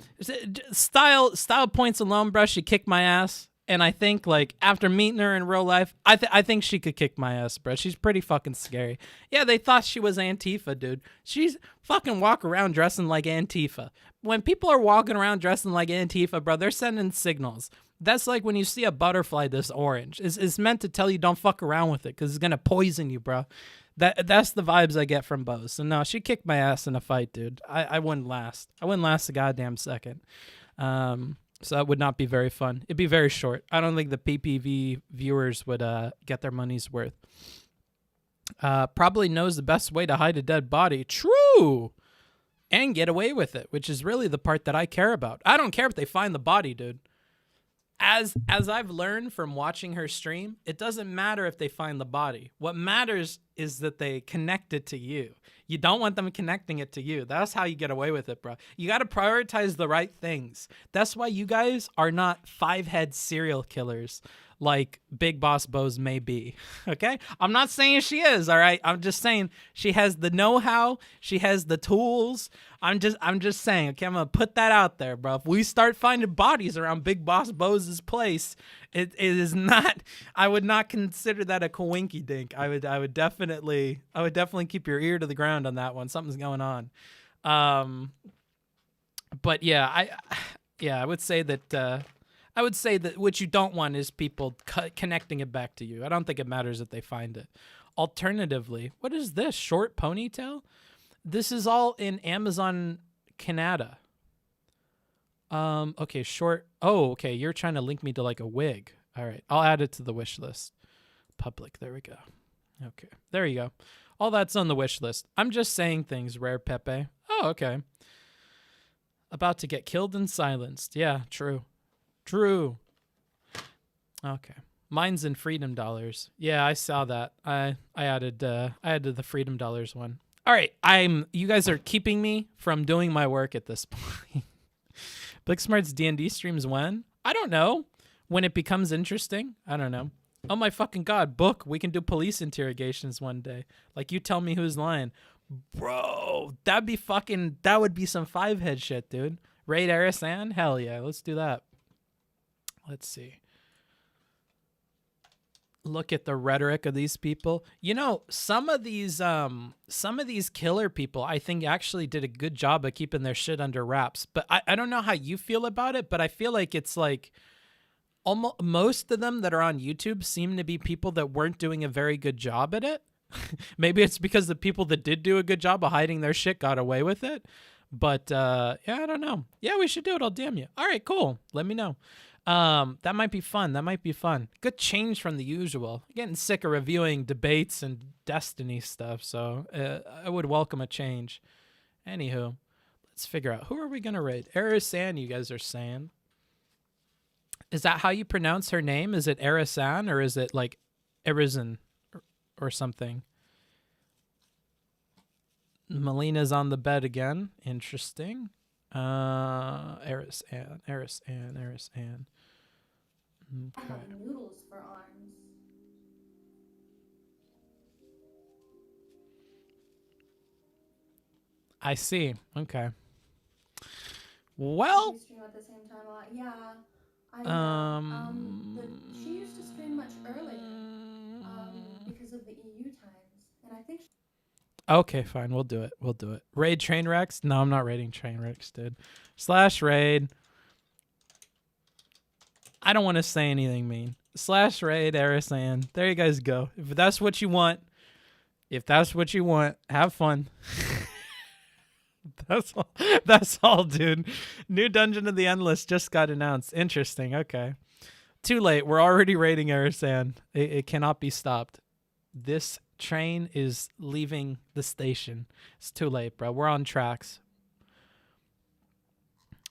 style points alone, bruh. She kicked my ass, and I think like after meeting her in real life, I think she could kick my ass, bruh. She's pretty fucking scary. Yeah, they thought she was Antifa, dude. She's fucking walk around dressing like Antifa. When people are walking around dressing like Antifa, bro, they're sending signals. That's like when you see a butterfly this orange. It's meant to tell you don't fuck around with it because it's going to poison you, bro. That's the vibes I get from Bose. So no, she kicked my ass in a fight, dude. I wouldn't last. I wouldn't last a goddamn second. So that would not be very fun. It'd be very short. I don't think the PPV viewers would get their money's worth. Probably knows the best way to hide a dead body. True. And get away with it, which is really the part that I care about. I don't care if they find the body, dude. As I've learned from watching her stream, it doesn't matter if they find the body. What matters is that they connect it to you. You don't want them connecting it to you. That's how you get away with it, bro. You got to prioritize the right things. That's why you guys are not 5-head serial killers like Big Boss Bose may be, okay? I'm not saying she is, all right? I'm just saying she has the know-how, she has the tools. I'm just saying, okay? I'm gonna put that out there, bro. If we start finding bodies around Big Boss Bose's place, it is not. I would not consider that a coinky dink. I would definitely keep your ear to the ground on that one. Something's going on. But yeah, I would say that. I would say that what you don't want is people connecting it back to you. I don't think it matters if they find it. Alternatively, what is this? Short ponytail? This is all in Amazon Canada. Okay, short. Oh, okay. You're trying to link me to like a wig. All right. I'll add it to the wish list. Public. There we go. Okay. There you go. All that's on the wish list. I'm just saying things, Rare Pepe. Oh, okay. About to get killed and silenced. Yeah, true. True. Okay. Mine's in freedom dollars. Yeah, I saw that. I added the freedom dollars one. All right. You guys are keeping me from doing my work at this point. Booksmart's D&D streams when? I don't know. When it becomes interesting. I don't know. Oh my fucking god, Book, we can do police interrogations one day. Like, you tell me who's lying. Bro, that would be some 5-head shit, dude. Raid Arisan? Hell yeah, let's do that. Let's see. Look at the rhetoric of these people. You know, some of these killer people, I think, actually did a good job of keeping their shit under wraps. But I don't know how you feel about it, but I feel like it's like almost most of them that are on YouTube seem to be people that weren't doing a very good job at it. Maybe it's because the people that did do a good job of hiding their shit got away with it. But yeah, I don't know. Yeah, we should do it. I'll DM you. All right, cool. Let me know. That might be fun. Good change from the usual. I'm getting sick of reviewing debates and Destiny stuff, so I would welcome a change. Anywho, let's figure out, who are we going to raid? Arisan, you guys are saying. Is that how you pronounce her name? Is it Arisan, or is it like Arisan or something? Melina's on the bed again. Interesting. Arisan. Okay. Noodles for arms. I see. Okay. Well. Stream at the same time a lot. Yeah. She used to stream much earlier because of the EU times, and I think. Okay, fine. We'll do it. We'll do it. Raid Trainwrecks? No, I'm not raiding Trainwrecks, dude. /raid. I don't want to say anything mean. /raid Arisan. There you guys go. If that's what you want, have fun. That's all, dude. New Dungeon of the Endless just got announced. Interesting. Okay. Too late. We're already raiding Arisan. It cannot be stopped. This train is leaving the station. It's too late, bro. We're on tracks.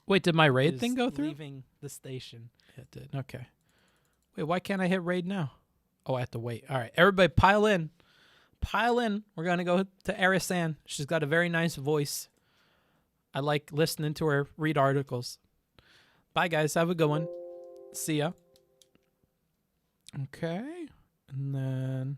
Wait, did my raid thing go through? Leaving the station. It did. Okay. Wait, why can't I hit raid now? Oh, I have to wait. All right, everybody pile in. Pile in. We're going to go to Arisan. She's got a very nice voice. I like listening to her read articles. Bye, guys. Have a good one. See ya. Okay. And then...